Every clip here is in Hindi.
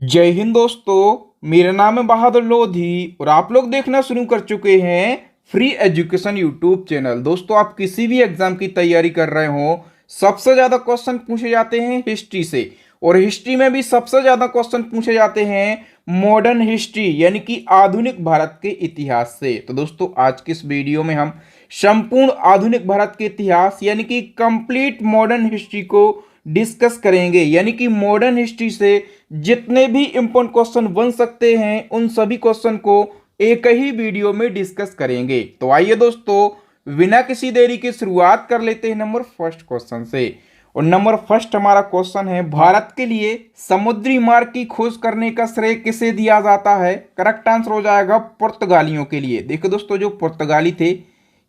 जय हिंद दोस्तों, मेरा नाम है बहादुर लोधी और आप लोग देखना शुरू कर चुके हैं फ्री एजुकेशन यूट्यूब चैनल। दोस्तों, आप किसी भी एग्जाम की तैयारी कर रहे हो, सबसे ज़्यादा क्वेश्चन पूछे जाते हैं हिस्ट्री से। और हिस्ट्री में भी सबसे ज़्यादा क्वेश्चन पूछे जाते हैं मॉडर्न हिस्ट्री यानी कि आधुनिक भारत के इतिहास से। तो दोस्तों, आज की इस वीडियो में हम संपूर्ण आधुनिक भारत के इतिहास यानी कि कंप्लीट मॉडर्न हिस्ट्री को डिस्कस करेंगे। यानी कि मॉडर्न हिस्ट्री से जितने भी इंपॉर्टेंट क्वेश्चन बन सकते हैं उन सभी क्वेश्चन को एक ही वीडियो में डिस्कस करेंगे। तो आइए दोस्तों, बिना किसी देरी के शुरुआत कर लेते हैं नंबर फर्स्ट क्वेश्चन से। और नंबर फर्स्ट हमारा क्वेश्चन है, भारत के लिए समुद्री मार्ग की खोज करने का श्रेय किसे दिया जाता है? करेक्ट आंसर हो जाएगा पुर्तगालियों के लिए। देखो दोस्तों, जो पुर्तगाली थे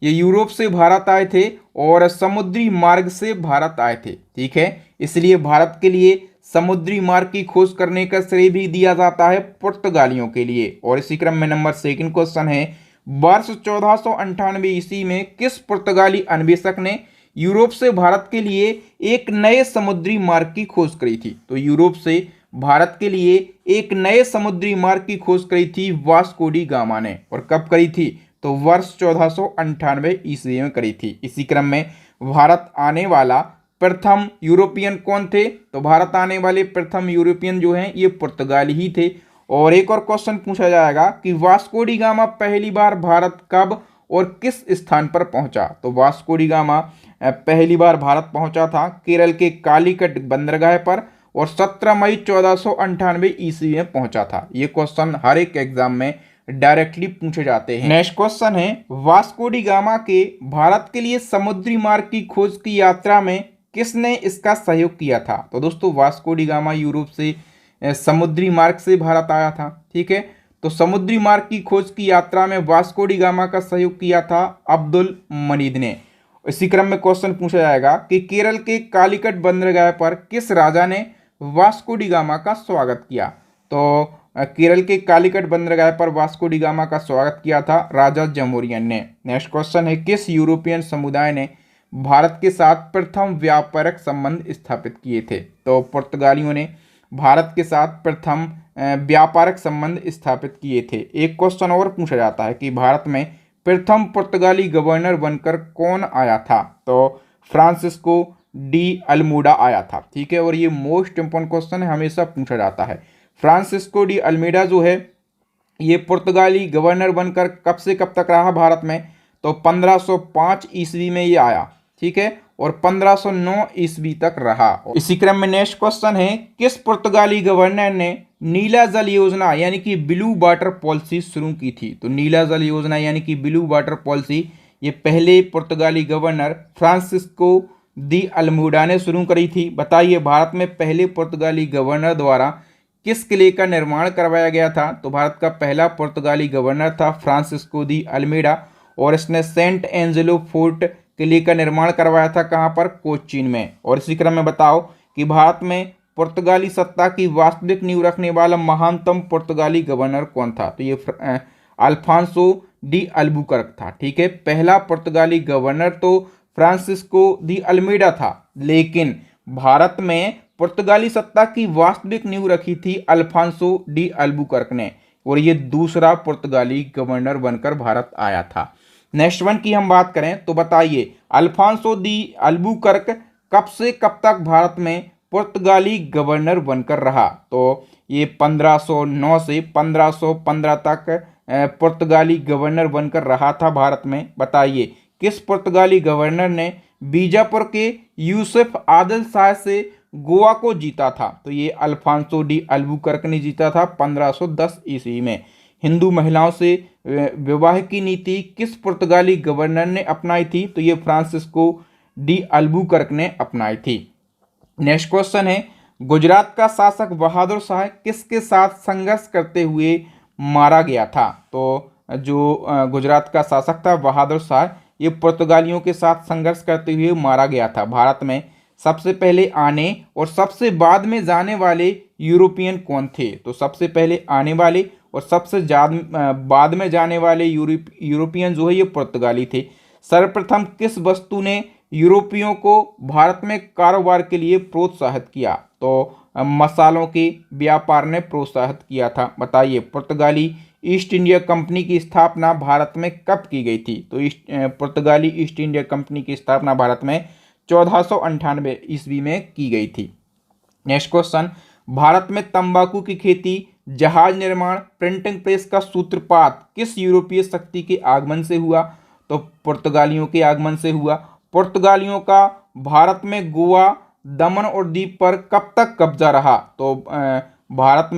ये यूरोप से भारत आए थे और समुद्री मार्ग से भारत आए थे। ठीक है, इसलिए भारत के लिए समुद्री मार्ग की खोज करने का श्रेय भी दिया जाता है पुर्तगालियों के लिए। और इसी क्रम में नंबर सेकंड क्वेश्चन है, वर्ष 1498 ईस्वी में किस पुर्तगाली अन्वेषक ने यूरोप से भारत के लिए एक नए समुद्री मार्ग की खोज करी थी? तो यूरोप से भारत के लिए एक नए समुद्री मार्ग की खोज करी थी वास्को डी गामा ने। और कब करी थी? तो वर्ष 1498 ईस्वी में करी थी। इसी क्रम में भारत आने वाला प्रथम यूरोपियन कौन थे? तो भारत आने वाले प्रथम यूरोपियन जो हैं ये पुर्तगाली ही थे। और एक और क्वेश्चन पूछा जाएगा कि वास्को डी गामा पहली बार भारत कब और किस स्थान पर पहुंचा? तो वास्को डी गामा पहली बार भारत पहुंचा था केरल के कालीकट बंदरगाह पर और 17 मई 1498 ईस्वी में पहुंचा था। ये क्वेश्चन हर एक एग्जाम में डायरेक्टली पूछे जाते हैं। नेक्स्ट क्वेश्चन है, वास्को डी गामा के भारत के लिए समुद्री मार्ग की खोज की यात्रा में किसने इसका सहयोग किया था? तो दोस्तों, वास्को डी गामा यूरोप से समुद्री मार्ग से भारत आया था। ठीक है, तो समुद्री मार्ग की खोज की यात्रा में वास्को डी गामा का सहयोग किया था अब्दुल मजीद ने। इसी क्रम में क्वेश्चन पूछा जाएगा कि केरल के कालीकट बंदरगाह पर किस राजा ने वास्को डी गामा का स्वागत किया? तो केरल के कालीकट बंदरगाह पर वास्को डी गामा का स्वागत किया था राजा जमोरियन ने। नेक्स्ट क्वेश्चन है, किस यूरोपियन समुदाय ने भारत के साथ प्रथम व्यापारिक संबंध स्थापित किए थे? तो पुर्तगालियों ने भारत के साथ प्रथम व्यापारिक संबंध स्थापित किए थे। एक क्वेश्चन और पूछा जाता है कि भारत में प्रथम पुर्तगाली गवर्नर बनकर कौन आया था? तो फ्रांसिस्को डी अल्मोडा आया था। ठीक है, और ये मोस्ट इंपोर्टेंट क्वेश्चन है, हमेशा पूछा जाता है। फ्रांसिस्को डी अल्मेडा जो है ये पुर्तगाली गवर्नर बनकर कब से कब तक रहा भारत में? तो 1505 ईस्वी में ये आया। ठीक है, और 1509 ईस्वी तक रहा। इसी क्रम में नेक्स्ट क्वेश्चन है, किस पुर्तगाली गवर्नर ने नीला जल योजना यानी कि ब्लू वाटर पॉलिसी शुरू की थी? तो नीला जल योजना यानी कि ब्लू वाटर पॉलिसी ये पहले पुर्तगाली गवर्नर फ्रांसिस्को दी अल्मोडा ने शुरू करी थी। बताइए, भारत में पहले पुर्तगाली गवर्नर द्वारा किस किले का निर्माण करवाया गया था? तो भारत का पहला पुर्तगाली गवर्नर था फ्रांसिस्को दी अल्मेडा और इसने सेंट एंजेलो फोर्ट किले का निर्माण करवाया था। कहाँ पर? कोचीन में। और इसी क्रम में बताओ कि भारत में पुर्तगाली सत्ता की वास्तविक नींव रखने वाला महानतम पुर्तगाली गवर्नर कौन था? तो ये अल्फांसो डी अल्बुकर्क था। ठीक है, पहला पुर्तगाली गवर्नर तो फ्रांसिस्को दी अल्मेडा था, लेकिन भारत में पुर्तगाली सत्ता की वास्तविक नींव रखी थी अल्फांसो डी अल्बुकर्क ने और ये दूसरा पुर्तगाली गवर्नर बनकर भारत आया था। नेक्स्ट वन की हम बात करें तो बताइए, अल्फांसो दी अल्बुकर्क कब से कब तक भारत में पुर्तगाली गवर्नर बनकर रहा? तो ये 1509 से 1515 तक पुर्तगाली गवर्नर बनकर रहा था भारत में। बताइए, किस पुर्तगाली गवर्नर ने बीजापुर के यूसुफ आदिल शाह से गोवा को जीता था? तो ये अल्फांसो डी अल्बुकर्क ने जीता था 1510 ईस्वी में। हिंदू महिलाओं से विवाह की नीति किस पुर्तगाली गवर्नर ने अपनाई थी? तो ये फ्रांसिस्को डी अल्बुकर्क ने अपनाई थी। नेक्स्ट क्वेश्चन है, गुजरात का शासक बहादुर शाह किसके साथ संघर्ष करते हुए मारा गया था? तो जो गुजरात का शासक था बहादुर शाह ये पुर्तगालियों के साथ संघर्ष करते हुए मारा गया था। भारत में सबसे पहले आने और सबसे बाद में जाने वाले यूरोपियन कौन थे? तो सबसे पहले आने वाले और सबसे बाद में जाने वाले यूरोपियन जो है ये पुर्तगाली थे। सर्वप्रथम किस वस्तु ने यूरोपियों को भारत में कारोबार के लिए प्रोत्साहित किया? तो मसालों के व्यापार ने प्रोत्साहित किया था? बताइए। पुर्तगाली ईस्ट इंडिया कंपनी की स्थापना भारत में कब की गई थी? तो पुर्तगाली ईस्ट इंडिया कंपनी की स्थापना भारत में 1498 ईस्वी में की गई थी। नेक्स्ट क्वेश्चन, भारत में तंबाकू की खेती, जहाज निर्माण, प्रिंटिंग प्रेस का सूत्रपात किस यूरोपीय शक्ति के आगमन से हुआ? तो पुर्तगालियों के आगमन से हुआ। पुर्तगालियों का भारत में गोवा, दमन और दीप पर कब तक कब्जा रहा? तो भारत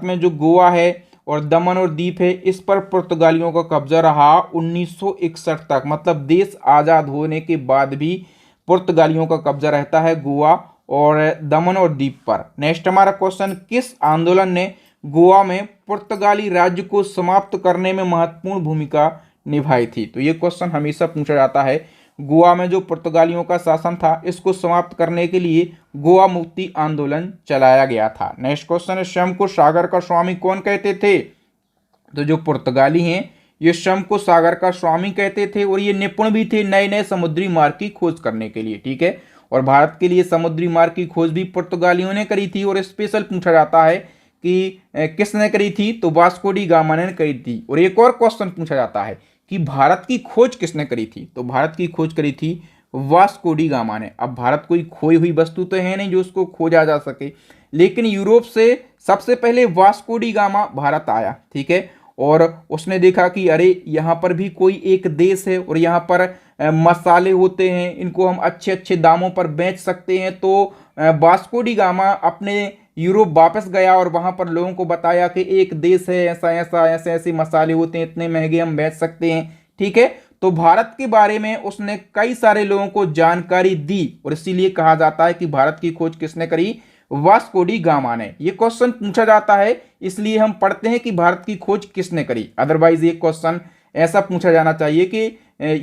में जो गोवा है और दमन और दीप है, इस पर पुर्तगालियों का कब्जा रहा 1961 तक। मतलब देश आज़ाद होने के बाद भी पुर्तगालियों का कब्जा रहता है गोवा और दमन और दीप पर। नेक्स्ट हमारा क्वेश्चन, किस आंदोलन ने गोवा में पुर्तगाली राज्य को समाप्त करने में महत्वपूर्ण भूमिका निभाई थी? तो ये क्वेश्चन हमेशा पूछा जाता है। गोवा में जो पुर्तगालियों का शासन था, इसको समाप्त करने के लिए गोवा मुक्ति आंदोलन चलाया गया था। नेक्स्ट क्वेश्चन है, स्वयं को सागर का स्वामी कौन कहते थे? तो जो पुर्तगाली हैं ये स्वयं को सागर का स्वामी कहते थे और ये निपुण भी थे नए नए समुद्री मार्ग की खोज करने के लिए। ठीक है, और भारत के लिए समुद्री मार्ग की खोज भी पुर्तगालियों ने करी थी। और स्पेशल पूछा जाता है कि किसने करी थी? तो वास्को डी गामा ने करी थी। और एक और क्वेश्चन पूछा जाता है कि भारत की खोज किसने करी थी? तो भारत की खोज करी थी वास्को डी गामा ने। अब भारत कोई खोई हुई वस्तु तो है नहीं जो उसको खोजा जा सके, लेकिन यूरोप से सबसे पहले वास्को डी गामा भारत आया। ठीक है, और उसने देखा कि अरे यहाँ पर भी कोई एक देश है और यहाँ पर मसाले होते हैं, इनको हम अच्छे अच्छे दामों पर बेच सकते हैं। तो वास्को डी गामा अपने यूरोप वापस गया और वहाँ पर लोगों को बताया कि एक देश है, ऐसा ऐसा ऐसे ऐसे मसाले होते हैं, इतने महंगे हम बेच सकते हैं। ठीक है, तो भारत के बारे में उसने कई सारे लोगों को जानकारी दी और इसीलिए कहा जाता है कि भारत की खोज किसने करी? वास्को डी गामा ने। ये क्वेश्चन पूछा जाता है, इसलिए हम पढ़ते हैं कि भारत की खोज किसने करी। अदरवाइज ये क्वेश्चन ऐसा पूछा जाना चाहिए कि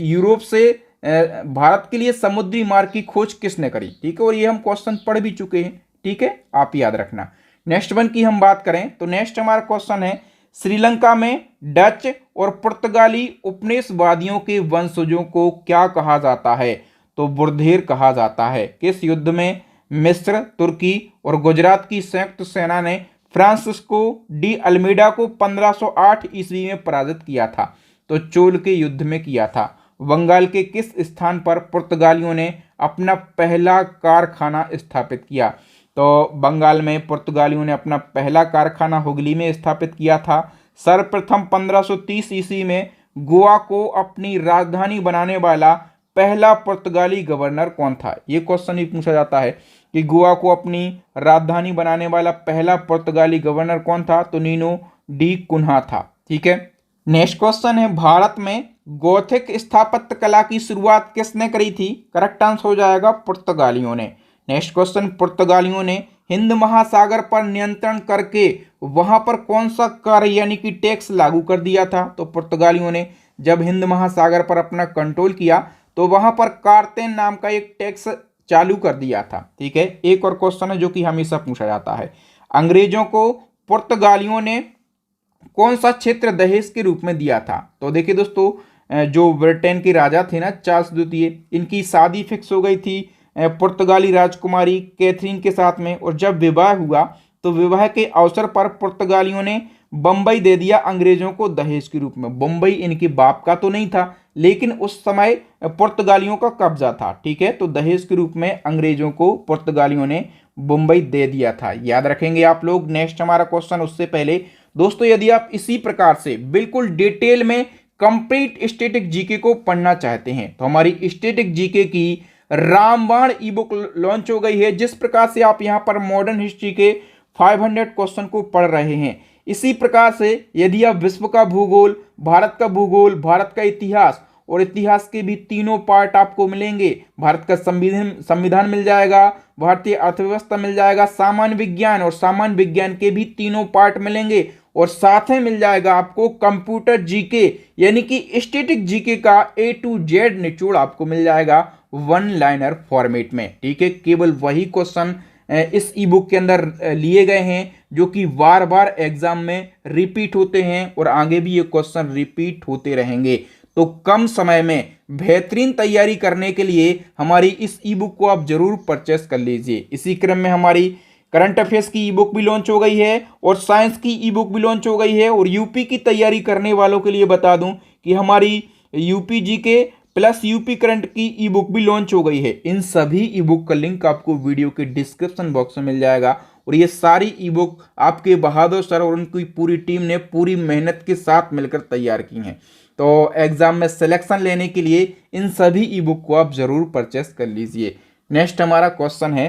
यूरोप से भारत के लिए समुद्री मार्ग की खोज किसने करी। ठीक है, और ये हम क्वेश्चन पढ़ भी चुके हैं। ठीक है, आप याद रखना। नेक्स्ट वन की हम बात करें तो नेक्स्ट हमारा क्वेश्चन है, श्रीलंका में डच और पुर्तगाली उपनिवेशवादियों के वंशजों को क्या कहा जाता है? तो बुर्धेर कहा जाता है। किस युद्ध में मिस्र, तुर्की और गुजरात की संयुक्त सेना ने फ्रांसिस्को डी अल्मेडा को 1508 ईस्वी में पराजित किया था? तो चोल के युद्ध में किया था। बंगाल के किस स्थान पर पुर्तगालियों ने अपना पहला कारखाना स्थापित किया? तो बंगाल में पुर्तगालियों ने अपना पहला कारखाना हुगली में स्थापित किया था। सर्वप्रथम 1530 ईस्वी में गोवा को अपनी राजधानी बनाने वाला पहला पुर्तगाली गवर्नर कौन था? ये क्वेश्चन भी पूछा जाता है कि गोवा को अपनी राजधानी बनाने वाला पहला पुर्तगाली गवर्नर कौन था? तो नीनो डी कुन्हा था। ठीक है, नेक्स्ट क्वेश्चन है, भारत में गौथिक स्थापत्य कला की शुरुआत किसने करी थी? करेक्ट आंसर हो जाएगा पुर्तगालियों ने। नेक्स्ट क्वेश्चन, पुर्तगालियों ने हिंद महासागर पर नियंत्रण करके वहां पर कौन सा कर यानी कि टैक्स लागू कर दिया था? तो पुर्तगालियों ने जब हिंद महासागर पर अपना कंट्रोल किया तो वहां पर कार्तेन नाम का एक टैक्स चालू कर दिया था। ठीक है, एक और क्वेश्चन है जो कि हमेशा पूछा जाता है, अंग्रेजों को पुर्तगालियों ने कौन सा क्षेत्र दहेज के रूप में दिया था? तो देखिए दोस्तों, जो ब्रिटेन के राजा थे ना, चार्ल्स द्वितीय, इनकी शादी फिक्स हो गई थी पुर्तगाली राजकुमारी कैथरीन के साथ में। और जब विवाह हुआ तो विवाह के अवसर पर पुर्तगालियों ने बम्बई दे दिया अंग्रेजों को दहेज के रूप में। बम्बई इनके बाप का तो नहीं था, लेकिन उस समय पुर्तगालियों का कब्जा था। ठीक है, तो दहेज के रूप में अंग्रेजों को पुर्तगालियों ने बम्बई दे दिया था। याद रखेंगे आप लोग। नेक्स्ट हमारा क्वेश्चन, उससे पहले दोस्तों यदि आप इसी प्रकार से बिल्कुल डिटेल में कंप्लीट स्टैटिक जीके को पढ़ना चाहते हैं तो हमारी स्टैटिक जीके की रामबाण ई बुक लॉन्च हो गई है। जिस प्रकार से आप यहां पर मॉडर्न हिस्ट्री के 500 क्वेश्चन को पढ़ रहे हैं, इसी प्रकार से यदि आप विश्व का भूगोल, भारत का भूगोल, भारत का इतिहास और इतिहास के भी तीनों पार्ट आपको मिलेंगे। भारत का संविधान मिल जाएगा, भारतीय अर्थव्यवस्था मिल जाएगा, सामान्य विज्ञान और सामान्य विज्ञान के भी तीनों पार्ट मिलेंगे और साथ में मिल जाएगा आपको कंप्यूटर जीके यानी कि स्टैटिक जीके का A to Z निचोड़ आपको मिल जाएगा वन लाइनर फॉर्मेट में। ठीक है, केवल वही क्वेश्चन इस ई बुक के अंदर लिए गए हैं जो कि बार बार एग्जाम में रिपीट होते हैं और आगे भी ये क्वेश्चन रिपीट होते रहेंगे। तो कम समय में बेहतरीन तैयारी करने के लिए हमारी इस ई बुक को आप जरूर परचेस कर लीजिए। इसी क्रम में हमारी करंट अफेयर्स की ई बुक भी लॉन्च हो गई है और साइंस की ई बुक भी लॉन्च हो गई है। और यूपी की तैयारी करने वालों के लिए बता दूं कि हमारी UP GK plus UP current की ई बुक भी लॉन्च हो गई है। इन सभी ई बुक का लिंक आपको वीडियो के डिस्क्रिप्शन बॉक्स में मिल जाएगा। और ये सारी ई बुक आपके बहादुर सर और उनकी पूरी टीम ने पूरी मेहनत के साथ मिलकर तैयार की हैं। तो एग्जाम में सिलेक्शन लेने के लिए इन सभी ई बुक को आप जरूर परचेस कर लीजिए। नेक्स्ट हमारा क्वेश्चन है,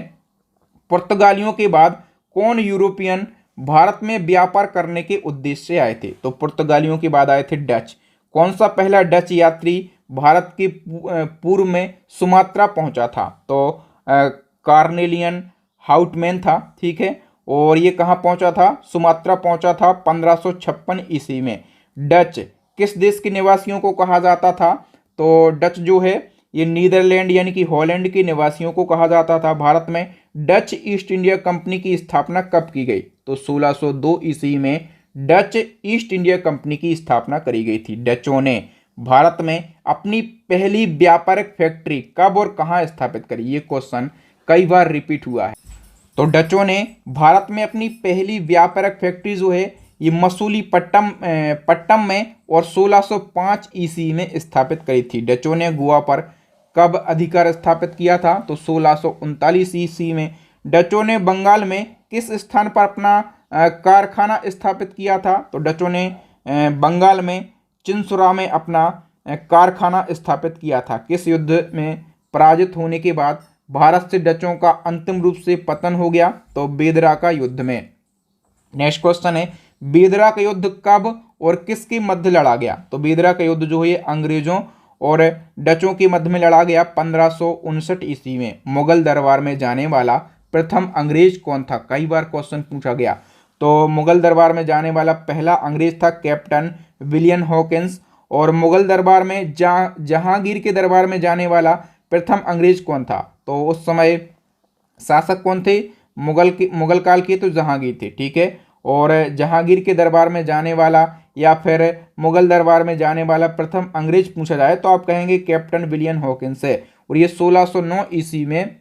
पुर्तगालियों के बाद कौन यूरोपियन भारत में व्यापार करने के उद्देश्य से आए थे? तो पुर्तगालियों के बाद आए थे डच। कौन सा पहला डच यात्री भारत के पूर्व में सुमात्रा पहुंचा था? तो कार्नेलियन हाउटमैन था, ठीक है। और ये कहाँ पहुंचा था? सुमात्रा पहुंचा था 1556 ईस्वी में। डच किस देश के निवासियों को कहा जाता था? तो डच जो है ये नीदरलैंड यानी कि हॉलैंड के निवासियों को कहा जाता था। भारत में डच ईस्ट इंडिया कंपनी की स्थापना कब की गई? तो 1602 ईस्वी में डच ईस्ट इंडिया कंपनी की स्थापना करी गई थी। डचों ने भारत में अपनी पहली व्यापारिक फैक्ट्री कब और कहाँ स्थापित करी? ये क्वेश्चन कई बार रिपीट हुआ है। तो डचों ने भारत में अपनी पहली व्यापारिक फैक्ट्री जो है ये मसूलीपट्टम में और 1605 ईस्वी में स्थापित करी थी। डचों ने गोवा पर कब अधिकार स्थापित किया था? तो 1639 ईस्वी में। डचों ने बंगाल में किस स्थान पर अपना कारखाना स्थापित किया था? तो डचों ने बंगाल में चिंसुरा में अपना कारखाना स्थापित किया था। किस युद्ध में पराजित होने के बाद भारत से डचों का अंतिम रूप से पतन हो गया? तो बेदरा का युद्ध में। नेक्स्ट क्वेश्चन है, बेदरा का युद्ध कब और किसके मध्य लड़ा गया? तो बेदरा का युद्ध जो है अंग्रेजों और डचों के मध्य में लड़ा गया 1559 ईस्वी में। मुगल दरबार में जाने वाला प्रथम अंग्रेज कौन था? कई बार क्वेश्चन पूछा गया। तो मुगल दरबार में जाने वाला पहला अंग्रेज था कैप्टन विलियम हॉकिंस। और मुगल दरबार में जहांगीर के दरबार में जाने वाला प्रथम अंग्रेज कौन था? तो उस समय शासक कौन थे? मुगल काल के तो जहांगीर थे, ठीक है। और जहांगीर के दरबार में जाने वाला या फिर मुगल दरबार में जाने वाला प्रथम अंग्रेज पूछा जाए तो आप कहेंगे कैप्टन विलियम हॉकिंस है। और ये 1609 ईस्वी में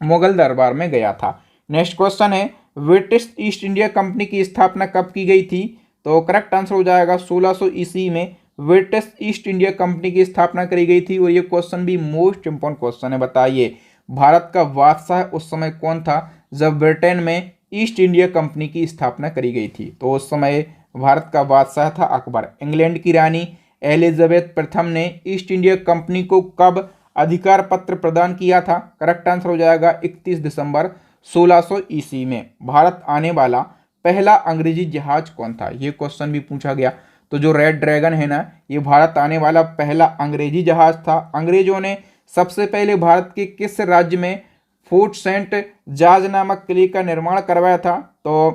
मुगल दरबार में गया था। नेक्स्ट क्वेश्चन है, ब्रिटिश ईस्ट इंडिया कंपनी की स्थापना कब की गई थी? तो करेक्ट आंसर हो जाएगा 1600 ईस्वी में ब्रिटिश ईस्ट इंडिया कंपनी की स्थापना करी गई थी। और ये क्वेश्चन भी मोस्ट इंपॉर्टेंट क्वेश्चन है। बताइए भारत का बादशाह उस समय कौन था जब ब्रिटेन में ईस्ट इंडिया कंपनी की स्थापना करी गई थी? तो उस समय भारत का बादशाह था अकबर। इंग्लैंड की रानी एलिजाबेथ प्रथम ने ईस्ट इंडिया कंपनी को कब अधिकार पत्र प्रदान किया था? करेक्ट आंसर हो जाएगा 31 दिसंबर 1600 ईस्वी में। भारत आने वाला पहला अंग्रेजी जहाज कौन था? ये क्वेश्चन भी पूछा गया। तो जो रेड ड्रैगन है ना, ये भारत आने वाला पहला अंग्रेजी जहाज था। अंग्रेजों ने सबसे पहले भारत के किस राज्य में फोर्ट सेंट जॉर्ज नामक किले का निर्माण करवाया था? तो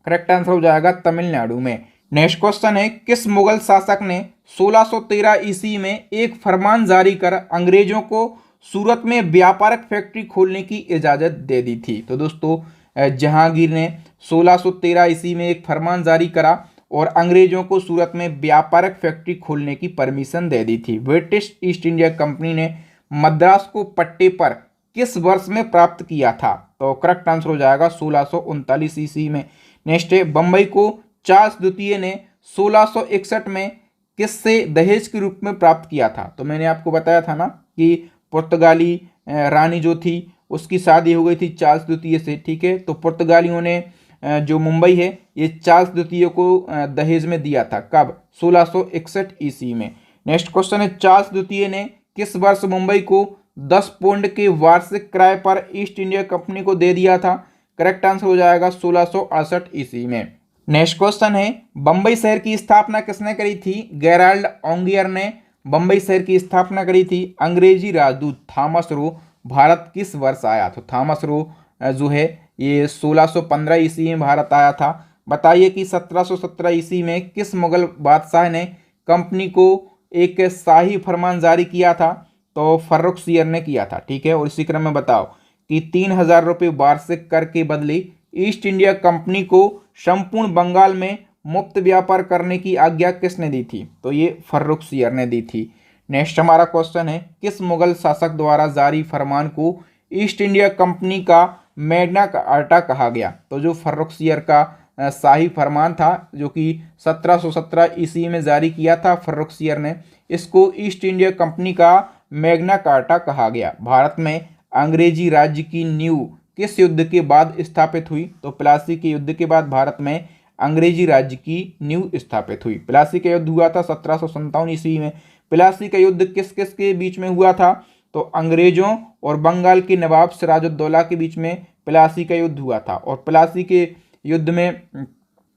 करेक्ट आंसर हो जाएगा तमिलनाडु में। नेक्स्ट क्वेश्चन है, किस मुगल शासक ने 1613 ईस्वी में एक फरमान जारी कर अंग्रेजों को सूरत में व्यापारिक फैक्ट्री खोलने की इजाजत दे दी थी? तो दोस्तों जहांगीर ने 1613 ईस्वी में एक फरमान जारी करा और अंग्रेजों को सूरत में व्यापारिक फैक्ट्री खोलने की परमिशन दे दी थी। ब्रिटिश ईस्ट इंडिया कंपनी ने मद्रास को पट्टे पर किस वर्ष में प्राप्त किया था? तो करेक्ट आंसर हो जाएगा 1639 ईस्वी में। नेक्स्ट है, बंबई को चार्ल्स द्वितीय ने 1661 में किससे दहेज के रूप में प्राप्त किया था? तो मैंने आपको बताया था ना कि पुर्तगाली रानी जो थी उसकी शादी हो गई थी चार्ल्स द्वितीय से, ठीक है। तो पुर्तगालियों ने जो मुंबई है ये चार्ल्स द्वितीय को दहेज में दिया था। कब? 1661 ईस्वी में। नेक्स्ट क्वेश्चन है, चार्ल्स द्वितीय ने किस वर्ष मुंबई को 10 पौंड के वार्षिक किराए पर ईस्ट इंडिया कंपनी को दे दिया था? करेक्ट आंसर हो जाएगा 1668 ईस्वी में। नेक्स्ट क्वेश्चन है, बंबई शहर की स्थापना किसने करी थी? गेराल्ड ऑन्गियर ने बंबई शहर की स्थापना करी थी। अंग्रेजी राजदूत थॉमस रो भारत किस वर्ष आया? तो थॉमस रो जो है ये 1615 ईस्वी में भारत आया था। बताइए कि 1717 ईस्वी में किस मुगल बादशाह ने कंपनी को एक शाही फरमान जारी किया था? तो फर्रुखसियर ने किया था, ठीक है। और इसी क्रम में बताओ कि 3000 रुपये वार्षिक कर के बदले ईस्ट इंडिया कंपनी को संपूर्ण बंगाल में मुक्त व्यापार करने की आज्ञा किसने दी थी? तो ये फर्रुखसियर ने दी थी। नेक्स्ट हमारा क्वेश्चन है, किस मुगल शासक द्वारा जारी फरमान को ईस्ट इंडिया कंपनी का मैग्ना कार्टा कहा गया? तो जो फर्रुखसियर का शाही फरमान था जो कि 1717 ईस्वी में जारी किया था फर्रुखसियर ने, इसको ईस्ट इंडिया कंपनी का मैग्ना कार्टा कहा गया। भारत में अंग्रेजी राज्य की नींव किस युद्ध के बाद स्थापित हुई? तो प्लासी के युद्ध के बाद भारत में अंग्रेजी राज्य की नींव स्थापित हुई। प्लासी का युद्ध हुआ था 1757 ईस्वी में। प्लासी का युद्ध किस किस के बीच में हुआ था? तो अंग्रेजों और बंगाल के नवाब सिराजुद्दौला के बीच में प्लासी का युद्ध हुआ था। और प्लासी के युद्ध में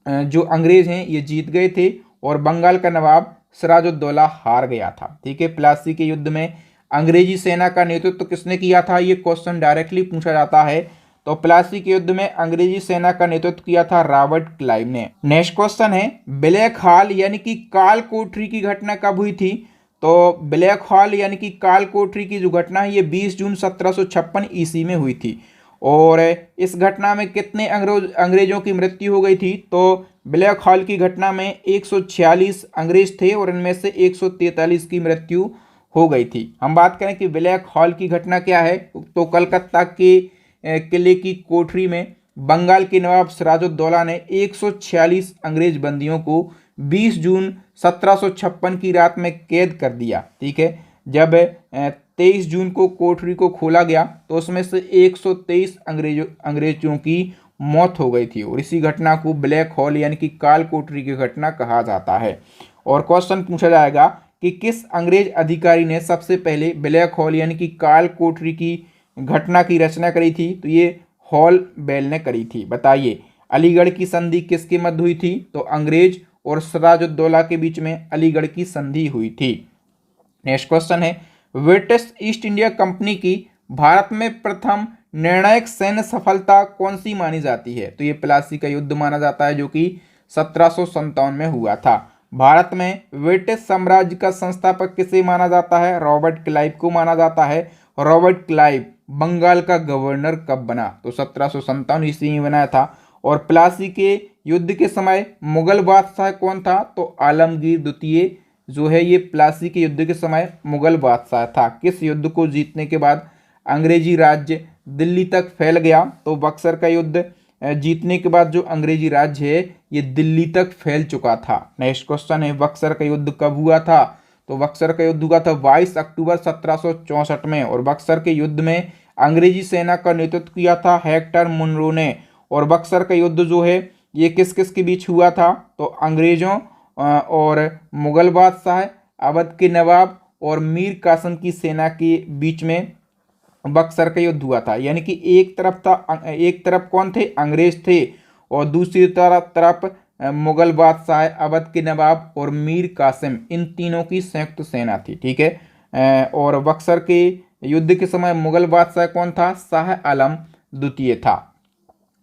जो अंग्रेज हैं ये जीत गए थे और बंगाल का नवाब सिराजुद्दौला हार गया था। ठीक है, प्लासी के युद्ध में अंग्रेजी सेना का नेतृत्व किसने किया था? ये क्वेश्चन डायरेक्टली पूछा जाता है। तो प्लासी के युद्ध में अंग्रेजी सेना का नेतृत्व किया था रॉबर्ट क्लाइव ने। नेक्स्ट क्वेश्चन है, ब्लैक हॉल यानी कि काल कोठरी की घटना कब हुई थी? तो ब्लैक हॉल यानी कि काल कोठरी की जो घटना है ये 20 जून 1756 ईस्वी में हुई थी। और इस घटना में कितने अंग्रेजों की मृत्यु हो गई थी? तो ब्लैक हॉल की घटना में 146 अंग्रेज थे और इनमें से 143 की मृत्यु हो गई थी। हम बात करें कि ब्लैक हॉल की घटना क्या है, तो कलकत्ता के किले की कोठरी में बंगाल के नवाब सिराजुद्दौला ने 146 अंग्रेज बंदियों को 20 जून 1756 की रात में कैद कर दिया। ठीक है, जब 23 जून को कोठरी को खोला गया तो उसमें से 123 अंग्रेजों की मौत हो गई थी और इसी घटना को ब्लैक हॉल यानी कि काल कोठरी की घटना कहा जाता है। और क्वेश्चन पूछा जाएगा कि किस अंग्रेज अधिकारी ने सबसे पहले ब्लैक हॉल यानी कि काल कोठरी की घटना की रचना करी थी? तो ये हॉल बेल ने करी थी। बताइए, अलीगढ़ की संधि किसके मध्य हुई थी? तो अंग्रेज और सिराजुद्दौला के बीच में अलीगढ़ की संधि हुई थी। नेक्स्ट क्वेश्चन है, ब्रिटिश ईस्ट इंडिया कंपनी की भारत में प्रथम निर्णायक सैन्य सफलता कौन सी मानी जाती है? तो ये प्लासी का युद्ध माना जाता है जो कि 1757 में हुआ था। भारत में ब्रिटिश साम्राज्य का संस्थापक किसे माना जाता है? रॉबर्ट क्लाइव को माना जाता है। रॉबर्ट क्लाइव बंगाल का गवर्नर कब बना? तो 1757 ईस्वी में बनाया था। और प्लासी के युद्ध के समय मुगल बादशाह कौन था? तो आलमगीर द्वितीय जो है ये प्लासी के युद्ध के समय मुगल बादशाह था। किस युद्ध को जीतने के बाद अंग्रेजी राज्य दिल्ली तक फैल गया? तो बक्सर का युद्ध जीतने के बाद जो अंग्रेजी राज्य है ये दिल्ली तक फैल चुका था। नेक्स्ट क्वेश्चन है, बक्सर का युद्ध कब हुआ था? तो बक्सर का युद्ध हुआ था 22 अक्टूबर 1764 में। और बक्सर के युद्ध में अंग्रेजी सेना का नेतृत्व किया था हेक्टर मुनरो ने। और बक्सर का युद्ध जो है ये किस किस के बीच हुआ था? तो अंग्रेजों और मुगल बादशाह, अवध के नवाब और मीर कासिम की सेना के बीच में बक्सर का युद्ध हुआ था। यानी कि एक तरफ कौन थे? अंग्रेज थे और दूसरी तरफ मुगल बादशाह, अवध के नवाब और मीर कासिम, इन तीनों की संयुक्त सेना थी। ठीक है, और बक्सर के युद्ध के समय मुगल बादशाह कौन था? शाह आलम द्वितीय था।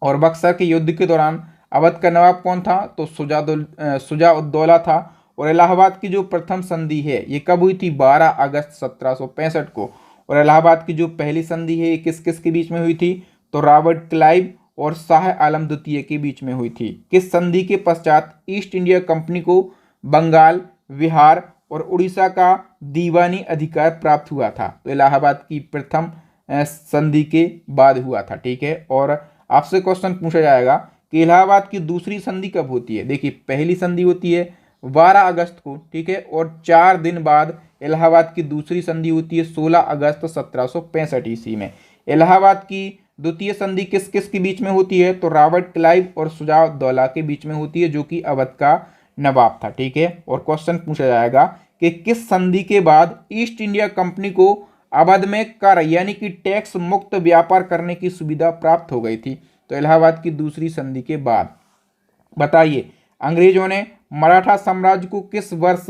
और बक्सर के युद्ध के दौरान अवध का नवाब कौन था? तो शुजा-उद-दौला था। और इलाहाबाद की जो प्रथम संधि है ये कब हुई थी? 12 अगस्त 1765 को। और इलाहाबाद की जो पहली संधि है ये किस किस के बीच में हुई थी? तो रॉबर्ट क्लाइव और शाह आलम द्वितीय के बीच में हुई थी। किस संधि के पश्चात ईस्ट इंडिया कंपनी को बंगाल, बिहार और उड़ीसा का दीवानी अधिकार प्राप्त हुआ था? तो इलाहाबाद की प्रथम संधि के बाद हुआ था। ठीक है, और आपसे क्वेश्चन पूछा जाएगा कि इलाहाबाद की दूसरी संधि कब होती है? देखिए, पहली संधि होती है 12 अगस्त को। ठीक है, और 4 दिन बाद इलाहाबाद की दूसरी संधि होती है 16 अगस्त 1765 ईस्वी में। इलाहाबाद की द्वितीय संधि किस किस के बीच में होती है? तो रॉबर्ट क्लाइव और शुजा-उद-दौला के बीच में होती है जो कि अवध का नवाब था। ठीक है, और क्वेश्चन पूछा जाएगा कि किस संधि के बाद ईस्ट इंडिया कंपनी को अवध में कर यानी कि टैक्स मुक्त व्यापार करने की सुविधा प्राप्त हो गई थी? तो इलाहाबाद की दूसरी संधि के बाद। बताइए, अंग्रेजों ने मराठा साम्राज्य को किस वर्ष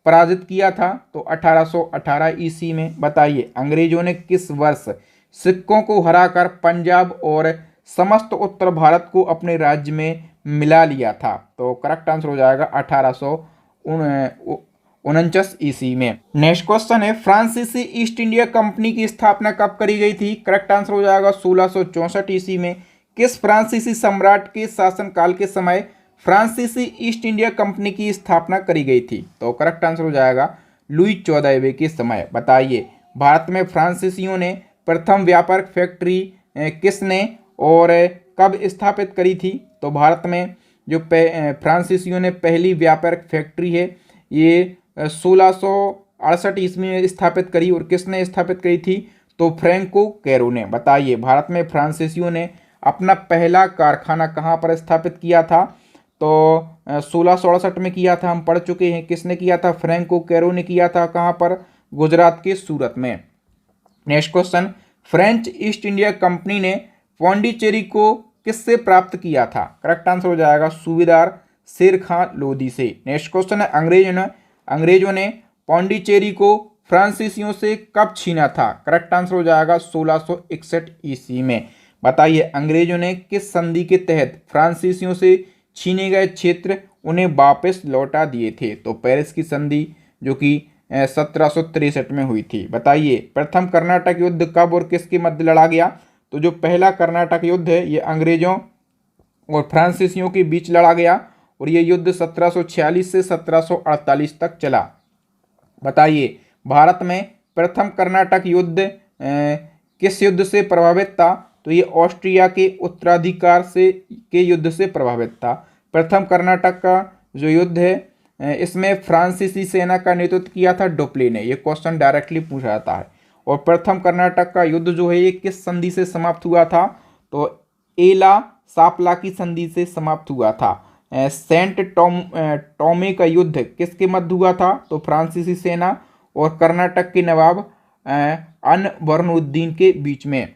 पराजित किया था? तो 1818 ईस्वी में। बताइए, अंग्रेजों ने किस वर्ष सिक्कों को हराकर पंजाब और समस्त उत्तर भारत को अपने राज्य में मिला लिया था? तो करेक्ट आंसर हो जाएगा 1849 ईस्वी में। नेक्स्ट क्वेश्चन है, फ्रांसीसी ईस्ट इंडिया कंपनी की स्थापना कब करी गई थी? करेक्ट आंसर हो जाएगा 1664 ईस्वी में। किस फ्रांसीसी सम्राट के शासनकाल के समय फ्रांसीसी ईस्ट इंडिया कंपनी की स्थापना करी गई थी? तो करेक्ट आंसर हो जाएगा लुई 14वें के समय। बताइए भारत में फ्रांसीसियों ने प्रथम व्यापारिक फैक्ट्री किसने और कब स्थापित करी थी? तो भारत में जो फ्रांसीसियों ने पहली व्यापारिक फैक्ट्री है ये 1668 ईस्वी में स्थापित करी, और किसने स्थापित करी थी? तो फ्रैंको कैरो ने। बताइए भारत में फ्रांसीसियों ने अपना पहला कारखाना कहाँ पर स्थापित किया था? तो 1668 में किया था, हम पढ़ चुके हैं। किसने किया था? फ्रैंको कैरो ने किया था। कहाँ पर? गुजरात के सूरत में। Next question, French east India company ने पौंडीचेरी को किससे प्राप्त किया था? करेक्ट आंसर हो जाएगा सूबेदार शेर खां लोधी से। नेक्स्ट क्वेश्चन है, अंग्रेजों ने पौंडीचेरी को फ्रांसीसियों से कब छीना था? करेक्ट आंसर हो जाएगा 1661 ईस्वी में। बताइए अंग्रेजों ने किस संधि के तहत फ्रांसीसियों से छीने गए क्षेत्र उन्हें वापस लौटा दिए थे? तो पेरिस की संधि जो कि 1763 में हुई थी। बताइए प्रथम कर्नाटक युद्ध कब और किसके मध्य लड़ा गया? तो जो पहला कर्नाटक युद्ध है ये अंग्रेजों और फ्रांसीसियों के बीच लड़ा गया, और ये युद्ध 1746 से 1748 तक चला। बताइए भारत में प्रथम कर्नाटक युद्ध किस युद्ध से प्रभावित था? तो ये ऑस्ट्रिया के उत्तराधिकार से के युद्ध से प्रभावित था। प्रथम कर्नाटक का जो युद्ध है इसमें फ्रांसीसी सेना का नेतृत्व किया था डुप्ले ने। ये क्वेश्चन डायरेक्टली पूछा जाता है। और प्रथम कर्नाटक का युद्ध जो है ये किस संधि से समाप्त हुआ था? तो एला सापला की संधि से समाप्त हुआ था। सेंट टोमे का युद्ध किसके मध्य हुआ था? तो फ्रांसीसी सेना और कर्नाटक के नवाब अनवरुद्दीन के बीच में।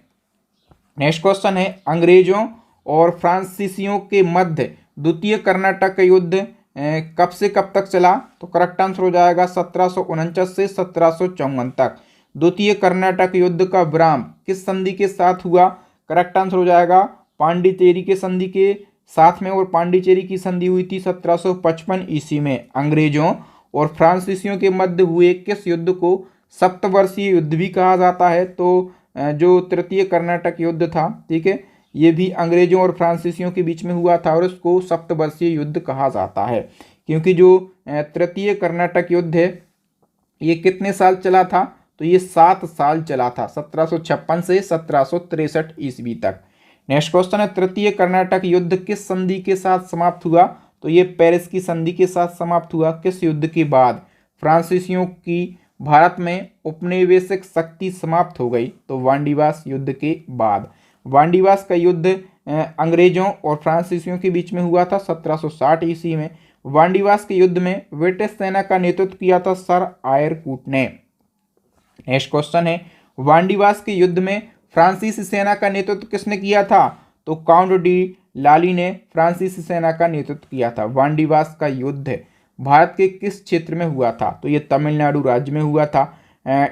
नेक्स्ट क्वेश्चन है, अंग्रेजों और फ्रांसीसियों के मध्य द्वितीय कर्नाटक युद्ध कब से कब तक चला? तो करेक्ट आंसर हो जाएगा 1749 से 1754 तक। द्वितीय कर्नाटक युद्ध का विराम किस संधि के साथ हुआ? करेक्ट आंसर हो जाएगा पांडिचेरी के संधि के साथ में, और पांडिचेरी की संधि हुई थी 1755 ईस्वी में। अंग्रेजों और फ्रांसीसियों के मध्य हुए किस युद्ध को सप्तवर्षीय युद्ध भी कहा जाता है? तो जो तृतीय कर्नाटक युद्ध था, ठीक है, ये भी अंग्रेजों और फ्रांसीसियों के बीच में हुआ था, और उसको सप्तवर्षीय युद्ध कहा जाता है। क्योंकि जो तृतीय कर्नाटक युद्ध है ये कितने साल चला था? तो ये 7 साल चला था, 1756 से 1763 ईस्वी तक। नेक्स्ट क्वेश्चन है, तृतीय कर्नाटक युद्ध किस संधि के साथ समाप्त हुआ? तो ये पेरिस की संधि के साथ समाप्त हुआ। किस युद्ध के बाद? फ्रांसीसियों की भारत में उपनिवेशिक शक्ति समाप्त हो गई, तो वांडीवास युद्ध के बाद। वांडीवास का युद्ध अंग्रेजों और फ्रांसीसियों के बीच में हुआ था 1760 ईस्वी में। वांडीवास के युद्ध में ब्रिटिश सेना का नेतृत्व किया था सर आयरकूट ने। नेक्स्ट क्वेश्चन है, वांडीवास के युद्ध में फ्रांसीसी सेना का नेतृत्व किसने किया था? तो काउंट डी लाली ने फ्रांसीसी सेना का नेतृत्व किया था। वांडीवास का युद्ध भारत के किस क्षेत्र में हुआ था? तो ये तमिलनाडु राज्य में हुआ था।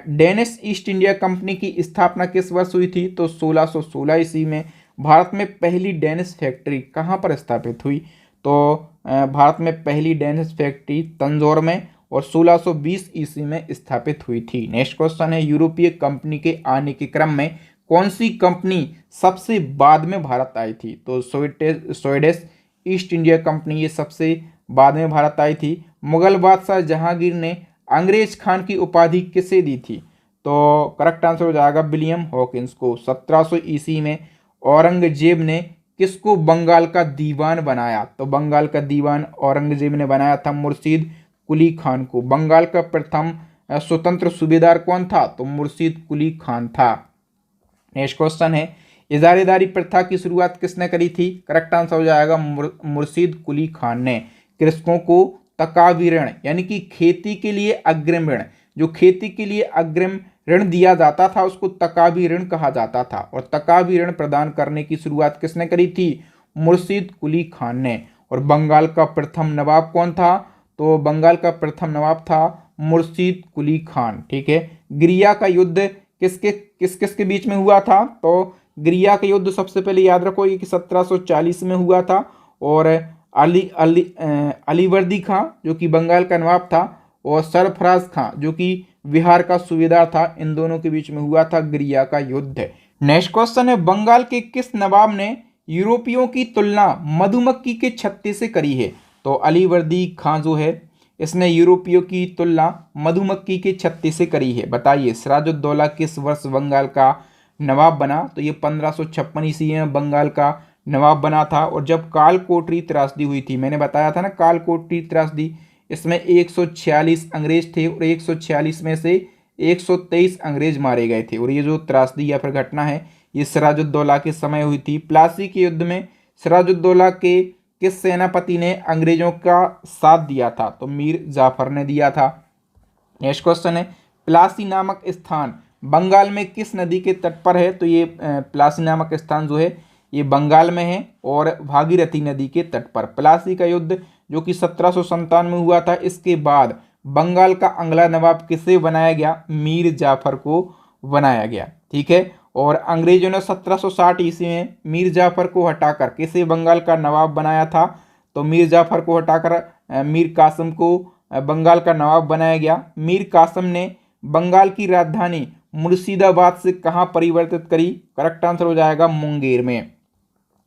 डेनिश ईस्ट इंडिया कंपनी की स्थापना किस वर्ष हुई थी? तो 1616 ईस्वी में। भारत में पहली डेनिश फैक्ट्री कहाँ पर स्थापित हुई? तो भारत में पहली डेनिश फैक्ट्री तंजौर में और 1620 ईस्वी में स्थापित हुई थी। नेक्स्ट क्वेश्चन है, यूरोपीय कंपनी के आने के क्रम में कौन सी कंपनी सबसे बाद में भारत आई थी? तो स्वीडिश ईस्ट इंडिया कंपनी ये सबसे बाद में भारत आई थी। मुगल बादशाह जहांगीर ने अंग्रेज खान की उपाधि किसे दी थी? तो करेक्ट आंसर हो जाएगा विलियम हॉकिंस को। 1700 ईस्वी में औरंगजेब ने किसको बंगाल का दीवान बनाया? तो बंगाल का दीवान औरंगजेब ने बनाया था मुर्शीद कुली खान को। बंगाल का प्रथम स्वतंत्र सूबेदार कौन था? तो मुर्शीद कुली खान था। नेक्स्ट क्वेश्चन है, इजारेदारी प्रथा की शुरुआत किसने करी थी? करेक्ट आंसर हो जाएगा मुर्शीद कुली खान ने। कृषकों को तकावी ऋण यानी कि खेती के लिए अग्रिम ऋण, जो खेती के लिए अग्रिम ऋण दिया जाता था उसको तकावी ऋण कहा जाता था, और तकावी ऋण प्रदान करने की शुरुआत किसने करी थी? मुर्शीद कुली खान ने। और बंगाल का प्रथम नवाब कौन था? तो बंगाल का प्रथम नवाब था मुर्शीद कुली खान। ठीक है, गिरिया का युद्ध किस किस के बीच में हुआ था? तो गिरिया का युद्ध सबसे पहले याद रखो ये कि 1740 में हुआ था, और अलीवर्दी खां जो कि बंगाल का नवाब था और सरफराज खां जो कि बिहार का सूबेदार था, इन दोनों के बीच में हुआ था गिरिया का युद्ध। नेक्स्ट क्वेश्चन है, बंगाल के किस नवाब ने यूरोपियों की तुलना मधुमक्खी के छत्ते से करी है? तो अलीवर्दी खां जो है इसने यूरोपियों की तुलना मधुमक्खी के छत्ते से करी है। बताइए सिराजुद्दौला किस वर्ष बंगाल का नवाब बना? तो ये 1556 ईस्वी में बंगाल का नवाब बना था। और जब कालकोटरी त्रासदी हुई थी, मैंने बताया था ना कालकोटरी त्रासदी, इसमें 146 अंग्रेज थे और 146 में से 123 अंग्रेज मारे गए थे। और ये जो त्रासदी या फिर घटना है ये सिराजुद्दौला के समय हुई थी। प्लासी के युद्ध में सिराजुद्दौला के किस सेनापति ने अंग्रेजों का साथ दिया था? तो मीर जाफर ने दिया था। नेक्स्ट क्वेश्चन है प्लासी नामक स्थान बंगाल में किस नदी के तट पर है? तो ये प्लासी नामक स्थान जो है ये बंगाल में है और भागीरथी नदी के तट पर। प्लासी का युद्ध जो कि 1757 में हुआ था, इसके बाद बंगाल का अगला नवाब किसे बनाया गया? मीर जाफर को बनाया गया। ठीक है। और अंग्रेजों ने 1760 ईस्वी में मीर जाफर को हटाकर किसे बंगाल का नवाब बनाया था? तो मीर जाफर को हटाकर मीर कासिम को बंगाल का नवाब बनाया गया। मीर कासिम ने बंगाल की राजधानी मुर्शिदाबाद से कहाँ परिवर्तित करी? करेक्ट आंसर हो जाएगा मुंगेर में।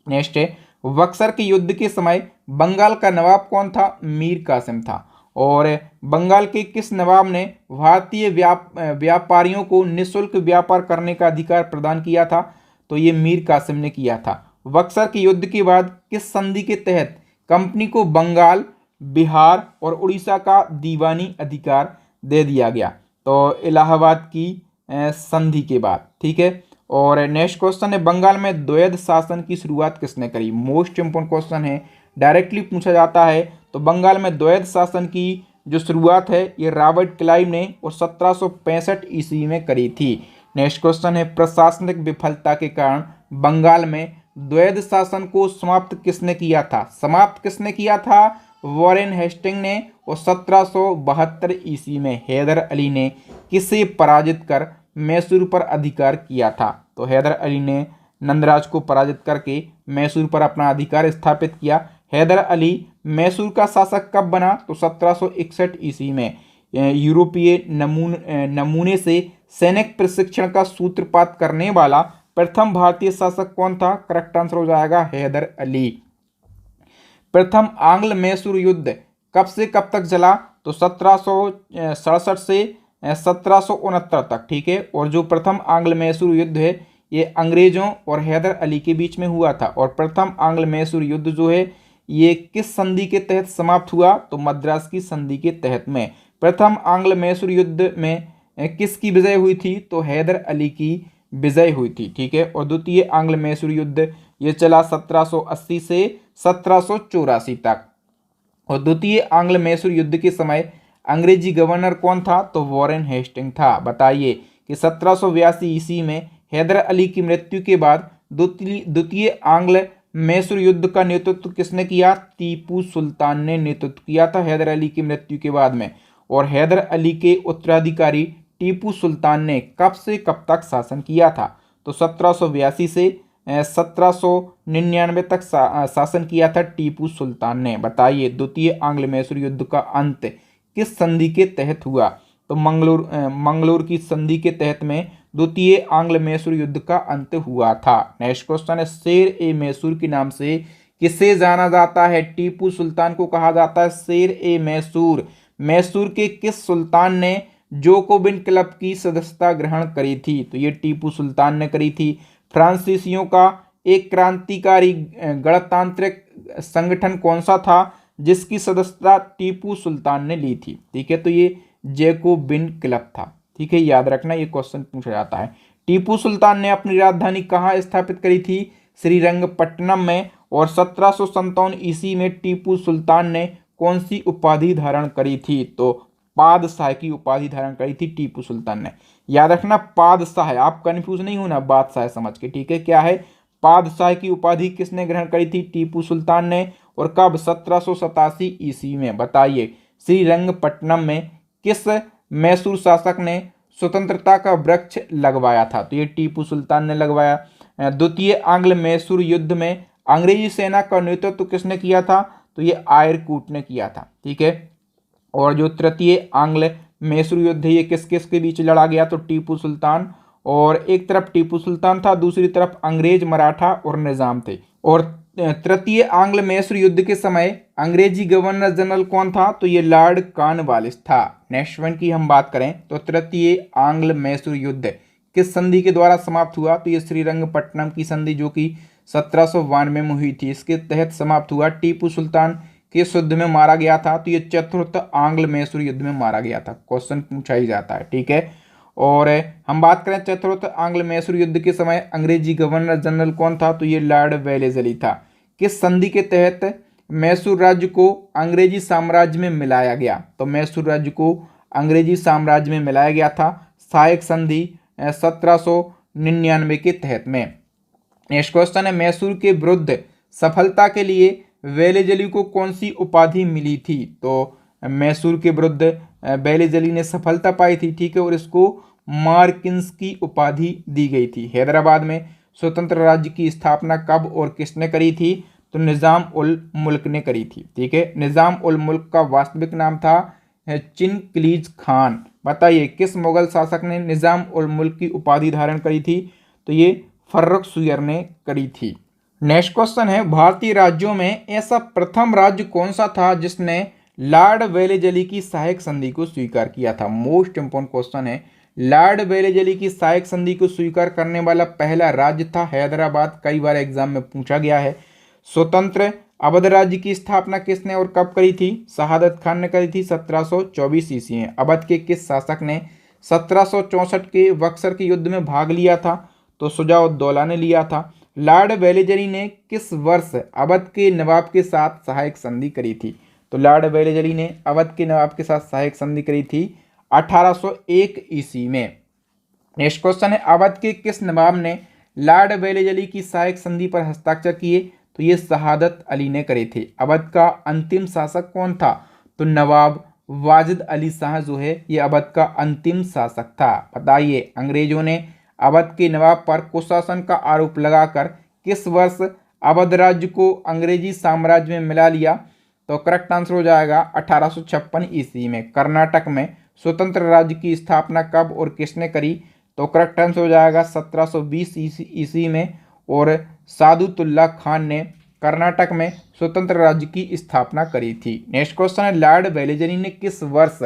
नेक्स्ट है बक्सर के युद्ध के समय बंगाल का नवाब कौन था? मीर कासिम था। और बंगाल के किस नवाब ने भारतीय व्यापारियों को निःशुल्क व्यापार करने का अधिकार प्रदान किया था? तो ये मीर कासिम ने किया था। बक्सर के युद्ध के बाद किस संधि के तहत कंपनी को बंगाल, बिहार और उड़ीसा का दीवानी अधिकार दे दिया गया? तो इलाहाबाद की संधि के बाद। ठीक है। और नेक्स्ट क्वेश्चन है बंगाल में द्वैध शासन की शुरुआत किसने करी? मोस्ट इंपोर्टेंट क्वेश्चन है, डायरेक्टली पूछा जाता है। तो बंगाल में द्वैध शासन की जो शुरुआत है ये रॉबर्ट क्लाइव ने और 1765 ईस्वी में करी थी। नेक्स्ट क्वेश्चन है प्रशासनिक विफलता के कारण बंगाल में द्वैध शासन को समाप्त किसने किया था? समाप्त किसने किया था? वॉरेन हेस्टिंग ने। और 1772 ईस्वी में हैदर अली ने किसे पराजित कर मैसूर पर अधिकार किया था? तो हैदर अली ने नंदराज को पराजित करके मैसूर पर अपना अधिकार स्थापित किया। हैदर अली मैसूर का शासक कब बना? तो 1761 ईस्वी में। यूरोपीय नमूने से सैनिक प्रशिक्षण का सूत्रपात करने वाला प्रथम भारतीय शासक कौन था? करेक्ट आंसर हो जाएगा हैदर अली। प्रथम आंग्ल मैसूर युद्ध कब से कब तक चला? तो 1767 से 1769 तक। ठीक है। और जो प्रथम आंग्ल मैसूर युद्ध है ये अंग्रेजों और हैदर अली के बीच में हुआ था। और प्रथम आंग्ल मैसूर युद्ध जो है ये किस संधि के तहत समाप्त हुआ? तो मद्रास की संधि के तहत में। प्रथम आंग्ल मैसूर युद्ध में किसकी विजय हुई थी? तो हैदर अली की विजय हुई थी। ठीक है। और द्वितीय आंग्ल मैसूर युद्ध ये चला 1780 से 1784 तक। और द्वितीय आंग्ल मैसूर युद्ध के समय अंग्रेजी गवर्नर कौन था? तो वॉरेन हेस्टिंग था। बताइए कि 1782 ईस्वी में हैदर अली की मृत्यु के बाद द्वितीय आंग्ल मैसूर युद्ध का नेतृत्व किसने किया? टीपू सुल्तान ने नेतृत्व किया था हैदर अली की मृत्यु के बाद में। और हैदर अली के उत्तराधिकारी टीपू सुल्तान ने कब से कब तक शासन किया था? तो 1782 से 1799 तक शासन किया था टीपू सुल्तान ने। बताइए द्वितीय आंग्ल मैसूर युद्ध का अंत किस संधि के तहत हुआ? तो मंगलोर की संधि के तहत में द्वितीय आंग्ल मैसूर युद्ध का अंत हुआ था। नेक्स्ट क्वेश्चन है शेर ए मैसूर के नाम से किसे जाना जाता है? टीपू सुल्तान को कहा जाता है शेर ए मैसूर। मैसूर के किस सुल्तान ने जोकोबिन क्लब की सदस्यता ग्रहण करी थी? तो ये टीपू सुल्तान ने करी थी। फ्रांसीसियों का एक क्रांतिकारी गणतांत्रिक संगठन कौन सा था जिसकी सदस्यता टीपू सुल्तान ने ली थी? ठीक है। तो ये जैकोबिन क्लब था। ठीक है, याद रखना ये क्वेश्चन पूछा जाता है। टीपू सुल्तान ने अपनी राजधानी कहाँ स्थापित करी थी? श्रीरंगपट्टनम में। और 1757 ईस्वी में टीपू सुल्तान ने कौन सी उपाधि धारण करी थी? तो पादशाह की उपाधि धारण करी थी टीपू सुल्तान ने। याद रखना पादशाह, आप कंफ्यूज नहीं होना बादशाह समझ के। ठीक है, क्या है? पादशाह की उपाधि किसने ग्रहण करी थी? टीपू सुल्तान ने। और कब? 1787 ईस्वी में। बताइए श्रीरंगपट्टनम में किस मैसूर शासक ने स्वतंत्रता का वृक्ष लगवाया था? तो ये टीपू सुल्तान ने लगवाया। द्वितीय आंग्ल मैसूर युद्ध में अंग्रेजी सेना का नेतृत्व किसने किया था? तो ये आयरकूट ने किया था। ठीक है। और जो तृतीय आंग्ल मैसूर युद्ध है ये किस किस के बीच लड़ा गया? तो टीपू सुल्तान और एक तरफ टीपू सुल्तान था, दूसरी तरफ अंग्रेज, मराठा और निजाम थे। और तृतीय आंग्ल मैसूर युद्ध के समय अंग्रेजी गवर्नर जनरल कौन था? तो ये लॉर्ड कॉर्नवालिस था। नेक्स्ट वन की हम बात करें तो तृतीय आंग्ल मैसूर युद्ध किस संधि के द्वारा समाप्त हुआ? तो ये श्रीरंगपट्टनम की संधि जो कि 1792 में हुई थी, इसके तहत समाप्त हुआ। टीपू सुल्तान किस युद्ध में मारा गया था? तो ये चतुर्थ आंग्ल मैसूर युद्ध में मारा गया था। क्वेश्चन पूछा ही जाता है, ठीक है। और हम बात करें चतुर्थ आंग्ल मैसूर युद्ध के समय अंग्रेजी गवर्नर जनरल कौन था? तो ये लॉर्ड वेलेस्ली था। किस संधि के तहत मैसूर राज्य को अंग्रेजी साम्राज्य में मिलाया गया? तो मैसूर राज्य को अंग्रेजी साम्राज्य में मिलाया गया था सहायक संधि 1799 के तहत में। नेक्स्ट क्वेश्चन है, मैसूर के विरुद्ध सफलता के लिए वेलेस्ली को कौन सी उपाधि मिली थी? तो मैसूर के विरुद्ध वेलेस्ली ने सफलता पाई थी, ठीक है, और इसको मार्किंस की उपाधि दी गई थी। हैदराबाद में स्वतंत्र राज्य की स्थापना कब और किसने करी थी? तो निजाम उल मुल्क ने करी थी, ठीक है। निजाम उल मुल्क का वास्तविक नाम था चिनक्लीज खान। बताइए किस मुगल शासक ने निजाम उल मुल्क की उपाधि धारण करी थी? तो ये फर्रुखसियर ने करी थी। नेक्स्ट क्वेश्चन है, भारतीय राज्यों में ऐसा प्रथम राज्य कौन सा था जिसने लॉर्ड वेलेस्ली की सहायक संधि को स्वीकार किया था? मोस्ट इंपोर्टेंट क्वेश्चन है। लॉर्ड वेलेस्ली की सहायक संधि को स्वीकार करने वाला पहला राज्य था हैदराबाद। कई बार एग्जाम में पूछा गया है। स्वतंत्र अवध राज्य की स्थापना किसने और कब करी थी? शहादत खान ने करी थी 1724 ईस्वी में। अवध के किस शासक ने 1764 के बक्सर के युद्ध में भाग लिया था? तो शुजाउद्दौला ने लिया था। लॉर्ड वेलेस्ली ने किस वर्ष अवध के नवाब के साथ सहायक संधि करी थी? तो लॉर्ड वेलेस्ली ने अवध के नवाब के साथ सहायक संधि करी थी 1801 ईस्वी में। नेक्स्ट क्वेश्चन है, अवध के किस नवाब ने लॉर्ड वेलेस्ली की सहायक संधि पर हस्ताक्षर किए? तो ये शहादत अली ने करे थे। अवध का अंतिम शासक कौन था? तो नवाब वाजिद अली शाह जो है ये अवध का अंतिम शासक था। बताइए अंग्रेजों ने अवध के नवाब पर कुशासन का आरोप लगाकर किस वर्ष अवध राज्य को अंग्रेजी साम्राज्य में मिला लिया? तो करेक्ट आंसर हो जाएगा 1856 ईस्वी में। कर्नाटक में स्वतंत्र राज्य की स्थापना कब और किसने करी? तो करेक्ट आंसर हो जाएगा 1720 ईस्वी में। और सादुतुल्ला खान ने कर्नाटक में स्वतंत्र राज्य की स्थापना करी थी। नेक्स्ट क्वेश्चन है, लॉर्ड वेलेस्ली ने किस वर्ष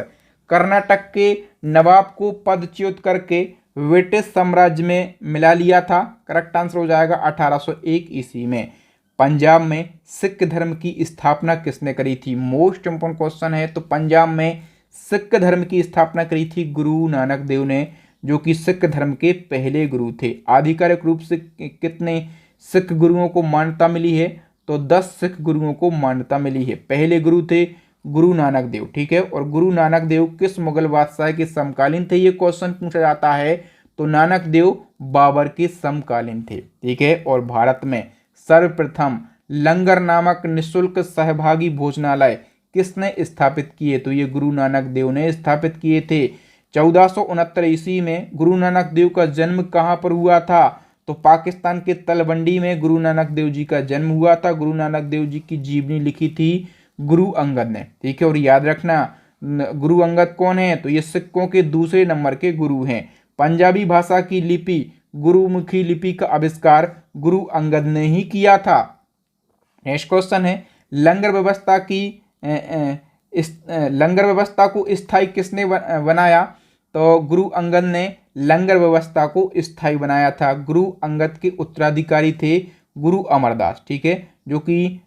कर्नाटक के नवाब को पदच्युत करके ब्रिटिश साम्राज्य में मिला लिया था? करेक्ट आंसर हो जाएगा 1801 ईस्वी में। पंजाब में सिख धर्म की स्थापना किसने करी थी? मोस्ट इंपोर्टेंट क्वेश्चन है। तो पंजाब में सिख धर्म की स्थापना करी थी गुरु नानक देव ने, जो कि सिख धर्म के पहले गुरु थे। आधिकारिक रूप से कितने सिख गुरुओं को मान्यता मिली है? तो 10 सिख गुरुओं को मान्यता मिली है। पहले गुरु थे गुरु नानक देव, ठीक है। और गुरु नानक देव किस मुगल बादशाह के समकालीन थे? ये क्वेश्चन पूछा जाता है। तो नानक देव बाबर के समकालीन थे, ठीक है। और भारत में सर्वप्रथम लंगर नामक निःशुल्क सहभागी भोजनालय किसने स्थापित किए? तो ये गुरु नानक देव ने स्थापित किए थे। 1469 ईस्वी में गुरु नानक देव का जन्म कहाँ पर हुआ था? तो पाकिस्तान के तलवंडी में गुरु नानक देव जी का जन्म हुआ था। गुरु नानक देव जी की जीवनी लिखी थी गुरु अंगद ने, ठीक है। और याद रखना गुरु अंगद कौन है? तो ये सिखों के दूसरे नंबर के गुरु हैं। पंजाबी भाषा की लिपि गुरुमुखी लिपि का आविष्कार गुरु अंगद ने ही किया था। नेक्स्ट क्वेश्चन है, लंगर व्यवस्था को स्थायी किसने बनाया? तो गुरु अंगद ने लंगर व्यवस्था को स्थायी बनाया था। गुरु अंगद के उत्तराधिकारी थे गुरु अमरदास, ठीक है, जो कि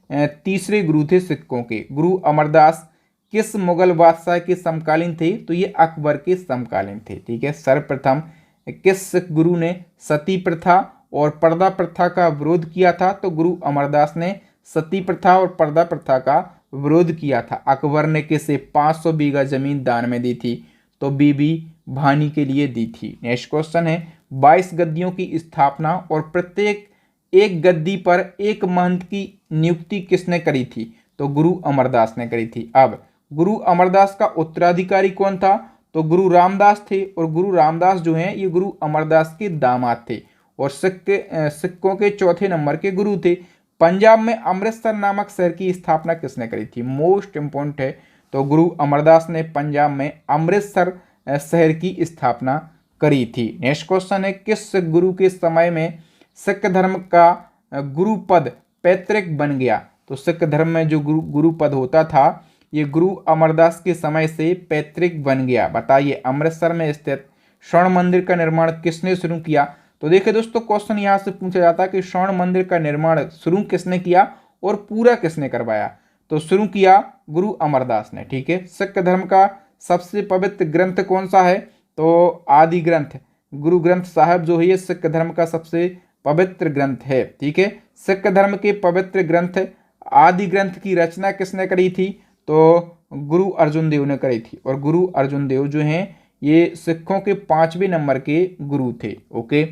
तीसरे गुरु थे सिखों के। गुरु अमरदास किस मुगल बादशाह के समकालीन थे? तो ये अकबर के समकालीन थे, ठीक है। सर्वप्रथम किस सिख गुरु ने सती प्रथा और पर्दा प्रथा का विरोध किया था? तो गुरु अमरदास ने सती प्रथा और पर्दा प्रथा का विरोध किया था। अकबर ने किसे 500 बीघा जमीन दान में दी थी? तो बीबी भानी के लिए दी थी। नेक्स्ट क्वेश्चन है, 22 गद्दियों की स्थापना और प्रत्येक एक गद्दी पर एक महंत की नियुक्ति किसने करी थी? तो गुरु अमरदास ने करी थी। अब गुरु अमरदास का उत्तराधिकारी कौन था? तो गुरु रामदास थे। और गुरु रामदास जो हैं ये गुरु अमरदास के दामाद थे और सिखों के चौथे नंबर के गुरु थे। पंजाब में अमृतसर नामक शहर की स्थापना किसने करी थी? मोस्ट इंपोर्टेंट है। तो गुरु अमरदास ने पंजाब में अमृतसर शहर की स्थापना करी थी। नेक्स्ट क्वेश्चन है, किस गुरु के समय में सिख धर्म का गुरु पद पैतृक बन गया? तो सिख धर्म में जो गुरु पद होता था ये गुरु अमरदास के समय से पैतृक बन गया। बताइए, अमृतसर में स्थित स्वर्ण मंदिर का निर्माण किसने शुरू किया? तो देखिए दोस्तों, क्वेश्चन यहाँ से पूछा जाता है कि स्वर्ण मंदिर का निर्माण शुरू किसने किया और पूरा किसने करवाया? तो शुरू किया गुरु अमरदास ने। ठीक है। सिख धर्म का सबसे पवित्र ग्रंथ कौन सा है? तो आदि ग्रंथ, गुरु ग्रंथ साहब जो है ये सिख धर्म का सबसे पवित्र ग्रंथ है। ठीक है। सिख धर्म के पवित्र ग्रंथ आदि ग्रंथ की रचना किसने करी थी? तो गुरु अर्जुन देव ने करी थी। और गुरु अर्जुन देव जो हैं ये सिखों के 5वें नंबर के गुरु थे। ओके।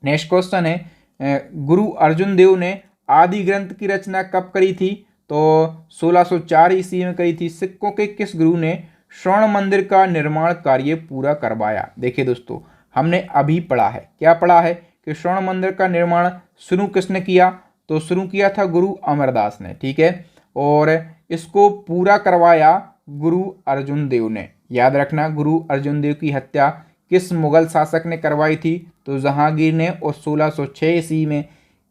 नेक्स्ट क्वेश्चन है, गुरु अर्जुन देव ने आदि ग्रंथ की रचना कब करी थी? तो 1604 ईस्वी में करी थी। सिखों के किस गुरु ने स्वर्ण मंदिर का निर्माण कार्य पूरा करवाया? देखिए दोस्तों, हमने अभी पढ़ा है, क्या पढ़ा है कि स्वर्ण मंदिर का निर्माण शुरू किसने किया? तो शुरू किया था गुरु अमरदास ने। ठीक है। और इसको पूरा करवाया गुरु अर्जुन देव ने। याद रखना, गुरु अर्जुन देव की हत्या किस मुगल शासक ने करवाई थी? तो जहांगीर ने। और 1606 ईस्वी में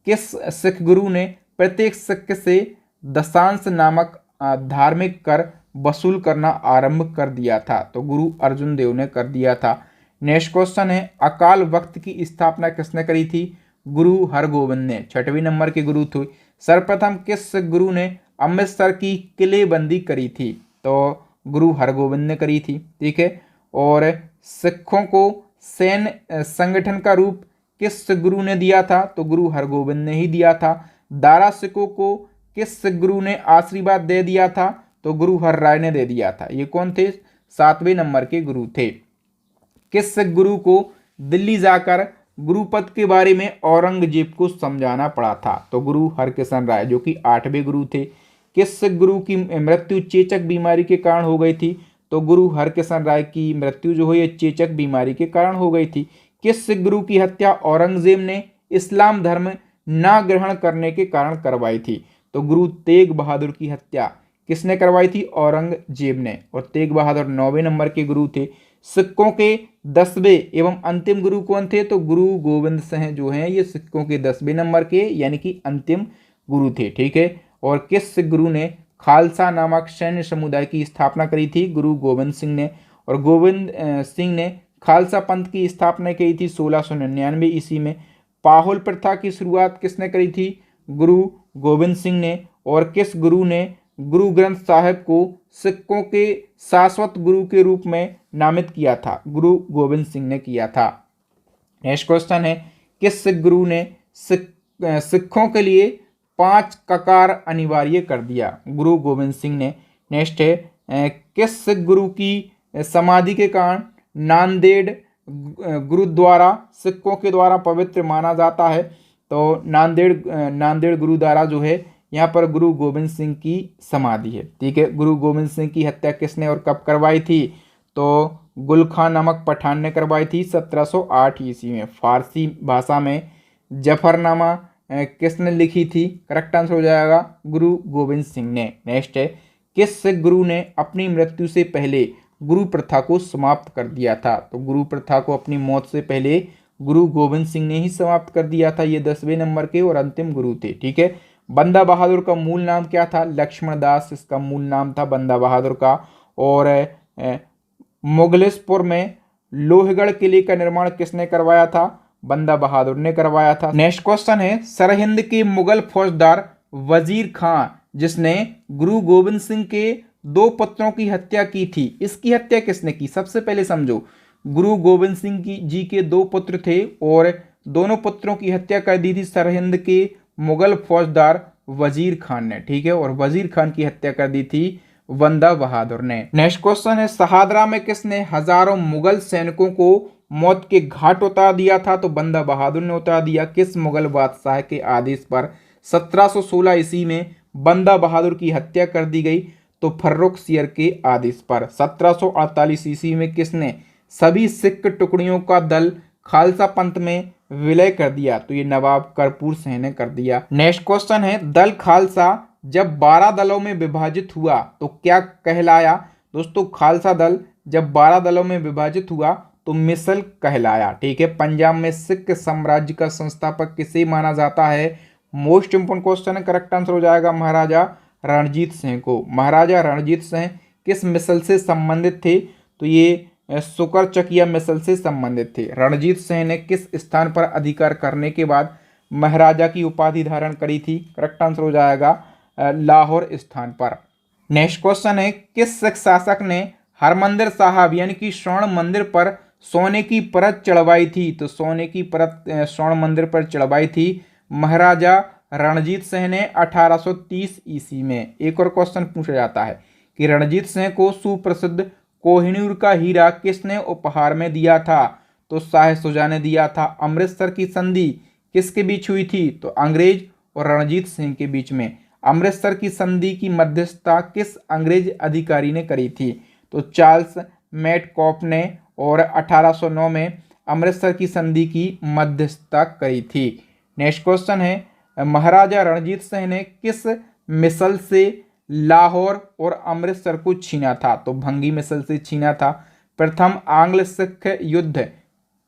किस सिख गुरु ने प्रत्येक सिख से दशांश नामक धार्मिक कर वसूल करना आरंभ कर दिया था? तो गुरु अर्जुन देव ने कर दिया था। नेक्स्ट क्वेश्चन है, अकाल वक्त की स्थापना किसने करी थी? गुरु हरगोविंद ने। 6वें नंबर के गुरु थे। सर्वप्रथम किस गुरु ने अमृतसर की किलेबंदी करी थी? तो गुरु हरगोविंद ने करी थी। ठीक है। और सिखों को सैन्य संगठन का रूप किस गुरु ने दिया था? तो गुरु हरगोविंद ने ही दिया था। दारा सिखों को किस गुरु ने आशीर्वाद दे दिया था? तो गुरु हर राय ने दे दिया था। ये कौन थे? 7वें नंबर के गुरु थे। किस गुरु को दिल्ली जाकर गुरुपद के बारे में औरंगजेब को समझाना पड़ा था? तो गुरु हरकिशन राय जो कि 8वें गुरु थे। किस गुरु की मृत्यु चेचक बीमारी के कारण हो गई थी? तो गुरु हरकिशन राय की मृत्यु जो है ये चेचक बीमारी के कारण हो गई थी। किस गुरु की हत्या औरंगजेब ने इस्लाम धर्म ना ग्रहण करने के कारण करवाई थी? तो गुरु तेग बहादुर की हत्या किसने करवाई थी? औरंगजेब ने। और तेग बहादुर 9वें नंबर के गुरु थे। सिखों के 10वें एवं अंतिम गुरु कौन थे? तो गुरु गोविंद सिंह जो हैं ये सिखों के 10वें नंबर के यानी कि अंतिम गुरु थे। ठीक है। और किस गुरु ने खालसा नामक सैन्य समुदाय की स्थापना करी थी? गुरु गोविंद सिंह ने। और गोविंद सिंह ने खालसा पंथ की स्थापना की थी 1699 ईस्वी में। पाहुल प्रथा की शुरुआत किसने करी थी? गुरु गोविंद सिंह ने। और किस गुरु ने गुरु ग्रंथ साहिब को सिखों के शाश्वत गुरु के रूप में नामित किया था? गुरु गोविंद सिंह ने किया था। नेक्स्ट क्वेश्चन है, किस सिख गुरु ने सिखों के लिए 5 ककार अनिवार्य कर दिया? गुरु गोविंद सिंह ने। नेक्स्ट है, किस सिख गुरु की समाधि के कारण नांदेड़ गुरुद्वारा सिखों के द्वारा पवित्र माना जाता है? तो नांदेड़ गुरुद्वारा जो है यहाँ पर गुरु गोविंद सिंह की समाधि है। ठीक है। गुरु गोविंद सिंह की हत्या किसने और कब करवाई थी? तो गुल खान नामक पठान ने करवाई थी 1708 ईस्वी में। फारसी भाषा में जफरनामा किसने लिखी थी? करेक्ट आंसर हो जाएगा गुरु गोविंद सिंह ने। नेक्स्ट है, किस सिख गुरु ने अपनी मृत्यु से पहले गुरु प्रथा को समाप्त कर दिया था? तो गुरु प्रथा को अपनी मौत से पहले गुरु गोविंद सिंह ने ही समाप्त कर दिया था। ये 10वें नंबर के और अंतिम गुरु थे। ठीक है। बंदा बहादुर का मूल नाम क्या था? लक्ष्मण दास इसका मूल नाम था बंदा बहादुर का। और मुगलेशपुर में लोहगढ़ किले का निर्माण किसने करवाया था? बंदा बहादुर ने करवाया था। नेक्स्ट क्वेश्चन है, सरहिंद के मुगल फौजदार वजीर खां जिसने गुरु गोविंद सिंह के 2 पुत्रों की हत्या की थी, इसकी हत्या किसने की? सबसे पहले समझो, गुरु गोविंद सिंह जी के 2 पुत्र थे और दोनों पुत्रों की हत्या कर दी थी सरहिंद के मुगल फौजदार वजीर खान ने। ठीक है। और वजीर खान की हत्या कर दी थी बंदा बहादुर ने। नेक्स्ट क्वेश्चन है, शहादरा में किसने हजारों मुगल सैनिकों को मौत के घाट उतार दिया था? तो बंदा बहादुर ने उतार दिया। किस मुगल बादशाह के आदेश पर 1716 ईस्वी में बंदा बहादुर की हत्या कर दी गई? तो फर्रुखसियर के आदेश पर। 1748 ईस्वी में किसने सभी सिख टुकड़ियों का दल खालसा पंथ में विलय कर दिया? तो ये नवाब कर्पूर सिंह ने कर दिया। नेक्स्ट क्वेश्चन है, दल खालसा जब 12 दलों में विभाजित हुआ तो क्या कहलाया? दोस्तों, खालसा दल जब 12 दलों में विभाजित हुआ तो मिसल कहलाया। ठीक है, पंजाब में सिख साम्राज्य का संस्थापक किसे माना जाता है? मोस्ट इंपोर्टेंट क्वेश्चन है, करेक्ट आंसर हो जाएगा महाराजा रणजीत सिंह को। महाराजा रणजीत सिंह किस मिसल से संबंधित थे? तो ये सुकर चकिया मिसल से संबंधित थे। रणजीत सिंह ने किस स्थान पर अधिकार करने के बाद महाराजा की उपाधि धारण करी थी? करेक्ट आंसर हो जाएगा लाहौर स्थान पर। नेक्स्ट क्वेश्चन है, किस सिख शासक ने हरमंदिर साहब यानी कि स्वर्ण मंदिर पर सोने की परत चढ़वाई थी? तो सोने की परत स्वर्ण मंदिर पर चढ़वाई थी महाराजा रणजीत सिंह ने 1830 ईस्वी में। एक और क्वेश्चन पूछा जाता है कि रणजीत सिंह को सुप्रसिद्ध कोहिनूर का हीरा किसने उपहार में दिया था? तो शाह शुजा ने दिया था। अमृतसर की संधि किसके बीच हुई थी? तो अंग्रेज और रणजीत सिंह के बीच में। अमृतसर की संधि की मध्यस्थता किस अंग्रेज अधिकारी ने करी थी? तो चार्ल्स मेटकॉफ ने, और 1809 में अमृतसर की संधि की मध्यस्थता करी थी। नेक्स्ट क्वेश्चन है, महाराजा रणजीत सिंह ने किस मिसल से लाहौर और अमृतसर को छीना था? तो भंगी मिसल से छीना था। प्रथम आंग्ल सिख युद्ध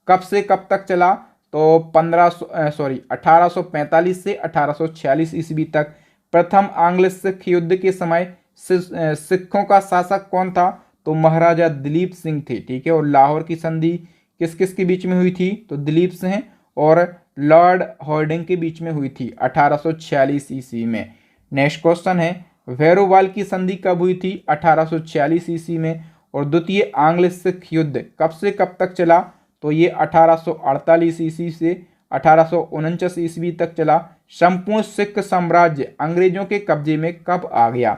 कब से कब तक चला? तो 1845 से 1846 ईस्वी तक। प्रथम आंग्ल सिख युद्ध के समय सिखों का शासक कौन था? तो महाराजा दिलीप सिंह थे। ठीक है, और लाहौर की संधि किस किस के बीच में हुई थी? तो दिलीप सिंह और लॉर्ड हॉर्डिंग के बीच में हुई थी 1846 ईस्वी में। नेक्स्ट क्वेश्चन है, भैरोवाल की संधि कब हुई थी? 1846 ईस्वी में। और द्वितीय आंग्ल सिख युद्ध कब से कब तक चला? तो ये 1848 ईस्वी से 1849 ईस्वी तक चला। संपूर्ण सिख साम्राज्य अंग्रेजों के कब्जे में कब आ गया?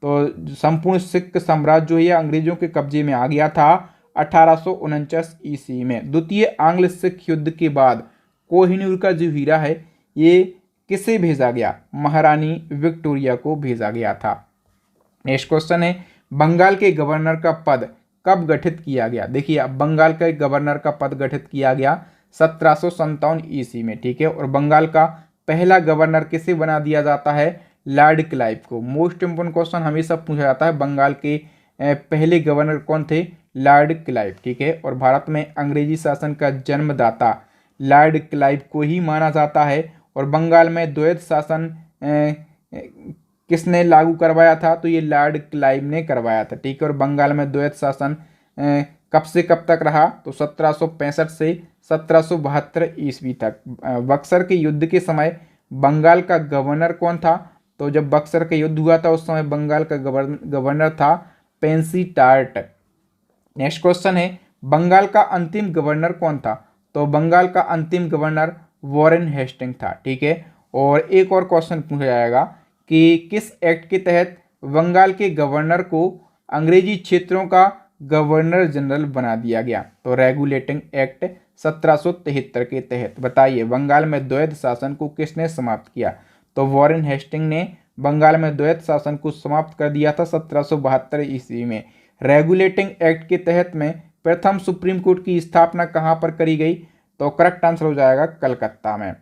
तो संपूर्ण सिख साम्राज्य जो है अंग्रेजों के कब्जे में आ गया था 1849 ईस्वी में। द्वितीय आंग्ल सिख युद्ध के बाद कोहिनूर का जो हीरा है ये किसे भेजा गया? महारानी विक्टोरिया को भेजा गया था। नेक्स्ट क्वेश्चन है, बंगाल के गवर्नर का पद कब गठित किया गया? देखिए, अब बंगाल के गवर्नर का पद गठित किया गया 1757 ईस्वी में। ठीक है, और बंगाल का पहला गवर्नर किसे बना दिया जाता है? लॉर्ड क्लाइव को। मोस्ट इंपोर्टेंट क्वेश्चन हमेशा पूछा जाता है, बंगाल के पहले गवर्नर कौन थे? Lord Clive. ठीक है, और भारत में अंग्रेजी शासन का जन्मदाता लॉर्ड क्लाइव को ही माना जाता है। और बंगाल में द्वैध शासन किसने लागू करवाया था? तो ये लॉर्ड क्लाइव ने करवाया था। ठीक है, और बंगाल में द्वैध शासन कब से कब तक रहा? तो 1765 से 1772 ईस्वी तक। बक्सर के युद्ध के समय बंगाल का गवर्नर कौन था? तो जब बक्सर का युद्ध हुआ था उस समय बंगाल का गवर्नर था पेंसी टार्ट। नेक्स्ट क्वेश्चन है, बंगाल का अंतिम गवर्नर कौन था? तो बंगाल का अंतिम गवर्नर वॉरेन हेस्टिंग था। ठीक है, और एक और क्वेश्चन पूछा जाएगा कि किस एक्ट के तहत बंगाल के गवर्नर को अंग्रेजी क्षेत्रों का गवर्नर जनरल बना दिया गया? तो रेगुलेटिंग एक्ट 1773 के तहत। बताइए, बंगाल में द्वैध शासन को किसने समाप्त किया? तो वॉरेन हेस्टिंग ने बंगाल में द्वैध शासन को समाप्त कर दिया था 1772 ईस्वी में। रेगुलेटिंग एक्ट के तहत में प्रथम सुप्रीम कोर्ट की स्थापना कहाँ पर करी गई? तो करेक्ट आंसर हो जाएगा कलकत्ता में।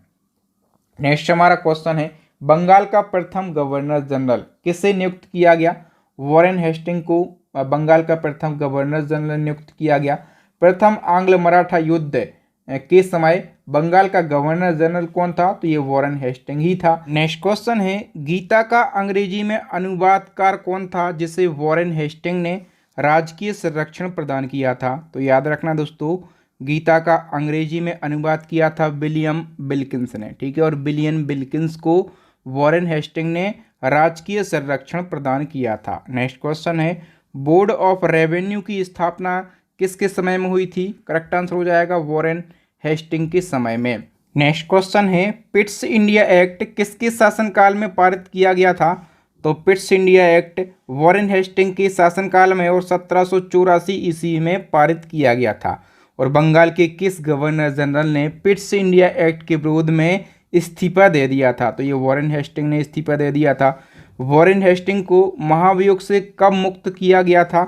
नेक्स्ट हमारा क्वेश्चन है, बंगाल का प्रथम गवर्नर जनरल किसे नियुक्त किया गया? वॉरेन हेस्टिंग को बंगाल का प्रथम गवर्नर जनरल नियुक्त किया गया। प्रथम आंग्ल मराठा युद्ध के समय बंगाल का गवर्नर जनरल कौन था? तो ये वॉरेन हेस्टिंग ही था। नेक्स्ट क्वेश्चन है, गीता का अंग्रेजी में अनुवादकार कौन था जिसे वॉरेन हेस्टिंग ने राजकीय संरक्षण प्रदान किया था? तो याद रखना दोस्तों, गीता का अंग्रेजी में अनुवाद किया था विलियम विल्किंस ने। ठीक है, और विलियम विल्किंस को वॉरेन हेस्टिंग ने राजकीय संरक्षण प्रदान किया था। नेक्स्ट क्वेश्चन है, बोर्ड ऑफ रेवेन्यू की स्थापना किसके समय में हुई थी? करेक्ट आंसर हो जाएगा वॉरेन हेस्टिंग के समय में। नेक्स्ट क्वेश्चन है, पिट्स इंडिया एक्ट किसके शासनकाल में पारित किया गया था? तो Pitt's India Act Warren Hastings के शासनकाल में और 1784 ईस्वी में पारित किया गया था। और बंगाल के किस गवर्नर जनरल ने पिट्स इंडिया एक्ट के विरोध में इस्तीफा दे दिया था? तो ये वॉरेन हेस्टिंग ने इस्तीफा दे दिया था। वॉरेन हेस्टिंग को महाभियोग से कब मुक्त किया गया था?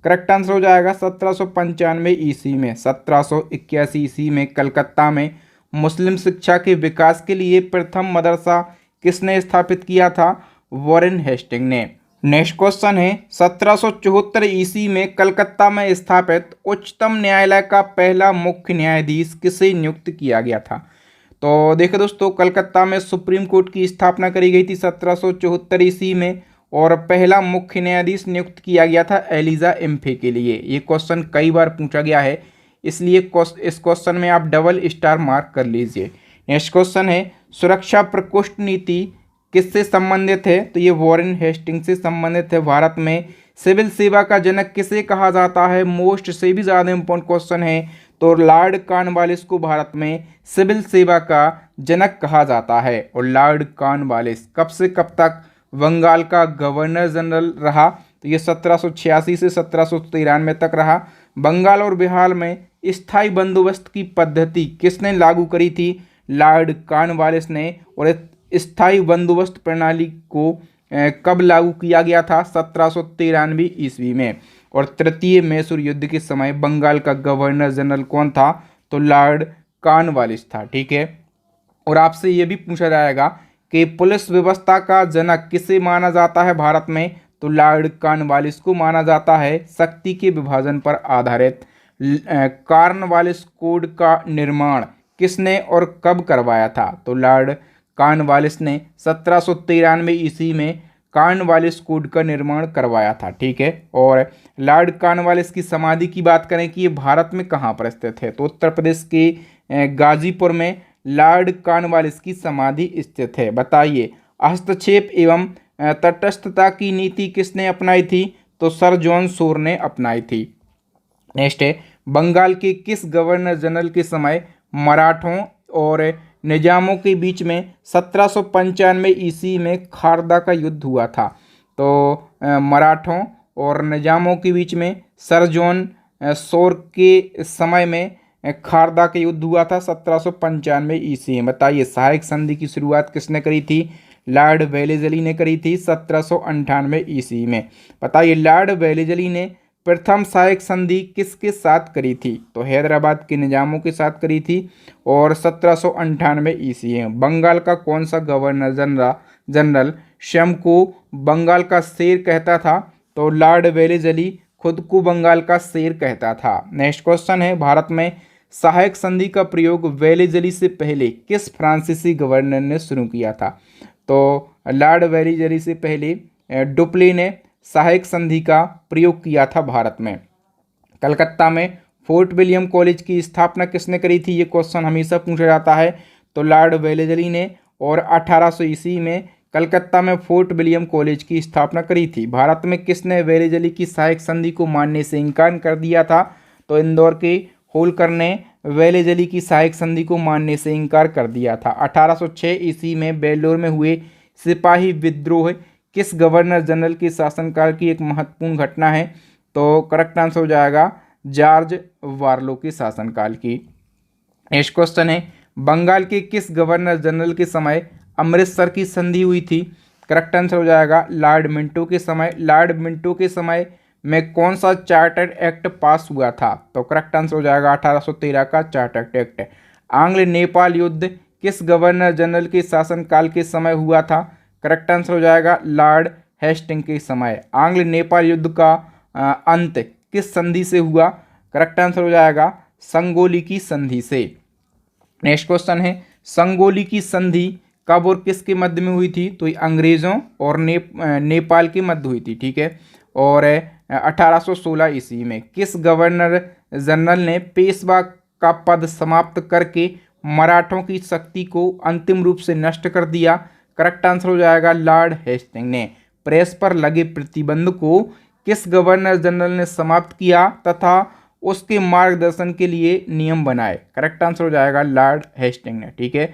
करेक्ट आंसर हो जाएगा 1795 ईस्वी में। 1781 ईस्वी में कलकत्ता में मुस्लिम शिक्षा के विकास के लिए प्रथम मदरसा किसने स्थापित किया था? वॉरेन हेस्टिंग ने। नेक्स्ट क्वेश्चन है 1774 ईस्वी में कलकत्ता में स्थापित उच्चतम न्यायालय का पहला मुख्य न्यायाधीश किसे नियुक्त किया गया था। तो देखो दोस्तों, कलकत्ता में सुप्रीम कोर्ट की स्थापना करी गई थी 1774 ईस्वी में, और पहला मुख्य न्यायाधीश नियुक्त किया गया था एलिजा इम्फे के लिए। ये क्वेश्चन कई बार पूछा गया है, इसलिए इस क्वेश्चन में आप डबल स्टार मार्क कर लीजिए। नेक्स्ट क्वेश्चन है सुरक्षा प्रकोष्ठ नीति किससे संबंधित है। तो ये वॉरेन हेस्टिंग्स से संबंधित है। भारत में सिविल सेवा का जनक किसे कहा जाता है, मोस्ट से भी ज़्यादा इंपॉर्टेंट क्वेश्चन है। तो लॉर्ड कॉर्नवालिस को भारत में सिविल सेवा का जनक कहा जाता है। और लॉर्ड कॉर्नवालिस कब से कब तक बंगाल का गवर्नर जनरल रहा। तो ये 1786 से 1793 तक रहा। बंगाल और बिहार में स्थायी बंदोबस्त की पद्धति किसने लागू करी थी, लॉर्ड कॉर्नवालिस ने। और स्थायी बंदोबस्त प्रणाली को कब लागू किया गया था, 1793 ईस्वी में। और तृतीय मैसूर युद्ध के समय बंगाल का गवर्नर जनरल कौन था, तो लॉर्ड कॉर्नवालिस था। ठीक है। और आपसे ये भी पूछा जाएगा कि पुलिस व्यवस्था का जनक किसे माना जाता है भारत में, तो लॉर्ड कॉर्नवालिस को माना जाता है। शक्ति के विभाजन पर आधारित कॉर्नवालिस कोड का निर्माण किसने और कब करवाया था, तो लॉर्ड कॉर्नवालिस ने 1793 ईस्वी में कॉर्नवालिस कोड का निर्माण करवाया था। ठीक है। और लॉर्ड कॉर्नवालिस की समाधि की बात करें कि ये भारत में कहाँ पर स्थित है, तो उत्तर प्रदेश के गाजीपुर में लॉर्ड कॉर्नवालिस की समाधि स्थित है। बताइए हस्तक्षेप एवं तटस्थता की नीति किसने अपनाई थी, तो सर जॉन शोर ने अपनाई थी। नेक्स्ट है बंगाल के किस गवर्नर जनरल के समय मराठों और निजामों के बीच में 1795 ईस्वी में खारदा का युद्ध हुआ था। तो मराठों और निजामों के बीच में सर जॉन शोर के समय में खारदा का युद्ध हुआ था 1795 ईस्वी में। बताइए सहायक संधि की शुरुआत किसने करी थी, लॉर्ड वेलेस्ली ने करी थी 1798 ईस्वी में। बताइए लॉर्ड वेलेस्ली ने प्रथम सहायक संधि किसके साथ करी थी, तो हैदराबाद के निजामों के साथ करी थी और 1798 ईस्वी में। बंगाल का कौन सा गवर्नर जनरल स्वयं को बंगाल का शेर कहता था, तो लॉर्ड वेलेस्ली खुद को बंगाल का शेर कहता था। नेक्स्ट क्वेश्चन है भारत में सहायक संधि का प्रयोग वेलेस्ली से पहले किस फ्रांसीसी गवर्नर ने शुरू किया था, तो लॉर्ड वेलेस्ली से पहले डुप्ले ने सहायक संधि का प्रयोग किया था भारत में। कलकत्ता में फोर्ट विलियम कॉलेज की स्थापना किसने करी थी, ये क्वेश्चन हमेशा पूछा जाता है, तो लॉर्ड वेलेस्ली ने। और 1800 ईस्वी में कलकत्ता में फोर्ट विलियम कॉलेज की स्थापना करी थी। भारत में किसने वेलेस्ली की सहायक संधि को मानने से इनकार कर दिया था, तो इंदौर के होलकर ने वेलेस्ली की सहायक संधि को मानने से इनकार कर दिया था। 1806 ईस्वी में बेल्लोर में हुए सिपाही विद्रोह किस गवर्नर जनरल के शासनकाल की एक महत्वपूर्ण घटना है, तो करेक्ट आंसर हो जाएगा जॉर्ज वार्लो के शासनकाल की। नेक्स्ट क्वेश्चन है बंगाल के किस गवर्नर जनरल के समय अमृतसर की संधि हुई थी, करेक्ट आंसर हो जाएगा लॉर्ड मिंटो के समय। लॉर्ड मिंटो के समय में कौन सा चार्टर्ड एक्ट पास हुआ था, तो करेक्ट आंसर हो जाएगा 1813 का चार्टर्ड एक्ट। आंग्ल नेपाल युद्ध किस गवर्नर जनरल के शासनकाल के समय हुआ था, करेक्ट आंसर हो जाएगा लॉर्ड हेस्टिंग के समय। आंग्ल नेपाल युद्ध का अंत किस संधि से हुआ, करेक्ट आंसर हो जाएगा संगोली की संधि से। नेक्स्ट क्वेश्चन है संगोली की संधि कब और किसके मध्य में हुई थी, तो ये अंग्रेजों और नेपाल के मध्य हुई थी। ठीक है। और 1816 ईस्वी में किस गवर्नर जनरल ने पेशवा का पद समाप्त करके मराठों की शक्ति को अंतिम रूप से नष्ट कर दिया, करेक्ट आंसर हो जाएगा लॉर्ड हेस्टिंग ने। प्रेस पर लगे प्रतिबंध को किस गवर्नर जनरल ने समाप्त किया तथा उसके मार्गदर्शन के लिए नियम बनाए, करेक्ट आंसर हो जाएगा लॉर्ड हेस्टिंग ने। ठीक है।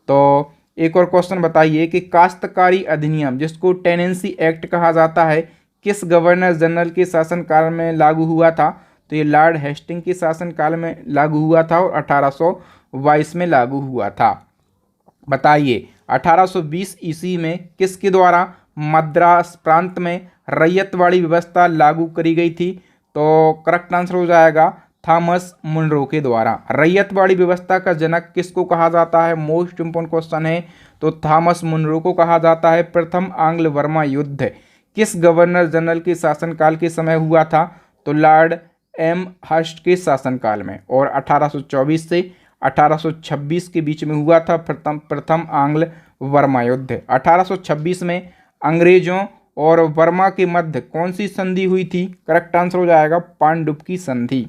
तो एक और क्वेश्चन बताइए कि काश्तकारी अधिनियम जिसको टेनेंसी एक्ट कहा जाता है किस गवर्नर जनरल के शासनकाल में लागू हुआ था, तो ये लॉर्ड हेस्टिंग के शासनकाल में लागू हुआ था और 1822 में लागू हुआ था। बताइए 1820 ईस्वी में किसके द्वारा मद्रास प्रांत में रैयतवाड़ी व्यवस्था लागू करी गई थी, तो करेक्ट आंसर हो जाएगा थॉमस मुनरो के द्वारा। रैयतवाड़ी व्यवस्था का जनक किसको कहा जाता है, मोस्ट इंपोर्टेंट क्वेश्चन है, तो थॉमस मुनरो को कहा जाता है। प्रथम आंग्ल बर्मा युद्ध किस गवर्नर जनरल के शासनकाल के समय हुआ था? तो लॉर्ड एम हर्स्ट के शासनकाल में। और 1824 से 1826 के बीच में हुआ था प्रथम आंग्ल वर्मा युद्ध। 1826 में अंग्रेजों और वर्मा के मध्य कौन सी संधि हुई थी? करेक्ट आंसर हो जाएगा पांडुप की संधि।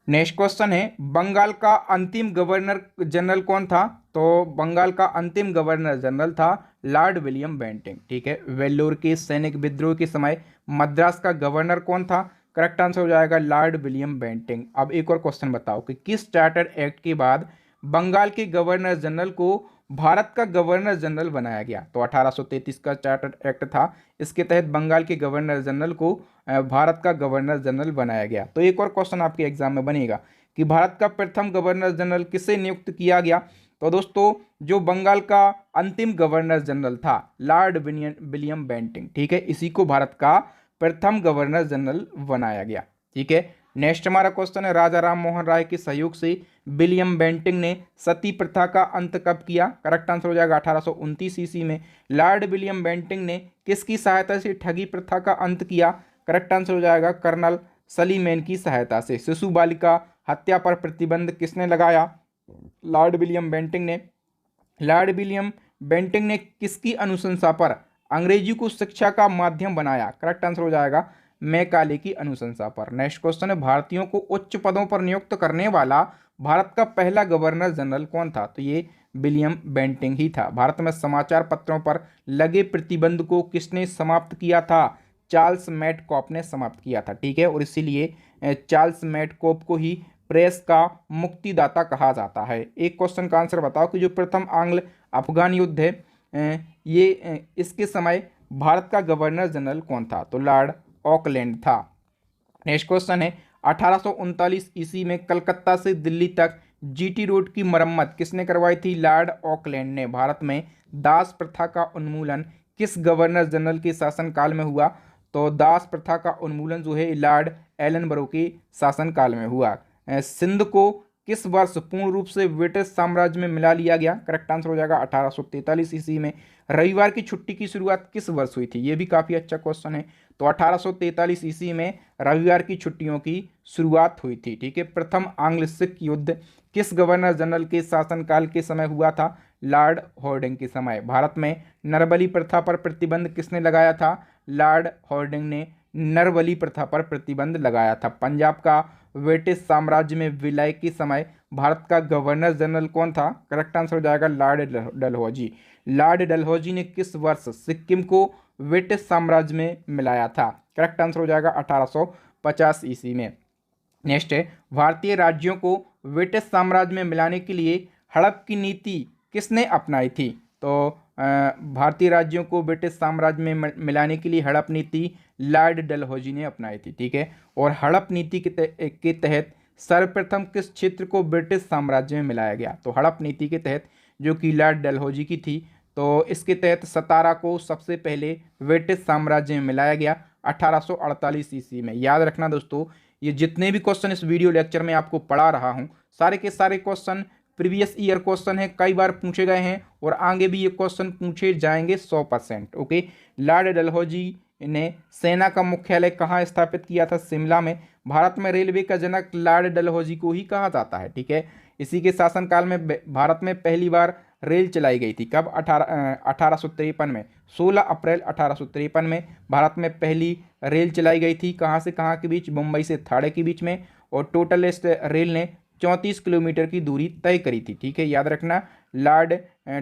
नेक्स्ट क्वेश्चन है, बंगाल का अंतिम गवर्नर जनरल कौन था? तो बंगाल का अंतिम गवर्नर जनरल था लॉर्ड विलियम बेंटिंग। ठीक है, वेल्लोर के सैनिक विद्रोह के समय मद्रास का गवर्नर कौन था? करेक्ट आंसर हो जाएगा लॉर्ड विलियम बेंटिंग। अब एक और क्वेश्चन बताओ कि किस चार्टर एक्ट के बाद बंगाल के गवर्नर जनरल को भारत का गवर्नर जनरल बनाया गया? तो 1833 का चार्टर एक्ट था, इसके तहत बंगाल के गवर्नर जनरल को भारत का गवर्नर जनरल बनाया गया। तो एक और क्वेश्चन आपके एग्जाम में बनेगा कि भारत का प्रथम गवर्नर जनरल किसे नियुक्त किया गया? तो दोस्तों जो बंगाल का अंतिम गवर्नर जनरल था लॉर्ड विलियम बेंटिंग, ठीक है, इसी को भारत का प्रथम गवर्नर जनरल बनाया गया। ठीक है, नेक्स्ट हमारा क्वेश्चन है, राजा राम मोहन राय के सहयोग से विलियम बेंटिंग ने सती प्रथा का अंत कब किया? करेक्ट आंसर हो जाएगा 1829 ईस्वी में। लॉर्ड विलियम बेंटिंग ने किसकी सहायता से ठगी प्रथा का अंत किया? करेक्ट आंसर हो जाएगा कर्नल सलीमैन की सहायता से। शिशु बालिका हत्या पर प्रतिबंध किसने लगाया? लॉर्ड विलियम बेंटिंग ने। लॉर्ड विलियम बेंटिंग ने किसकी अनुशंसा पर अंग्रेजी को शिक्षा का माध्यम बनाया? करेक्ट आंसर हो जाएगा मैकाले की अनुशंसा पर। नेक्स्ट क्वेश्चन है, भारतीयों को उच्च पदों पर नियुक्त करने वाला भारत का पहला गवर्नर जनरल कौन था? तो ये विलियम बेंटिंग ही था। भारत में समाचार पत्रों पर लगे प्रतिबंध को किसने समाप्त किया था? चार्ल्स मैडकॉप ने समाप्त किया था। ठीक है, और इसीलिए चार्ल्स मैडकॉप को ही प्रेस का मुक्तिदाता कहा जाता है। एक क्वेश्चन का आंसर बताओ कि जो प्रथम आंग्ल अफगान युद्ध है इसके समय भारत का गवर्नर जनरल कौन था? तो लॉर्ड ऑकलैंड था। नेक्स्ट क्वेश्चन है, 1839 ईस्वी में कलकत्ता से दिल्ली तक जीटी रोड की मरम्मत किसने करवाई थी? लॉर्ड ऑकलैंड ने। भारत में दास प्रथा का उन्मूलन किस गवर्नर जनरल के शासनकाल में हुआ? तो दास प्रथा का उन्मूलन जो है लॉर्ड एलनबरो के शासनकाल में हुआ। सिंध को किस वर्ष पूर्ण रूप से ब्रिटिश साम्राज्य में मिला लिया गया? करेक्ट आंसर हो जाएगा 1843 ईस्वी में। रविवार की छुट्टी की शुरुआत किस वर्ष हुई थी? ये भी काफी अच्छा क्वेश्चन है। तो 1843 ईस्वी में रविवार की छुट्टियों की शुरुआत हुई थी। ठीक है, प्रथम आंग्ल सिख युद्ध किस गवर्नर जनरल के शासनकाल के समय हुआ था? लॉर्ड हॉर्डिंग के समय। भारत में नरबली प्रथा पर प्रतिबंध किसने लगाया था? लॉर्ड हॉर्डिंग ने नरबली प्रथा पर प्रतिबंध लगाया था। पंजाब का ब्रिटिश साम्राज्य में विलय के समय भारत का गवर्नर जनरल कौन था? करेक्ट आंसर हो जाएगा लॉर्ड डलहौजी। लॉर्ड डलहौजी ने किस वर्ष सिक्किम को ब्रिटिश साम्राज्य में मिलाया था? करेक्ट आंसर हो जाएगा 1850 ईस्वी में। नेक्स्ट है, भारतीय राज्यों को ब्रिटिश साम्राज्य में मिलाने के लिए हड़प की नीति किसने अपनाई थी? तो भारतीय राज्यों को ब्रिटिश साम्राज्य में मिलाने के लिए हड़प नीति लॉर्ड डलहौजी ने अपनाई थी। ठीक है, और हड़प नीति के तहत सर्वप्रथम किस क्षेत्र को ब्रिटिश साम्राज्य में मिलाया गया? तो हड़प नीति के तहत जो कि लॉर्ड डलहौजी की थी, तो इसके तहत सतारा को सबसे पहले ब्रिटिश साम्राज्य में मिलाया गया 1848 ईस्वी में। याद रखना दोस्तों, ये जितने भी क्वेश्चन इस वीडियो लेक्चर में आपको पढ़ा रहा हूँ सारे के सारे क्वेश्चन प्रीवियस ईयर क्वेश्चन है, कई बार पूछे गए हैं और आगे भी ये क्वेश्चन पूछे जाएंगे 100%। ओके, लॉर्ड डलहौजी ने सेना का मुख्यालय कहाँ स्थापित किया था? शिमला में। भारत में रेलवे का जनक लॉर्ड डलहौजी को ही कहा जाता है। ठीक है, इसी के शासनकाल में भारत में पहली बार रेल चलाई गई थी। कब? 1853 में। 16 अप्रैल 1853 में भारत में पहली रेल चलाई गई थी। कहाँ से कहाँ के बीच? मुंबई से थाड़े के बीच में। और टोटल इस रेल ने 34 किलोमीटर की दूरी तय करी थी। ठीक है, याद रखना लॉर्ड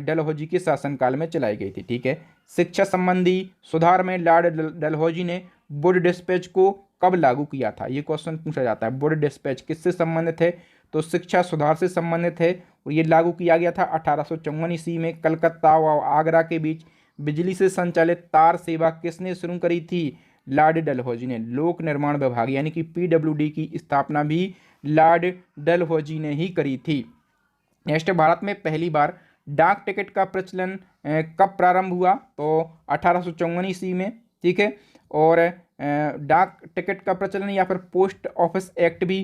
डलहौजी के शासनकाल में चलाई गई थी। ठीक है, शिक्षा संबंधी सुधार में लॉर्ड डलहौजी ने वुड डिस्पैच को कब लागू किया था? ये क्वेश्चन पूछा जाता है। वुड डिस्पैच किससे संबंधित है? तो शिक्षा सुधार से संबंधित है और ये लागू किया गया था 1854 ईस्वी में। कलकत्ता व आगरा के बीच बिजली से संचालित तार सेवा किसने शुरू करी थी? लॉर्ड डलहौजी ने। लोक निर्माण विभाग यानी कि पीडब्ल्यूडी की स्थापना भी लॉर्ड डलहौजी ने ही करी थी। नेक्स्ट, भारत में पहली बार डाक टिकट का प्रचलन कब प्रारंभ हुआ? तो 1854 ईस्वी में। ठीक है, और डाक टिकट का प्रचलन या फिर पोस्ट ऑफिस एक्ट भी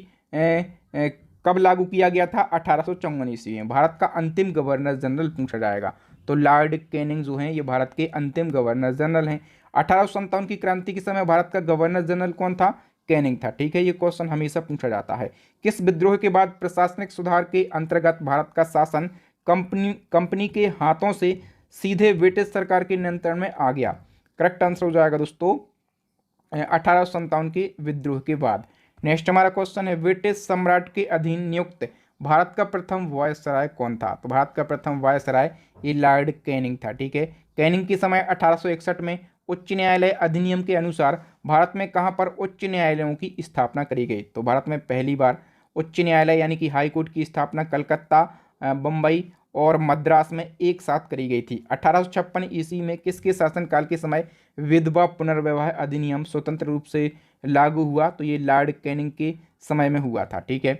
कब लागू किया गया था? 1854 ईस्वी में। भारत का अंतिम गवर्नर जनरल पूछा जाएगा तो लॉर्ड कैनिंग जो हैं ये भारत के अंतिम गवर्नर जनरल हैं। 1857 की क्रांति के समय भारत का गवर्नर जनरल कौन था? कैनिंग था। ठीक है, ये क्वेश्चन हमेशा पूछा जाता है। किस विद्रोह के बाद प्रशासनिक सुधार के अंतर्गत भारत का शासन कंपनी के हाथों से सीधे ब्रिटिश सरकार के नियंत्रण में आ गया? करेक्ट आंसर हो जाएगा दोस्तों 1857 के विद्रोह के बाद। नेक्स्ट हमारा क्वेश्चन है, ब्रिटिश सम्राट के अधीन नियुक्त भारत का प्रथम वायसराय कौन था? तो भारत का प्रथम वायसराय ये लॉर्ड कैनिंग था। ठीक है, कैनिंग के समय 1861 में उच्च न्यायालय अधिनियम के अनुसार भारत में कहां पर उच्च न्यायालयों की स्थापना करी गई? तो भारत में पहली बार उच्च न्यायालय यानी कि हाई कोर्ट की स्थापना कलकत्ता, बम्बई और मद्रास में एक साथ करी गई थी। 1856 ईस्वी में किसके शासनकाल के समय विधवा पुनर्विवाह अधिनियम स्वतंत्र रूप से लागू हुआ? तो ये लॉर्ड कैनिंग के समय में हुआ था। ठीक है,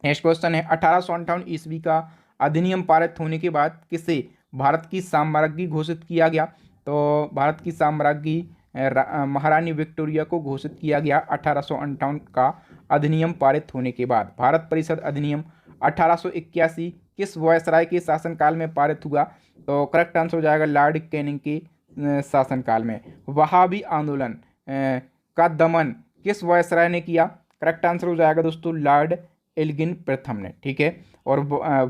नेक्स्ट क्वेश्चन है, 1858 ईस्वी का अधिनियम पारित होने के बाद किसे भारत की साम्राज्ञी घोषित किया गया? तो भारत की साम्राज्ञी महारानी विक्टोरिया को घोषित किया गया 1858 का अधिनियम पारित होने के बाद। भारत परिषद अधिनियम 1881 किस वायसराय के शासनकाल में पारित हुआ? तो करेक्ट आंसर हो जाएगा लॉर्ड कैनिंग के शासनकाल में। वहाबी आंदोलन का दमन किस वायसराय ने किया? करेक्ट आंसर हो जाएगा दोस्तों लॉर्ड एल्गिन प्रथम ने। ठीक है, और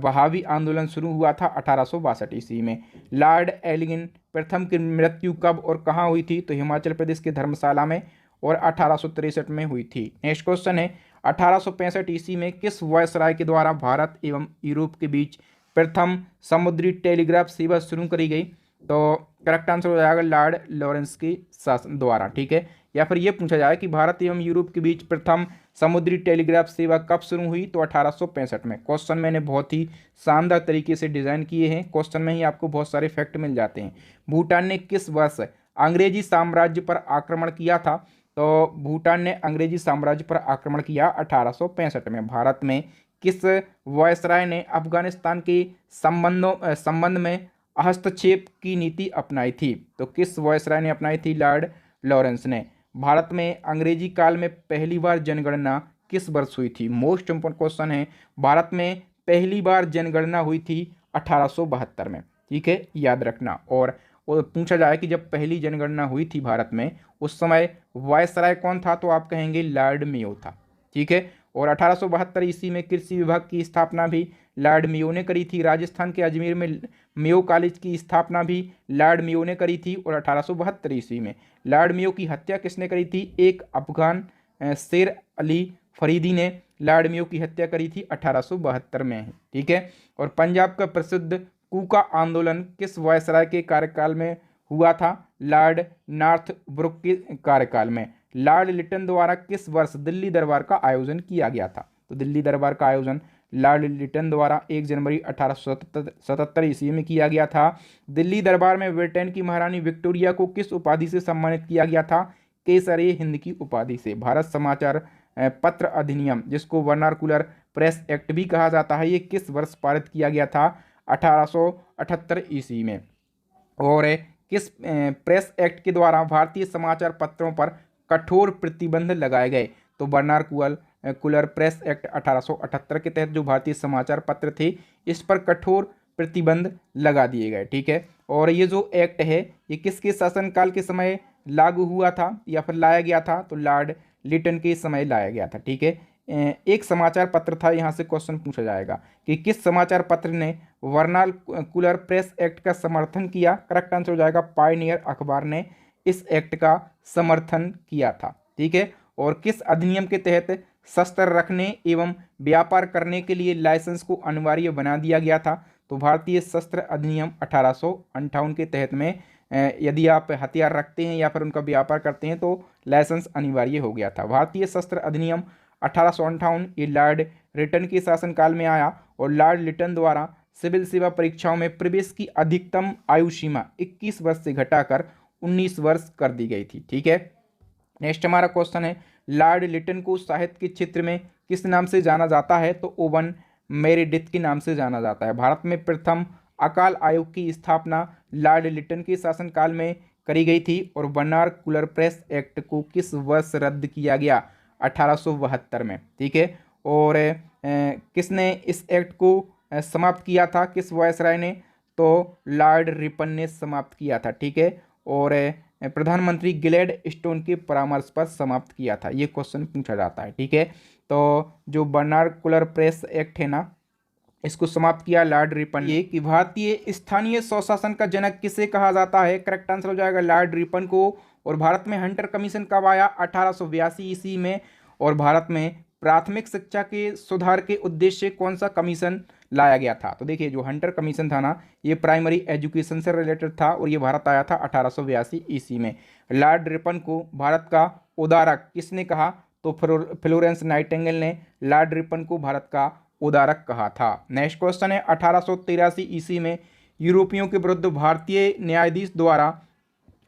वहाबी आंदोलन शुरू हुआ था 1862 ईस्वी में। लॉर्ड एल्गिन प्रथम की मृत्यु कब और कहाँ हुई थी? तो हिमाचल प्रदेश के धर्मशाला में और 1863 में हुई थी। नेक्स्ट क्वेश्चन है, 1865 ईस्वी में किस वायसराय के द्वारा भारत एवं यूरोप के बीच प्रथम समुद्री टेलीग्राफ सेवा शुरू करी गई? तो करेक्ट आंसर हो जाएगा लॉर्ड लॉरेंस के शासन द्वारा। ठीक है, या फिर ये पूछा जाए कि भारत एवं यूरोप के बीच प्रथम समुद्री टेलीग्राफ सेवा कब शुरू हुई? तो 1865 में। क्वेश्चन मैंने बहुत ही शानदार तरीके से डिजाइन किए हैं, क्वेश्चन में ही आपको बहुत सारे फैक्ट मिल जाते हैं। भूटान ने किस वर्ष अंग्रेजी साम्राज्य पर आक्रमण किया था? तो भूटान ने अंग्रेजी साम्राज्य पर आक्रमण किया 1865 में। भारत में किस वायसराय ने अफगानिस्तान के संबंध में हस्तक्षेप की नीति अपनाई थी? तो किस वायसराय ने अपनाई थी? लॉर्ड लॉरेंस ने। भारत में अंग्रेजी काल में पहली बार जनगणना किस वर्ष हुई थी? मोस्ट इंपोर्टेंट क्वेश्चन है, भारत में पहली बार जनगणना हुई थी 1872 में। ठीक है, याद रखना। और पूछा जाए कि जब पहली जनगणना हुई थी भारत में उस समय वायसराय कौन था? तो आप कहेंगे लॉर्ड मेयो था। ठीक है, और 1872 ईस्वी में कृषि विभाग की स्थापना भी लॉर्ड मेयो ने करी थी। राजस्थान के अजमेर में मेयो कॉलेज की स्थापना भी लॉर्ड मेयो ने करी थी। और 1872 ईस्वी में लॉर्ड मेयो की हत्या किसने करी थी? एक अफगान शेर अली फरीदी ने लॉर्ड मेयो की हत्या करी थी 1872 में। ठीक है, और पंजाब का प्रसिद्ध कूका आंदोलन किस वायसराय के कार्यकाल में हुआ था? लॉर्ड नॉर्थब्रुक के कार्यकाल में। लॉर्ड लिटन द्वारा किस वर्ष दिल्ली दरबार का आयोजन किया गया था? तो दिल्ली दरबार का आयोजन लॉर्ड लिटन द्वारा 1 जनवरी 1877 ईस्वी में किया गया था। दिल्ली दरबार में ब्रिटेन की महारानी विक्टोरिया को किस उपाधि से सम्मानित किया गया था? केसरे हिंद की उपाधि से। भारत समाचार पत्र अधिनियम, जिसको वर्नाकुलर प्रेस एक्ट भी कहा जाता है, ये किस वर्ष पारित किया गया था? 1878 ईस्वी में। और किस प्रेस एक्ट के द्वारा भारतीय समाचार पत्रों पर कठोर प्रतिबंध लगाए गए? तो वर्नाकुलर प्रेस एक्ट 1878 के तहत जो भारतीय समाचार पत्र थे इस पर कठोर प्रतिबंध लगा दिए गए। ठीक है, और ये जो एक्ट है ये किसके शासनकाल के समय लागू हुआ था या फिर लाया गया था? तो लॉर्ड लिटन के समय लाया गया था। ठीक है, एक समाचार पत्र था, यहाँ से क्वेश्चन पूछा जाएगा कि किस समाचार पत्र ने वर्नाकुलर प्रेस एक्ट का समर्थन किया? करेक्ट आंसर हो जाएगा पायनियर अखबार ने इस एक्ट का समर्थन किया था। ठीक है, और किस अधिनियम के तहत शस्त्र रखने एवं व्यापार करने के लिए लाइसेंस को अनिवार्य बना दिया गया था? तो भारतीय शस्त्र अधिनियम 1858 के तहत में यदि आप हथियार रखते हैं या फिर उनका व्यापार करते हैं तो लाइसेंस अनिवार्य हो गया था। भारतीय शस्त्र अधिनियम 1858 ये लॉर्ड लिटन के शासनकाल में आया और लॉर्ड लिटन द्वारा सिविल सेवा परीक्षाओं में प्रवेश की अधिकतम आयु सीमा 21 वर्ष से घटाकर 19 वर्ष कर दी गई थी। ठीक है, नेक्स्ट हमारा क्वेश्चन है, लॉर्ड लिटन को साहित्य के क्षेत्र में किस नाम से जाना जाता है? तो ओवन मेरेडिथ के नाम से जाना जाता है। भारत में प्रथम अकाल आयोग की स्थापना लॉर्ड लिटन के शासनकाल में करी गई थी और वर्नाकुलर प्रेस एक्ट को किस वर्ष रद्द किया गया? 1872 में। ठीक है, और किसने इस एक्ट को समाप्त किया था? किस वायसराय ने? तो लॉर्ड रिपन ने समाप्त किया था। ठीक है, और प्रधानमंत्री ग्लैड स्टोन के परामर्श पर समाप्त किया था? ये क्वेश्चन पूछा जाता है। ठीक है, तो जो वर्नाकुलर प्रेस एक्ट है ना, इसको समाप्त किया लॉर्ड रिपन। ये कि भारतीय स्थानीय स्वशासन का जनक किसे कहा जाता है? करेक्ट आंसर हो जाएगा लॉर्ड रिपन को। और भारत में हंटर कमीशन कब आया? 1882 ईस्वी में। और भारत में प्राथमिक शिक्षा के सुधार के उद्देश्य से कौन सा कमीशन लाया गया था? तो देखिए, जो हंटर कमीशन था ना, ये प्राइमरी एजुकेशन से रिलेटेड था और ये भारत आया था 1882 ईस्वी में। लॉर्ड रिपन को भारत का उदारक किसने कहा? तो फ्लोरेंस नाइटिंगेल ने लॉर्ड रिपन को भारत का उदारक कहा था। नेक्स्ट क्वेश्चन है, 1883 ईस्वी में यूरोपियों के विरुद्ध भारतीय न्यायाधीश द्वारा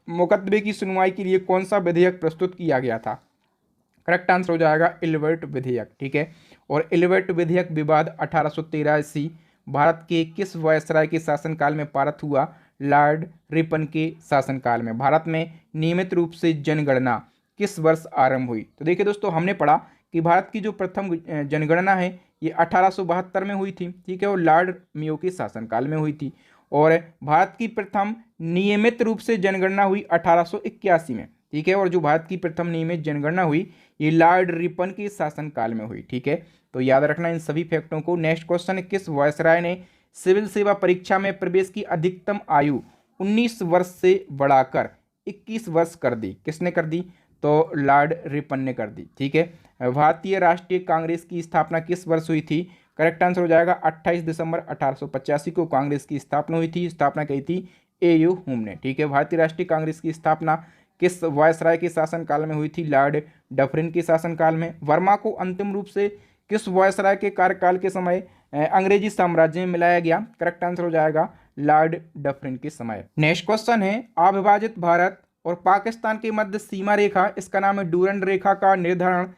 मुकदमे की सुनवाई के लिए कौन सा विधेयक प्रस्तुत किया गया था? करेक्ट आंसर हो जाएगा इल्बर्ट विधेयक। ठीक है, और इल्बर्ट विधेयक विवाद 1883 भारत के किस वायसराय के शासनकाल में पारित हुआ? लॉर्ड रिपन के शासनकाल में। भारत में नियमित रूप से जनगणना किस वर्ष आरंभ हुई? तो देखिए दोस्तों, हमने पढ़ा कि भारत की जो प्रथम जनगणना है ये 1872 में हुई थी। ठीक है, और लॉर्ड मेयो के शासनकाल में हुई थी। और भारत की प्रथम नियमित रूप से जनगणना हुई 1881 में। ठीक है, और जो भारत की प्रथम नियमित जनगणना हुई ये लॉर्ड रिपन के शासनकाल में हुई। ठीक है, तो याद रखना इन सभी फैक्टों को। नेक्स्ट क्वेश्चन है, किस वायसराय ने सिविल सेवा परीक्षा में प्रवेश की अधिकतम आयु 19 वर्ष से बढ़ाकर 21 वर्ष कर दी? किसने कर दी? तो लॉर्ड रिपन ने कर दी। ठीक है, भारतीय राष्ट्रीय कांग्रेस की स्थापना किस वर्ष हुई थी? करेक्ट आंसर हो जाएगा 28 दिसंबर 1885 को कांग्रेस की स्थापना हुई थी। स्थापना की थी एयू हुम ने। ठीक है, भारतीय राष्ट्रीय कांग्रेस की स्थापना किस वायसराय के शासनकाल में हुई थी? लॉर्ड डफरिन के शासनकाल में। वर्मा को अंतिम रूप से किस वायसराय के कार्यकाल के समय अंग्रेजी साम्राज्य में मिलाया गया? करेक्ट आंसर हो जाएगा लॉर्ड डफरिन के समय। नेक्स्ट क्वेश्चन है, अविभाजित भारत और पाकिस्तान के मध्य सीमा रेखा, इसका नाम है डूरंड रेखा, का निर्धारण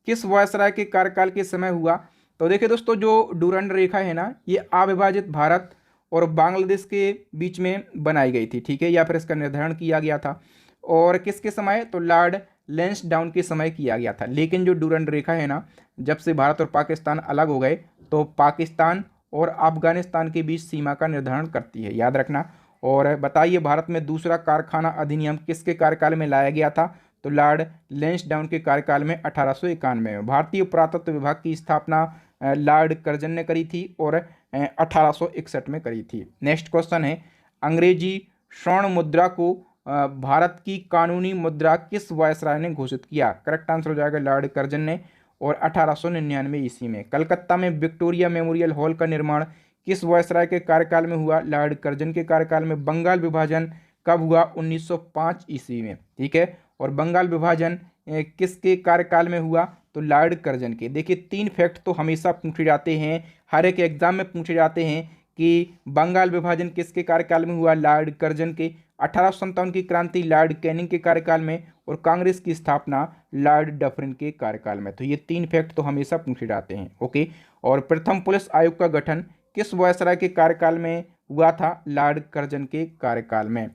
किस वायसराय के कार्यकाल के समय हुआ? तो देखिए दोस्तों, जो डूरंड रेखा है ना, ये अविभाजित भारत और बांग्लादेश के बीच में बनाई गई थी। ठीक है, या फिर इसका निर्धारण किया गया था। और किसके समय? तो लॉर्ड लैंसडाउन के समय किया गया था। लेकिन जो डूरंड रेखा है ना, जब से भारत और पाकिस्तान अलग हो गए तो पाकिस्तान और अफगानिस्तान के बीच सीमा का निर्धारण करती है, याद रखना। और बताइए, भारत में दूसरा कारखाना अधिनियम किसके कार्यकाल में लाया गया था? तो लॉर्ड लैंसडाउन के कार्यकाल में 1891 में। भारतीय पुरातत्व विभाग की स्थापना लॉर्ड कर्जन ने करी थी और 1861 में करी थी। नेक्स्ट क्वेश्चन है, अंग्रेजी स्वर्ण मुद्रा को भारत की कानूनी मुद्रा किस वायसराय ने घोषित किया? करेक्ट आंसर हो जाएगा लॉर्ड कर्जन ने। और 1899 ईस्वी में। कलकत्ता में विक्टोरिया मेमोरियल हॉल का निर्माण किस वायसराय के कार्यकाल में हुआ? लॉर्ड कर्जन के कार्यकाल में। बंगाल विभाजन कब हुआ? 1905 ईस्वी में। ठीक है, और बंगाल विभाजन किसके कार्यकाल में हुआ? तो लॉर्ड कर्जन के। देखिए, 3 फैक्ट तो हमेशा पूछे जाते हैं, हर एक एग्जाम में पूछे जाते हैं कि बंगाल विभाजन किसके कार्यकाल में हुआ? लॉर्ड कर्जन के। 1857 की क्रांति लॉर्ड कैनिंग के कार्यकाल में। और कांग्रेस की स्थापना लॉर्ड डफरिन के कार्यकाल में। तो ये 3 फैक्ट तो हमेशा पूछे जाते हैं। ओके, और प्रथम पुलिस आयोग का गठन किस वायसराय के कार्यकाल में हुआ था? लॉर्ड कर्जन के कार्यकाल में।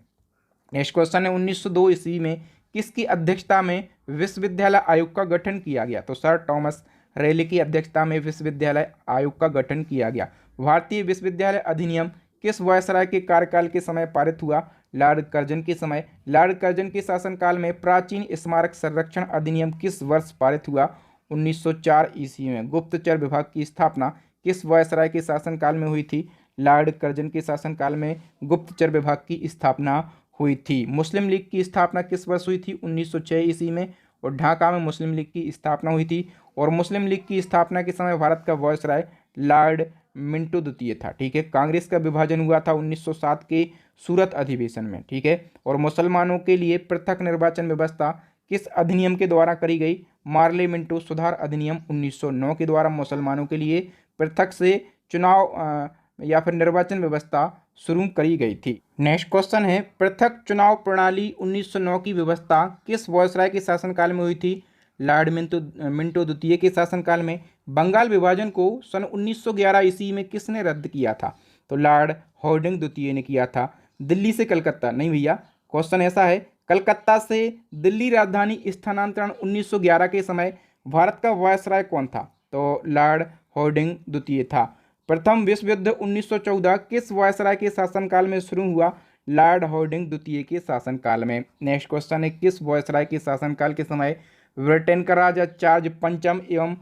नेक्स्ट क्वेश्चन है, 1902 ईस्वी में किसकी अध्यक्षता में विश्वविद्यालय आयोग का गठन किया गया? तो सर टॉमस रेले की अध्यक्षता में विश्वविद्यालय आयोग का गठन किया गया। भारतीय विश्वविद्यालय अधिनियम किस वायसराय के कार्यकाल के समय पारित हुआ? लॉर्ड कर्जन के समय। लॉर्ड कर्जन के शासनकाल में प्राचीन स्मारक संरक्षण अधिनियम किस वर्ष पारित हुआ? 1904 ईस्वी में। गुप्तचर विभाग की स्थापना किस वायसराय के शासनकाल में हुई थी? लॉर्ड कर्जन के शासनकाल में गुप्तचर विभाग की स्थापना हुई थी। मुस्लिम लीग की स्थापना किस वर्ष हुई थी? 1906 ईस्वी में। और ढाका में मुस्लिम लीग की स्थापना हुई थी। और मुस्लिम लीग की स्थापना के समय भारत का वायसराय लॉर्ड मिंटो द्वितीय था। ठीक है, कांग्रेस का विभाजन हुआ था 1907 के सूरत अधिवेशन में। ठीक है, और मुसलमानों के लिए पृथक निर्वाचन व्यवस्था किस अधिनियम के द्वारा करी गई? मार्ले मिंटो सुधार अधिनियम 1909 के द्वारा मुसलमानों के लिए पृथक से चुनाव या फिर निर्वाचन व्यवस्था शुरू करी गई थी। नेक्स्ट क्वेश्चन है, पृथक चुनाव प्रणाली 1909 की व्यवस्था किस वायसराय के शासनकाल में हुई थी? लॉर्ड मिंटो द्वितीय के शासनकाल में। बंगाल विभाजन को सन 1911 ईस्वी में किसने रद्द किया था? तो लॉर्ड हार्डिंग द्वितीय ने किया था। दिल्ली से कलकत्ता, नहीं भैया, क्वेश्चन ऐसा है, कलकत्ता से दिल्ली राजधानी स्थानांतरण 1911 के समय भारत का वायसराय कौन था? तो लॉर्ड हार्डिंग द्वितीय था। प्रथम विश्व युद्ध 1914 किस वायसराय के शासनकाल में शुरू हुआ? लॉर्ड हार्डिंग द्वितीय के शासनकाल में। नेक्स्ट क्वेश्चन है, किस वायसराय के शासनकाल के समय ब्रिटेन का राजा चार्ल्स पंचम एवं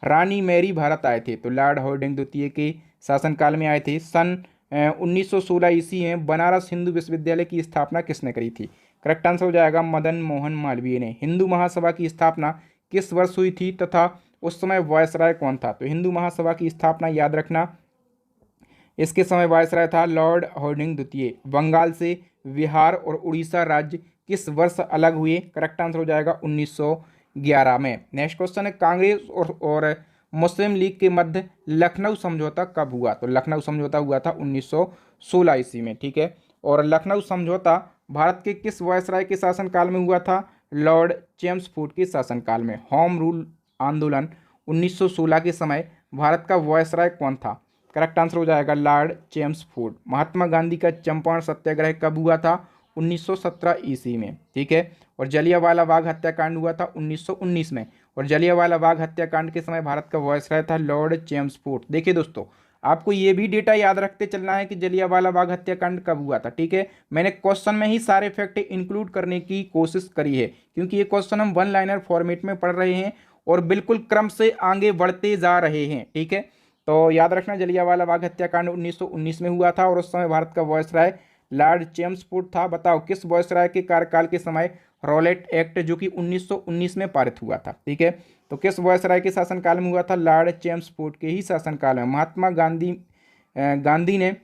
रानी मैरी भारत आए थे? तो लॉर्ड हार्डिंग द्वितीय के शासनकाल में आए थे। सन 1916 ईस्वी में बनारस हिंदू विश्वविद्यालय की स्थापना किसने करी थी? करेक्ट आंसर हो जाएगा मदन मोहन मालवीय ने। हिंदू महासभा की स्थापना किस वर्ष हुई थी तथा उस समय वायसराय कौन था? तो हिंदू महासभा की स्थापना याद रखना, इसके समय वायसराय था लॉर्ड हार्डिंग द्वितीय। बंगाल से बिहार और उड़ीसा राज्य किस वर्ष अलग हुए? करेक्ट आंसर हो जाएगा 1911 में। नेक्स्ट क्वेश्चन है, कांग्रेस और मुस्लिम लीग के मध्य लखनऊ समझौता कब हुआ? तो लखनऊ समझौता हुआ था 1916 ईस्वी में, ठीक है। और लखनऊ समझौता भारत के किस वायसराय के शासनकाल में हुआ था? लॉर्ड चेम्सफोर्ड के शासनकाल में। होम रूल आंदोलन 1916 के समय भारत का वायसराय कौन था? करेक्ट आंसर हो जाएगा लॉर्ड चेम्सफोर्ड। महात्मा गांधी का चंपारण सत्याग्रह कब हुआ था? 1917 ईस्वी में, ठीक है। और जलियांवाला बाग हत्याकांड हुआ था 1919 में। और जलियांवाला बाग हत्याकांड के समय भारत का वायसराय था लॉर्ड चेम्सफोर्ड। देखिए दोस्तों, आपको ये भी डेटा याद रखते चलना है कि जलियांवाला बाग हत्याकांड कब हुआ था, ठीक है। मैंने क्वेश्चन में ही सारे फैक्ट इंक्लूड करने की कोशिश करी है, क्योंकि ये क्वेश्चन हम वन लाइनर फॉर्मेट में पढ़ रहे हैं और बिल्कुल क्रम से आगे बढ़ते जा रहे हैं, ठीक है। तो याद रखना, जलियांवाला बाग हत्याकांड 1919 में हुआ था और उस समय भारत का वायसराय लॉर्ड चेम्सफोर्ड था। बताओ किस वायसराय के कार्यकाल के समय रॉलेट एक्ट जो कि 1919 में पारित हुआ था, ठीक है। तो किस वायसराय के शासनकाल में हुआ था? लॉर्ड चेम्सफोर्ड के ही शासनकाल में। महात्मा गांधी ने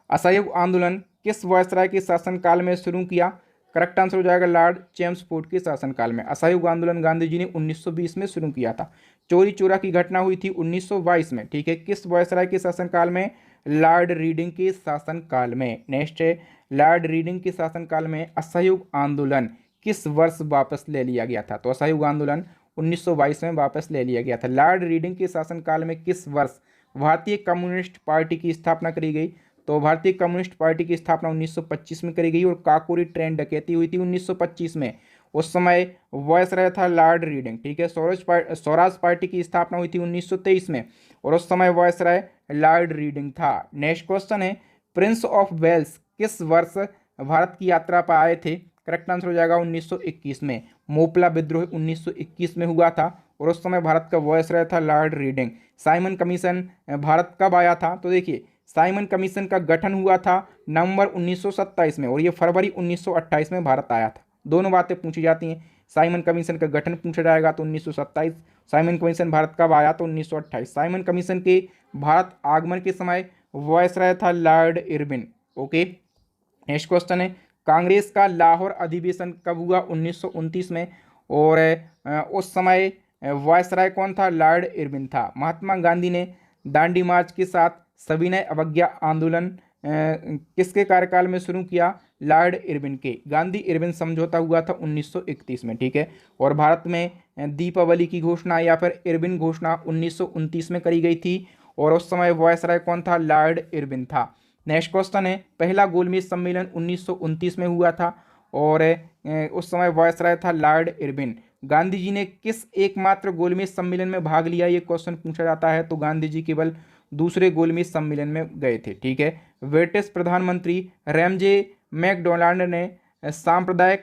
असहयोग आंदोलन किस वायसराय के शासनकाल में शुरू किया? करेक्ट आंसर हो जाएगा लॉर्ड चेम्सफोर्ड के शासनकाल में। असहयोग आंदोलन गांधी जी ने 1920 में शुरू किया था। चोरी चोरा की घटना हुई थी 1922 में, ठीक है। किस वायसराय के शासनकाल में? लॉर्ड रीडिंग के शासनकाल में। नेक्स्ट है, लॉर्ड रीडिंग के शासनकाल में असहयोग आंदोलन किस वर्ष वापस ले लिया गया था? तो असहयोग आंदोलन 1922 में वापस ले लिया गया था। लॉर्ड रीडिंग के शासनकाल में किस वर्ष भारतीय कम्युनिस्ट पार्टी की स्थापना करी गई? तो भारतीय कम्युनिस्ट पार्टी की स्थापना 1925 में करी गई और काकोरी ट्रेन डकैती हुई थी 1925 में। उस समय वायसराय था लॉर्ड रीडिंग, ठीक है। स्वराज पार्टी की स्थापना हुई थी 1923 में और उस समय वायसराय लॉर्ड रीडिंग था। नेक्स्ट क्वेश्चन है, प्रिंस ऑफ वेल्स किस वर्ष भारत की यात्रा पर आए थे? करेक्ट आंसर हो जाएगा 1921 में। मोपला विद्रोह 1921 में हुआ था और उस समय भारत का वायसराय था Lord reading. Simon commission Bharat कब आया था? तो देखिए, साइमन कमीशन का गठन हुआ था नवंबर 1927 में और ये फरवरी 1928 में भारत आया था। दोनों बातें पूछी जाती हैं। साइमन कमीशन का गठन पूछा जाएगा तो 1927, साइमन कमीशन भारत कब आया तो 1928। साइमन कमीशन के भारत आगमन के समय वायसराय था Lord Irwin. Okay, next question है, कांग्रेस का लाहौर अधिवेशन कब हुआ? 1929 में और उस समय वायसराय कौन था? लॉर्ड इरविन था। महात्मा गांधी ने दांडी मार्च के साथ सविनय अवज्ञा आंदोलन किसके कार्यकाल में शुरू किया? लॉर्ड इरविन के। गांधी इरविन समझौता हुआ था 1931 में, ठीक है। और भारत में दीपावली की घोषणा या फिर इरविन घोषणा 1929 में करी गई थी और उस समय वायसराय कौन था? लॉर्ड इरविन था। नेक्स्ट क्वेश्चन है, पहला गोलमेज सम्मेलन 1929 में हुआ था और उस समय वायसराय था लॉर्ड इरविन। गांधी जी ने किस एकमात्र गोलमेज सम्मेलन में भाग लिया? ये क्वेश्चन पूछा जाता है। तो गांधी जी केवल दूसरे गोलमेज सम्मेलन में गए थे, ठीक है। ब्रिटिश प्रधानमंत्री रैमजे मैकडोनाल्ड ने सांप्रदायिक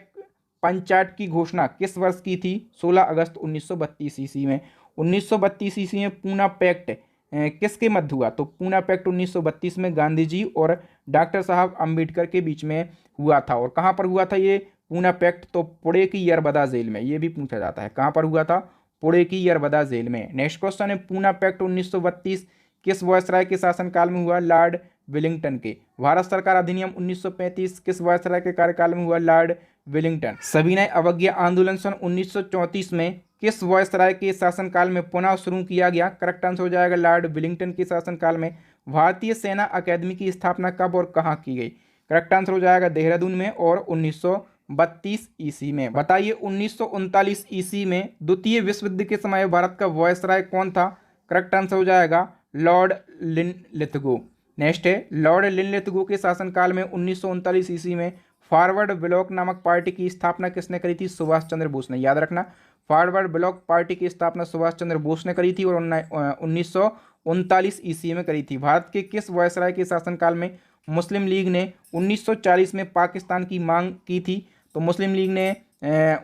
पंचायत की घोषणा किस वर्ष की थी? 16 अगस्त 1932 ईस्वी में। 1932 ईस्वी में पूना पैक्ट किसके मध्य हुआ? तो पूना पैक्ट 1932 में गांधी जी और डॉक्टर साहब अंबेडकर के बीच में हुआ था। और कहाँ पर हुआ था ये पूना पैक्ट? तो पुणे की यरबदा जेल में। ये भी पूछा जाता है, कहाँ पर हुआ था? पुणे की यरबदा जेल में। नेक्स्ट क्वेश्चन है, पूना पैक्ट 1932 किस वायसराय के शासनकाल में हुआ? लॉर्ड वेलिंगटन के। भारत सरकार अधिनियम 1935 किस वायसराय के कार्यकाल में हुआ? Lord Wellington. सविनय अवज्ञा आंदोलन सन 1934 में किस वायसराय के शासनकाल में पुनः शुरू किया गया? करेक्ट आंसर हो जाएगा लॉर्ड वेलिंगटन के शासनकाल में। भारतीय सेना अकादमी की स्थापना कब और कहाँ की गई? करेक्ट आंसर हो जाएगा देहरादून में और 1932 ईस्वी में। बताइए 1939 ईस्वी में द्वितीय विश्व युद्ध के समय भारत का वायसराय कौन था? करेक्ट आंसर हो जाएगा लॉर्ड लिनलिथगो। नेक्स्ट है, लॉर्ड लिनलिथगो के शासनकाल में 1939 ईस्वी में फॉरवर्ड ब्लॉक नामक पार्टी की स्थापना किसने करी थी? सुभाष चंद्र बोस ने। याद रखना, फॉरवर्ड ब्लॉक पार्टी की स्थापना सुभाष चंद्र बोस ने करी थी और 1939 ईस्वी में करी थी। भारत के किस वायसराय के शासनकाल में मुस्लिम लीग ने 1940 में पाकिस्तान की मांग की थी। तो मुस्लिम लीग ने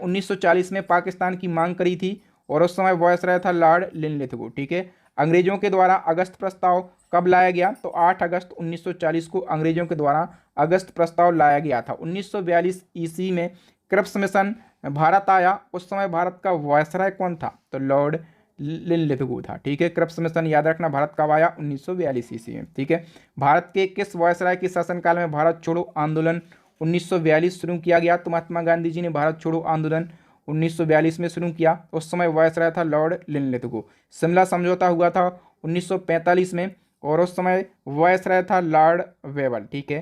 1940 में पाकिस्तान की मांग करी थी और उस समय वायसराय था लॉर्ड लिनलिथगो। ठीक है। अंग्रेजों के द्वारा अगस्त प्रस्ताव कब लाया गया? तो 8 अगस्त 1940 को अंग्रेजों के द्वारा अगस्त प्रस्ताव लाया गया था। 1942 ईस्वी में क्रिप्स मिशन भारत आया। उस समय भारत का वायसराय कौन था? तो लॉर्ड लिनलिथगो था। ठीक है। क्रिप्स मिशन याद रखना भारत कब आया? 1942 ईस्वी में। ठीक है। भारत के किस वायसराय के शासनकाल में भारत छोड़ो आंदोलन 1942 शुरू किया गया? तो महात्मा गांधी जी ने भारत छोड़ो आंदोलन 1942 में शुरू किया। उस समय वायसराय था लॉर्ड लिनलिथगो। शिमला समझौता हुआ था 1945 में और उस समय वायसराय था लॉर्ड वेवल। ठीक है।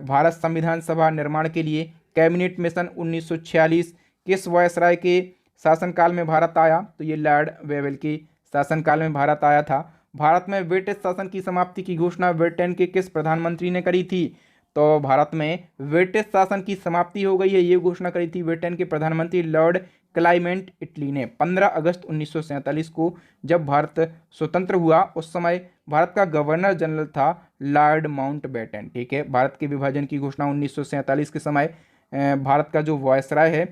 भारत संविधान सभा निर्माण के लिए कैबिनेट मिशन 1946 किस वायसराय के शासनकाल में भारत आया? तो ये लॉर्ड वेवल के शासनकाल में भारत आया था। भारत में ब्रिटिश शासन की समाप्ति की घोषणा ब्रिटेन के किस प्रधानमंत्री ने करी थी? तो भारत में ब्रिटिश शासन की समाप्ति हो गई है, ये घोषणा करी थी ब्रिटेन के प्रधानमंत्री लॉर्ड क्लाइमेंट इटली ने 15 अगस्त 1947 को। जब भारत स्वतंत्र हुआ उस समय भारत का गवर्नर जनरल था लॉर्ड माउंटबेटन। ठीक है। भारत के विभाजन की घोषणा 1947 के समय भारत का जो वायसराय है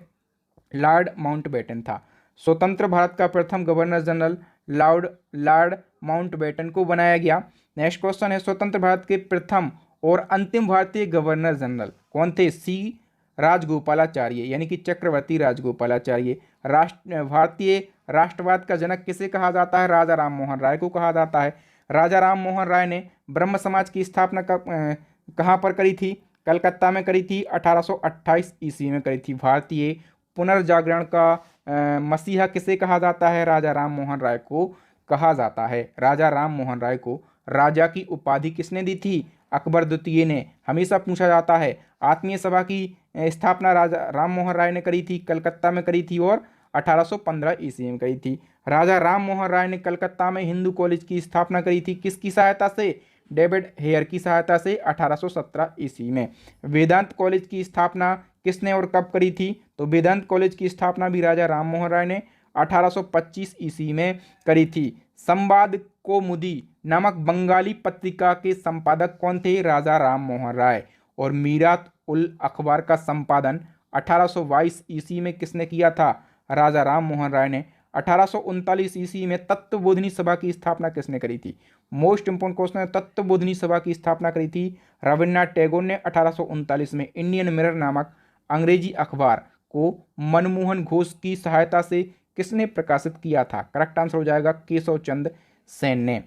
लॉर्ड माउंटबेटन था। स्वतंत्र भारत का प्रथम गवर्नर जनरल लॉर्ड माउंटबेटन को बनाया गया। नेक्स्ट क्वेश्चन है, स्वतंत्र भारत के प्रथम और अंतिम भारतीय गवर्नर जनरल कौन थे? सी राजगोपालाचार्य यानी कि चक्रवर्ती राजगोपालाचार्य। भारतीय राष्ट्रवाद का जनक किसे कहा जाता है? राजा राम मोहन राय को कहा जाता है। राजा राम मोहन राय ने ब्रह्म समाज की स्थापना कहाँ पर करी थी? कलकत्ता में करी थी। 1828 ईस्वी में करी थी। भारतीय पुनर्जागरण का मसीहा किसे कहा जाता है? राजा राम मोहन राय को कहा जाता है। राजा राम मोहन राय को राजा की उपाधि किसने दी थी? अकबर द्वितीय ने। हमेशा पूछा जाता है। आत्मीय सभा की स्थापना राजा राम मोहन राय ने करी थी, कलकत्ता में करी थी और 1815 ईस्वी में करी थी। राजा राम मोहन राय ने कलकत्ता में हिंदू कॉलेज की स्थापना करी थी, किसकी सहायता से? डेविड हेयर की सहायता से 1817 ईस्वी में। वेदांत कॉलेज की स्थापना किसने और कब करी थी? तो वेदांत कॉलेज की स्थापना भी राजा राम मोहन राय ने 1825 ईस्वी में करी थी। संवाद कौमुदी नामक बंगाली पत्रिका के संपादक कौन थे? राजा राम मोहन राय। और मीरात उल अखबार का संपादन 1822 ईस्वी में किसने किया था? राजा राम मोहन राय ने। 1839 ईस्वी में तत्वबोधिनी सभा की स्थापना किसने करी थी? मोस्ट इंपोर्टेंट क्वेश्चन है, तत्वबोधिनी सभा की स्थापना करी थी रविन्द्रनाथ टैगोर ने 1839 में। इंडियन मिरर नामक अंग्रेजी अखबार को मनमोहन घोष की सहायता से किसने प्रकाशित किया था? करेक्ट आंसर हो जाएगा केशव चंद्र सेन ने।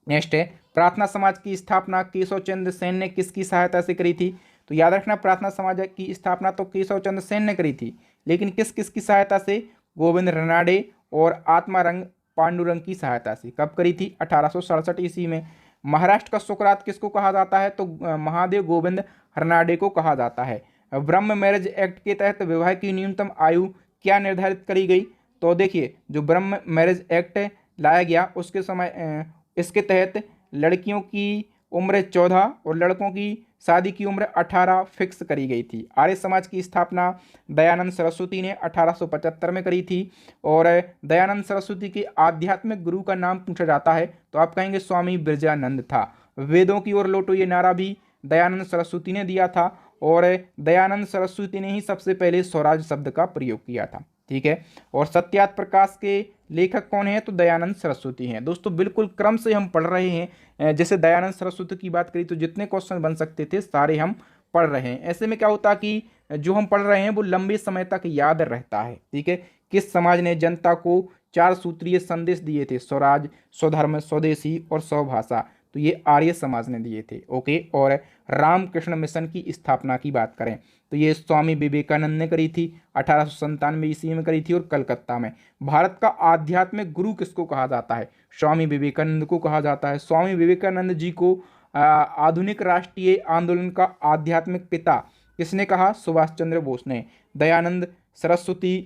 नेक्स्ट है, प्रार्थना समाज की स्थापना केशव चंद्र सेन ने किसकी सहायता से करी थी? तो याद रखना, प्रार्थना समाज की स्थापना तो केशव चंद्र सेन ने करी थी, लेकिन किस किस की सहायता से? गोविंद रनाडे और आत्मारंग पांडुरंग की सहायता से। कब करी थी? 1867 ईस्वी में। महाराष्ट्र का सुकरात किसको कहा जाता है? तो महादेव गोविंद रनाडे को कहा जाता है। ब्रह्म मैरिज एक्ट के तहत विवाह की न्यूनतम आयु क्या निर्धारित करी गई? तो देखिए, जो ब्रह्म मैरिज एक्ट लाया गया उसके समय इसके तहत लड़कियों की उम्र 14 और लड़कों की शादी की उम्र 18 फिक्स करी गई थी। आर्य समाज की स्थापना दयानंद सरस्वती ने 1875 में करी थी। और दयानंद सरस्वती के आध्यात्मिक गुरु का नाम पूछा जाता है तो आप कहेंगे स्वामी बिरजानंद था। वेदों की ओर लौटो ये नारा भी दयानंद सरस्वती ने दिया था और दयानंद सरस्वती ने ही सबसे पहले स्वराज शब्द का प्रयोग किया था। ठीक है। और सत्यार्थ प्रकाश के लेखक कौन है? तो दयानंद सरस्वती हैं। दोस्तों बिल्कुल क्रम से हम पढ़ रहे हैं। जैसे दयानंद सरस्वती की बात करी तो जितने क्वेश्चन बन सकते थे सारे हम पढ़ रहे हैं। ऐसे में क्या होता कि जो हम पढ़ रहे हैं वो लंबे समय तक याद रहता है। ठीक है। किस समाज ने जनता को 4 सूत्रीय संदेश दिए थे? स्वराज, स्वधर्म, स्वदेशी और स्वभाषा। तो ये आर्य समाज ने दिए थे। ओके। और रामकृष्ण मिशन की स्थापना की बात करें तो ये स्वामी विवेकानंद ने करी थी, 1897 ईस्वी में करी थी और कलकत्ता में। भारत का आध्यात्मिक गुरु किसको कहा जाता है? स्वामी विवेकानंद को कहा जाता है। स्वामी विवेकानंद जी को आधुनिक राष्ट्रीय आंदोलन का आध्यात्मिक पिता किसने कहा? सुभाष चंद्र बोस ने। दयानंद सरस्वती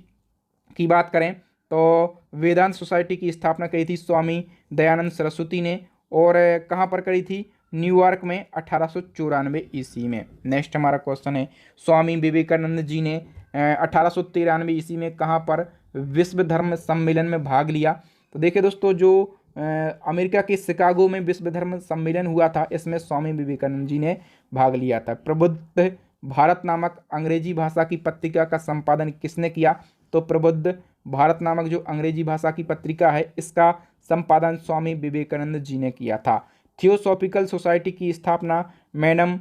की बात करें तो वेदांत सोसाइटी की स्थापना करी थी स्वामी दयानंद सरस्वती ने। और कहाँ पर करी थी? न्यूयॉर्क में 1894 ईस्वी में। नेक्स्ट हमारा क्वेश्चन है, स्वामी विवेकानंद जी ने 1893 ईस्वी में कहाँ पर विश्व धर्म सम्मेलन में भाग लिया? तो देखिए दोस्तों, जो अमेरिका के शिकागो में विश्व धर्म सम्मेलन हुआ था, इसमें स्वामी विवेकानंद जी ने भाग लिया था। प्रबुद्ध भारत नामक अंग्रेजी भाषा की पत्रिका का संपादन किसने किया? तो प्रबुद्ध भारत नामक जो अंग्रेजी भाषा की पत्रिका है, इसका संपादन स्वामी विवेकानंद जी ने किया था। थियोसॉफिकल सोसाइटी की स्थापना मैडम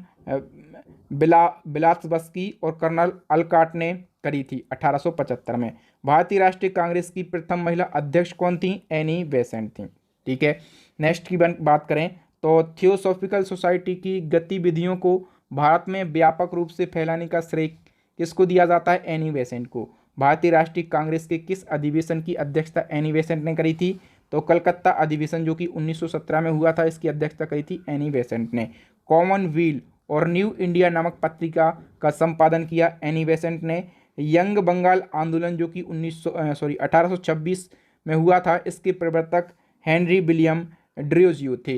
ब्लात्सबस्की और कर्नल अलकाट ने करी थी 1875 में। भारतीय राष्ट्रीय कांग्रेस की प्रथम महिला अध्यक्ष कौन थी? एनी बेसेंट थी। ठीक है, नेक्स्ट की बात करें तो थियोसॉफिकल सोसाइटी की गतिविधियों को भारत में व्यापक रूप से फैलाने का श्रेय किसको दिया जाता है? एनी बेसेंट को। भारतीय राष्ट्रीय कांग्रेस के किस अधिवेशन की अध्यक्षता एनी बेसेंट ने करी थी? तो कलकत्ता अधिवेशन जो कि 1917 में हुआ था, इसकी अध्यक्षता करी थी एनी बेसेंट ने। कॉमनवेल्थ और न्यू इंडिया नामक पत्रिका का संपादन किया एनी बेसेंट ने। यंग बंगाल आंदोलन जो कि 1826 में हुआ था, इसके प्रवर्तक हेनरी विलियम ड्रोजियो थे।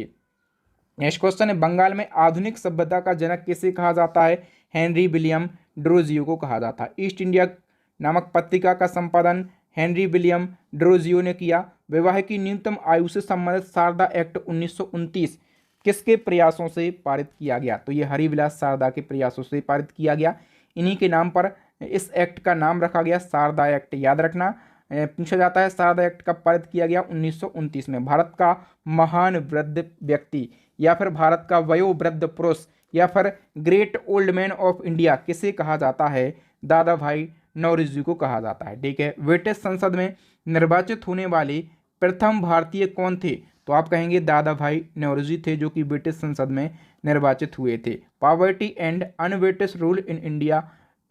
नेक्स्ट क्वेश्चन है, बंगाल में आधुनिक सभ्यता का जनक किसे कहा जाता है? हेनरी विलियम ड्रोजियो को कहा जाता है। ईस्ट इंडिया नामक पत्रिका का संपादन हेनरी विलियम ड्रोजियो ने किया। विवाह की न्यूनतम आयु से संबंधित शारदा एक्ट 1929 किसके प्रयासों से पारित किया गया? तो ये हरिविलास शारदा के प्रयासों से पारित किया गया। इन्हीं के नाम पर इस एक्ट का नाम रखा गया शारदा एक्ट। याद रखना, पूछा जाता है शारदा एक्ट कब पारित किया गया? 1929 में। भारत का महान वृद्ध व्यक्ति या फिर भारत का वयोवृद्ध पुरुष या फिर great old man of India किसे कहा जाता है? दादा भाई नौरोजी को कहा जाता है। ठीक है, ब्रिटिश संसद में निर्वाचित होने वाले प्रथम भारतीय कौन थे? तो आप कहेंगे दादा भाई नौरोजी थे, जो कि ब्रिटिश संसद में निर्वाचित हुए थे। Poverty and un-British rule in India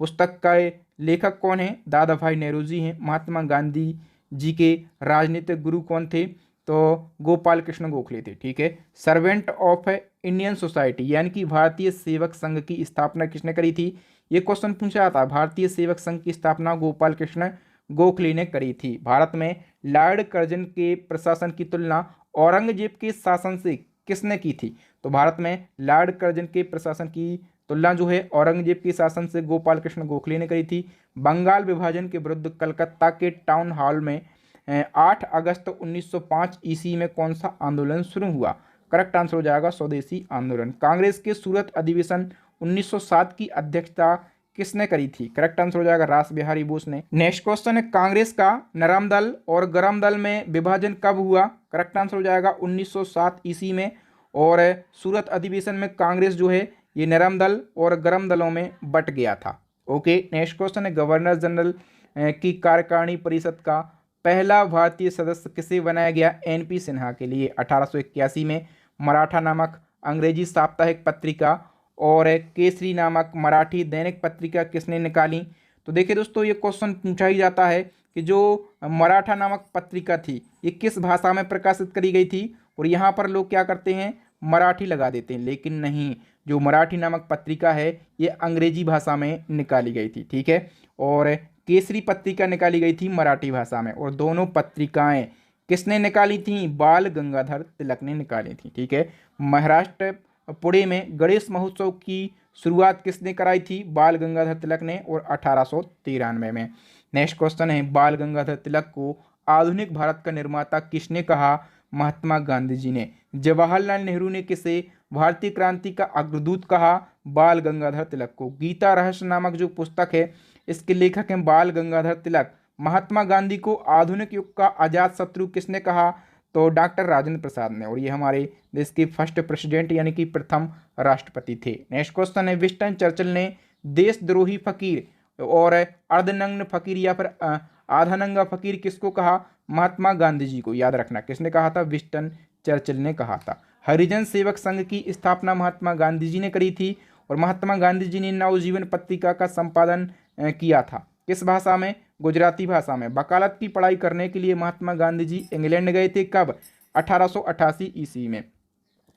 पुस्तक का लेखक कौन है? दादा भाई नौरोजी हैं। महात्मा गांधी जी के राजनीतिक गुरु कौन थे? तो गोपाल कृष्ण गोखले थे। ठीक है, सर्वेंट ऑफ इंडियन सोसाइटी यानी कि भारतीय सेवक संघ की स्थापना किसने करी थी? ये क्वेश्चन पूछा जाता है। भारतीय सेवक संघ की स्थापना गोपाल कृष्ण गोखले ने करी थी। भारत में लॉर्ड कर्जन के प्रशासन की तुलना औरंगजेब के शासन से किसने की थी? तो भारत में लॉर्ड कर्जन के प्रशासन की तुलना जो है औरंगजेब के शासन से गोपाल कृष्ण गोखले ने करी थी। बंगाल विभाजन के विरुद्ध कलकत्ता के टाउन हॉल में 8 अगस्त 1905 ईस्वी में कौन सा आंदोलन शुरू हुआ? करेक्ट आंसर हो जाएगा स्वदेशी आंदोलन। कांग्रेस के सूरत अधिवेशन 1907 की अध्यक्षता किसने करी थी? करेक्ट आंसर हो जाएगा रास बिहारी बोस ने। नेक्स्ट क्वेश्चन है, कांग्रेस का नरम दल और गरम दल में विभाजन कब हुआ? करेक्ट आंसर हो जाएगा 1907 ईस्वी में। और सूरत अधिवेशन में कांग्रेस जो है ये नरम दल और गरम दलों में बट गया था। ओके, नेक्स्ट क्वेश्चन है, गवर्नर जनरल की कार्यकारिणी परिषद का पहला भारतीय सदस्य किसे बनाया गया? एनपी सिन्हा के लिए 1881 में। मराठा नामक अंग्रेजी साप्ताहिक पत्रिका और केसरी नामक मराठी दैनिक पत्रिका किसने निकाली? तो देखिए दोस्तों, ये क्वेश्चन पूछा ही जाता है कि जो मराठा नामक पत्रिका थी ये किस भाषा में प्रकाशित करी गई थी? और यहाँ पर लोग क्या करते हैं, मराठी लगा देते हैं, लेकिन नहीं, जो मराठी नामक पत्रिका है ये अंग्रेजी भाषा में निकाली गई थी। ठीक है, और केसरी पत्रिका निकाली गई थी मराठी भाषा में। और दोनों पत्रिकाएं किसने निकाली थी? बाल गंगाधर तिलक ने निकाली थी। ठीक है, महाराष्ट्र पुणे में गणेश महोत्सव की शुरुआत किसने कराई थी? बाल गंगाधर तिलक ने, और 1893 में। नेक्स्ट क्वेश्चन है, बाल गंगाधर तिलक को आधुनिक भारत का निर्माता किसने कहा? महात्मा गांधी जी ने। जवाहरलाल नेहरू ने किसे भारतीय क्रांति का अग्रदूत कहा? बाल गंगाधर तिलक को। गीता रहस्य नामक जो पुस्तक है इसके लेखक हैं बाल गंगाधर तिलक। महात्मा गांधी को आधुनिक युग का अजात शत्रु किसने कहा? तो डॉक्टर राजेंद्र प्रसाद ने, और ये हमारे देश के फर्स्ट प्रेसिडेंट यानी कि प्रथम राष्ट्रपति थे। नेक्स्ट क्वेश्चन है, विंस्टन चर्चिल ने देशद्रोही फकीर और अर्धनग्न फकीर या फिर आधा नंगा फकीर किसको कहा? महात्मा गांधी जी को। याद रखना, किसने कहा था? विंस्टन चर्चिल ने कहा था। हरिजन सेवक संघ की स्थापना महात्मा गांधी जी ने करी थी। और महात्मा गांधी जी ने नवजीवन पत्रिका का संपादन किया था। किस भाषा में? गुजराती भाषा में। वकालत की पढ़ाई करने के लिए महात्मा गांधी जी इंग्लैंड गए थे। कब? 1888 ईस्वी में।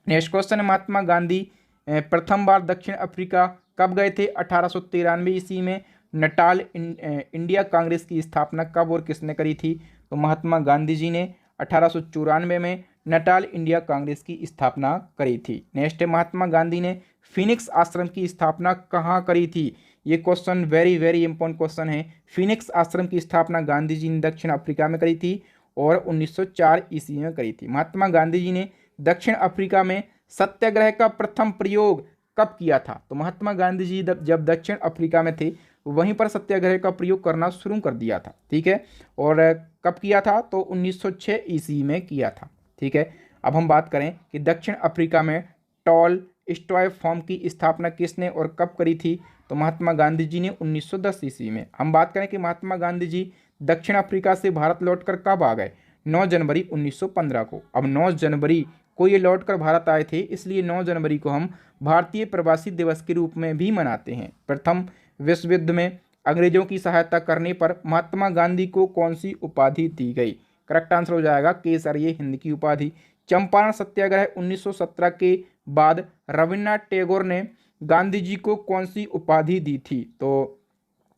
नेक्स्ट क्वेश्चन है, महात्मा गांधी प्रथम बार दक्षिण अफ्रीका कब गए थे? 1893 ईस्वी में। नटाल इंडिया कांग्रेस की स्थापना कब और किसने करी थी? तो महात्मा गांधी जी ने 1894 में नटाल इंडिया कांग्रेस की स्थापना करी थी। नेक्स्ट है, महात्मा गांधी ने फिनिक्स आश्रम की स्थापना कहाँ करी थी? ये question very very important question है। फिनिक्स आश्रम की स्थापना गांधी जी ने दक्षिण अफ्रीका में करी थी। और 1904 ईस्वी में करी थी। महात्मा गांधी जी ने दक्षिण अफ्रीका में सत्याग्रह का प्रथम प्रयोग कब किया था? तो महात्मा गांधी जी जब दक्षिण अफ्रीका में थे वहीं पर सत्याग्रह का प्रयोग करना शुरू कर दिया था। ठीक है, और कब किया था? तो 1906 ईस्वी में किया था। ठीक है, अब हम बात करें कि दक्षिण अफ्रीका में टॉल स्टॉय फॉर्म की स्थापना किसने और कब करी थी? तो महात्मा गांधी जी ने 1910 ईस्वी में। हम बात करें कि महात्मा गांधी जी दक्षिण अफ्रीका से भारत लौटकर कब आ गए? 9 जनवरी 1915 को। अब 9 जनवरी को ये लौटकर भारत आए थे, इसलिए 9 जनवरी को हम भारतीय प्रवासी दिवस के रूप में भी मनाते हैं। प्रथम विश्व युद्ध में अंग्रेजों की सहायता करने पर महात्मा गांधी को कौन सी उपाधि दी गई? करेक्ट आंसर हो जाएगा केसरिए हिंद की उपाधि। चंपारण सत्याग्रह 1917 के बाद रविन्द्रनाथ टैगोर ने गांधी जी को कौन सी उपाधि दी थी? तो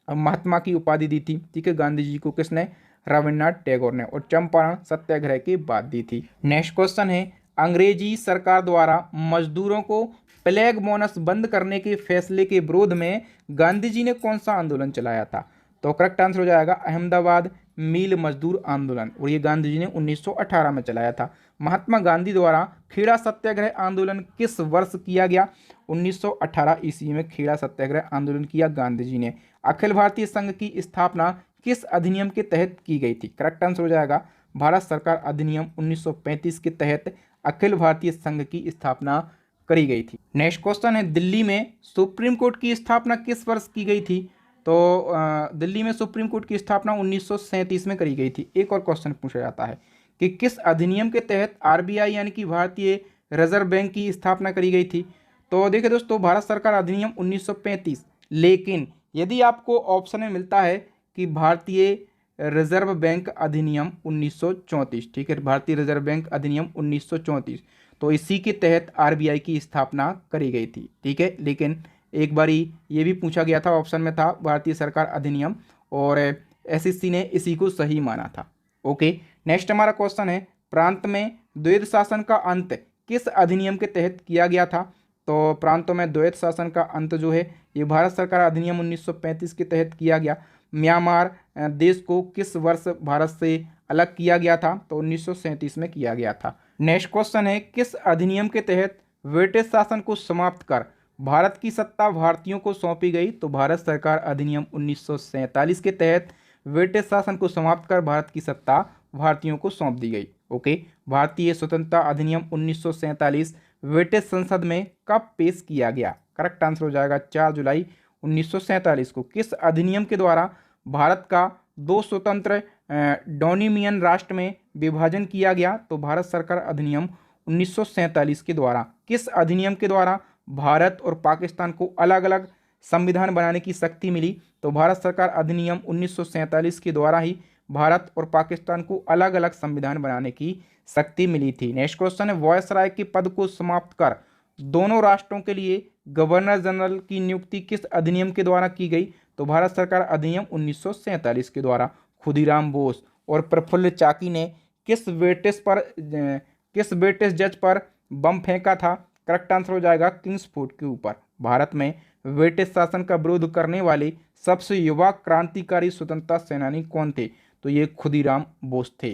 महात्मा की उपाधि दी थी। ठीक है, गांधी जी को किसने? रविन्द्रनाथ टैगोर ने, और चंपारण सत्याग्रह के बाद दी थी। नेक्स्ट क्वेश्चन है, अंग्रेजी सरकार द्वारा मजदूरों को प्लेग बोनस बंद करने के फैसले के विरोध में गांधी जी ने कौन सा आंदोलन चलाया था? तो करेक्ट आंसर हो जाएगा अहमदाबाद मिल मजदूर आंदोलन, और ये गांधी जी ने 1918 में चलाया था। महात्मा गांधी द्वारा खेड़ा सत्याग्रह आंदोलन किस वर्ष किया गया? 1918 ईस्वी में खेड़ा सत्याग्रह आंदोलन किया गांधी जी ने। अखिल भारतीय संघ की स्थापना किस अधिनियम के तहत की गई थी? करेक्ट आंसर हो जाएगा भारत सरकार अधिनियम 1935 के तहत अखिल भारतीय संघ की स्थापना करी गई थी। नेक्स्ट क्वेश्चन है, दिल्ली में सुप्रीम कोर्ट की स्थापना किस वर्ष की गई थी? तो दिल्ली में सुप्रीम कोर्ट की स्थापना 1937 में करी गई थी। एक और क्वेश्चन पूछा जाता है कि किस अधिनियम के तहत आरबीआई यानी कि भारतीय रिजर्व बैंक की स्थापना करी गई थी? तो देखिए दोस्तों, भारत सरकार अधिनियम 1935, लेकिन यदि आपको ऑप्शन में मिलता है कि भारतीय रिजर्व बैंक अधिनियम 1934, ठीक है, भारतीय रिजर्व बैंक अधिनियम 1934, तो इसी के तहत आरबीआई की स्थापना करी गई थी। ठीक है, लेकिन एक बारी ये भी पूछा गया था, ऑप्शन में था भारतीय सरकार अधिनियम, और एसएससी ने इसी को सही माना था। ओके, नेक्स्ट हमारा क्वेश्चन है, प्रांत में द्वैध शासन का अंत किस अधिनियम के तहत किया गया था? तो प्रांतों में द्वैध शासन का अंत जो है ये भारत सरकार अधिनियम 1935 के तहत किया गया। म्यांमार देश को किस वर्ष भारत से अलग किया गया था? तो 1937 में किया गया था। नेक्स्ट क्वेश्चन है, किस अधिनियम के तहत ब्रिटिश शासन को समाप्त कर भारत की सत्ता भारतीयों को सौंपी गई? तो भारत सरकार अधिनियम 1947 के तहत ब्रिटिश शासन को समाप्त कर भारत की सत्ता भारतीयों को सौंप दी गई। ओके, भारतीय स्वतंत्रता अधिनियम 1947 ब्रिटिश संसद में कब पेश किया गया? करेक्ट आंसर हो जाएगा 4 जुलाई 1947 को। किस अधिनियम के द्वारा भारत का 2 स्वतंत्र डोमिनियन राष्ट्र में विभाजन किया गया? तो भारत सरकार अधिनियम 1947 के द्वारा। किस अधिनियम के द्वारा भारत और पाकिस्तान को अलग अलग संविधान बनाने की शक्ति मिली? तो भारत सरकार अधिनियम 1947 के द्वारा ही भारत और पाकिस्तान को अलग अलग संविधान बनाने की शक्ति मिली थी। नेक्स्ट क्वेश्चन है, वायसराय के पद को समाप्त कर दोनों राष्ट्रों के लिए गवर्नर जनरल की नियुक्ति किस अधिनियम के द्वारा की गई? तो भारत सरकार अधिनियम 1947 के द्वारा। खुदीराम बोस और प्रफुल्ल चाकी ने किस ब्रिटिश जज पर बम फेंका था? करेक्ट आंसर हो जाएगा किंग्सफोर्ड के ऊपर। भारत में ब्रिटिश शासन का विरोध करने वाले सबसे युवा क्रांतिकारी स्वतंत्रता सेनानी कौन थे? तो ये खुदीराम बोस थे।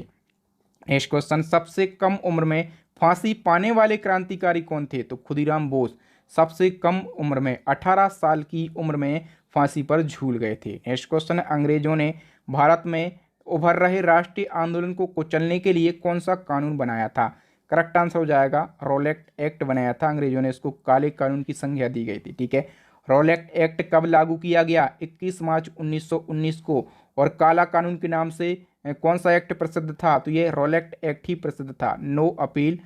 नेक्स्ट क्वेश्चन, सबसे कम उम्र में फांसी पाने वाले क्रांतिकारी कौन थे? तो खुदीराम बोस सबसे कम उम्र में 18 साल की उम्र में फांसी पर झूल गए थे। नेक्स्ट क्वेश्चन है, अंग्रेजों ने भारत में उभर रहे राष्ट्रीय आंदोलन को कुचलने के लिए कौन सा कानून बनाया था? करेक्ट आंसर हो जाएगा रॉलेट एक्ट बनाया था अंग्रेजों ने, इसको काले कानून की संज्ञा दी गई थी। ठीक है, रॉलेट एक्ट कब लागू किया गया? 21 मार्च 1919 को। और काला कानून के नाम से कौन सा एक्ट प्रसिद्ध था? तो ये रॉलेट एक्ट ही प्रसिद्ध था। नो अपील,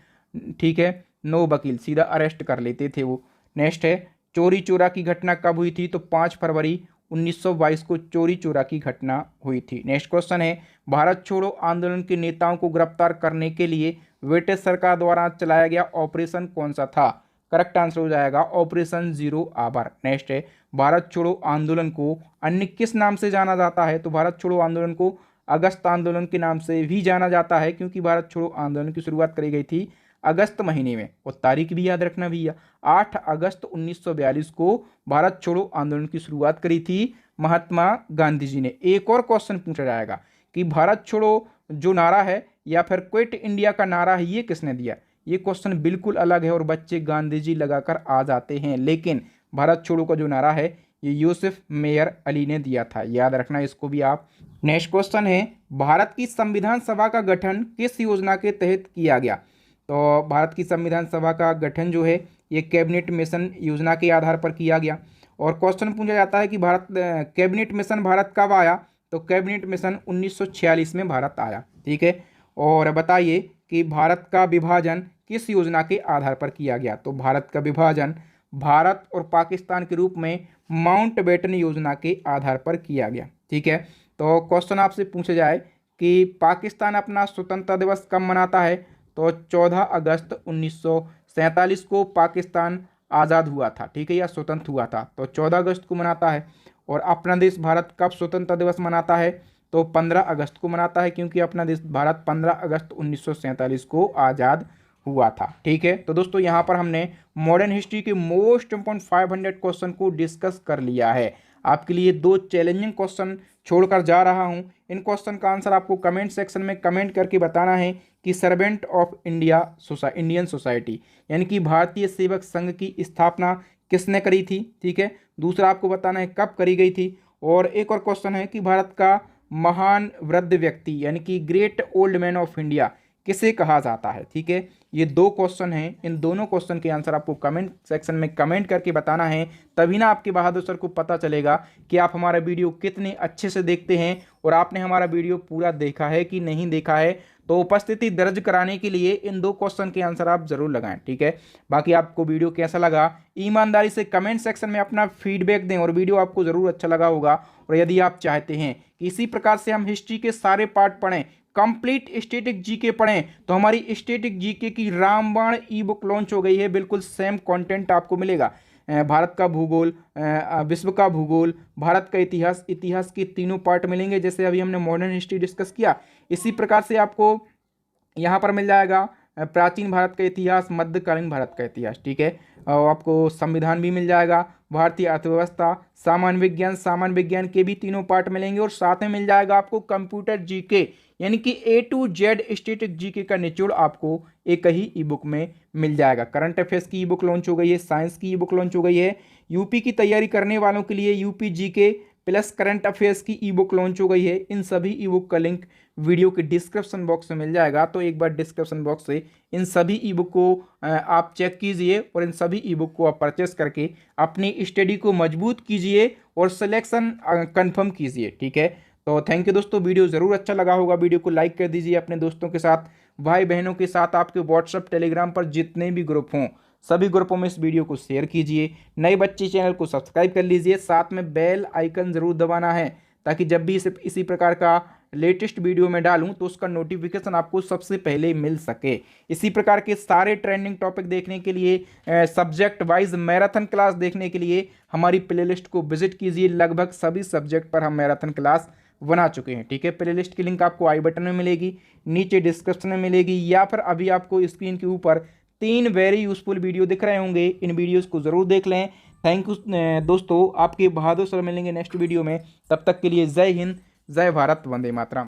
ठीक है, नो वकील, सीधा अरेस्ट कर लेते थे वो। नेक्स्ट है, चोरी चोरा की घटना कब हुई थी? तो 5 फरवरी 1922 को चोरी चोरा की घटना हुई थी। नेक्स्ट क्वेश्चन है, भारत छोड़ो आंदोलन के नेताओं को गिरफ्तार करने के लिए ब्रिटिश सरकार द्वारा चलाया गया ऑपरेशन कौन सा था? करेक्ट आंसर हो जाएगा ऑपरेशन जीरो आवर। नेक्स्ट है, भारत छोड़ो आंदोलन को अन्य किस नाम से जाना जाता है? तो भारत छोड़ो आंदोलन को अगस्त आंदोलन के नाम से भी जाना जाता है, क्योंकि भारत छोड़ो आंदोलन की शुरुआत करी गई थी अगस्त महीने में। और तारीख भी याद रखना भैया, 8 अगस्त 1942 को भारत छोड़ो आंदोलन की शुरुआत करी थी महात्मा गांधी जी ने। एक और क्वेश्चन पूछा जाएगा कि भारत छोड़ो जो नारा है या फिर क्विट इंडिया का नारा है ये किसने दिया? ये क्वेश्चन बिल्कुल अलग है और बच्चे गांधी जी लगाकर आ जाते हैं, लेकिन भारत छोड़ो का जो नारा है ये यूसुफ मेयर अली ने दिया था, याद रखना इसको भी आप। नेक्स्ट क्वेश्चन है, भारत की संविधान सभा का गठन किस योजना के तहत किया गया? तो भारत की संविधान सभा का गठन जो है ये कैबिनेट मिशन योजना के आधार पर किया गया। और क्वेश्चन पूछा जाता है कि भारत कैबिनेट मिशन भारत कब आया? तो कैबिनेट मिशन 1946 में भारत आया, ठीक है। और बताइए कि भारत का विभाजन किस योजना के आधार पर किया गया? तो भारत का विभाजन भारत और पाकिस्तान के रूप में माउंटबेटन योजना के आधार पर किया गया, ठीक है। तो क्वेश्चन आपसे पूछा जाए कि पाकिस्तान अपना स्वतंत्रता दिवस कब मनाता है? तो 14 अगस्त 1947 को पाकिस्तान आज़ाद हुआ था, ठीक है, या स्वतंत्र हुआ था, तो 14 अगस्त को मनाता है। और अपना देश भारत कब स्वतंत्रता दिवस मनाता है? तो 15 अगस्त को मनाता है, क्योंकि अपना देश भारत 15 अगस्त 1947 को आज़ाद हुआ था, ठीक है। तो दोस्तों यहाँ पर हमने मॉडर्न हिस्ट्री के मोस्ट इंपॉर्टेंट 500 क्वेश्चन को डिस्कस कर लिया है। आपके लिए 2 चैलेंजिंग क्वेश्चन छोड़कर जा रहा हूं। इन क्वेश्चन का आंसर आपको कमेंट सेक्शन में कमेंट करके बताना है कि सर्वेंट ऑफ इंडियन सोसाइटी यानी कि भारतीय सेवक संघ की स्थापना किसने करी थी, ठीक है। दूसरा आपको बताना है कब करी गई थी। और एक और क्वेश्चन है कि भारत का महान वृद्ध व्यक्ति यानी कि great old man of India किसे कहा जाता है, ठीक है। ये 2 क्वेश्चन हैं, इन दोनों क्वेश्चन के आंसर आपको कमेंट सेक्शन में कमेंट करके बताना है, तभी ना आपके बहादुर सर को पता चलेगा कि आप हमारा वीडियो कितने अच्छे से देखते हैं और आपने हमारा वीडियो पूरा देखा है कि नहीं देखा है। तो उपस्थिति दर्ज कराने के लिए इन 2 क्वेश्चन के आंसर आप जरूर लगाएं, ठीक है। बाकी आपको वीडियो कैसा लगा ईमानदारी से कमेंट सेक्शन में अपना फीडबैक दें और वीडियो आपको जरूर अच्छा लगा होगा। और यदि आप चाहते हैं कि इसी प्रकार से हम हिस्ट्री के सारे पार्ट पढ़ें, कंप्लीट स्टैटिक जीके पढ़ें, तो हमारी स्टैटिक जीके की रामबाण ई बुक लॉन्च हो गई है। बिल्कुल सेम कंटेंट आपको मिलेगा। भारत का भूगोल, विश्व का भूगोल, भारत का इतिहास, इतिहास के तीनों पार्ट मिलेंगे। जैसे अभी हमने मॉडर्न हिस्ट्री डिस्कस किया, इसी प्रकार से आपको यहाँ पर मिल जाएगा प्राचीन भारत का इतिहास, मध्यकालीन भारत का इतिहास, ठीक है। और आपको संविधान भी मिल जाएगा, भारतीय अर्थव्यवस्था, सामान्य विज्ञान के भी तीनों पार्ट मिलेंगे। और साथ में मिल जाएगा आपको कंप्यूटर जीके यानी कि A to Z static GK का निचोड़ आपको एक ही ई बुक में मिल जाएगा। करंट अफेयर्स की ई बुक लॉन्च हो गई है, साइंस की ई बुक लॉन्च हो गई है, यूपी की तैयारी करने वालों के लिए UP GK plus current affairs की ई बुक लॉन्च हो गई है। इन सभी ई बुक का लिंक वीडियो के डिस्क्रिप्शन बॉक्स में मिल जाएगा, तो एक बार डिस्क्रिप्शन बॉक्स से इन सभी ई बुक को आप चेक कीजिए और इन सभी ई बुक को आप परचेस करके अपनी स्टडी को मजबूत कीजिए और सिलेक्शन कंफर्म कीजिए, ठीक है। तो थैंक यू दोस्तों, वीडियो ज़रूर अच्छा लगा होगा, वीडियो को लाइक कर दीजिए, अपने दोस्तों के साथ, भाई बहनों के साथ, आपके व्हाट्सअप टेलीग्राम पर जितने भी ग्रुप हों सभी ग्रुपों में इस वीडियो को शेयर कीजिए। नए बच्चे चैनल को सब्सक्राइब कर लीजिए, साथ में बेल आइकन ज़रूर दबाना है ताकि जब भी इसी प्रकार का लेटेस्ट वीडियो में डालूं तो उसका नोटिफिकेशन आपको सबसे पहले मिल सके। इसी प्रकार के सारे ट्रेंडिंग टॉपिक देखने के लिए, सब्जेक्ट वाइज मैराथन क्लास देखने के लिए हमारी प्लेलिस्ट को विजिट कीजिए। लगभग सभी सब्जेक्ट पर हम मैराथन क्लास बना चुके हैं, ठीक है। प्लेलिस्ट की लिंक आपको आई बटन में मिलेगी, नीचे डिस्क्रिप्शन में मिलेगी, या फिर अभी आपको स्क्रीन के ऊपर 3 वेरी यूजफुल वीडियो दिख रहे होंगे, इन वीडियोस को ज़रूर देख लें। थैंक यू दोस्तों, आपके बहादुर सर मिलेंगे नेक्स्ट वीडियो में। तब तक के लिए जय हिंद, जय भारत, वंदे मातरम।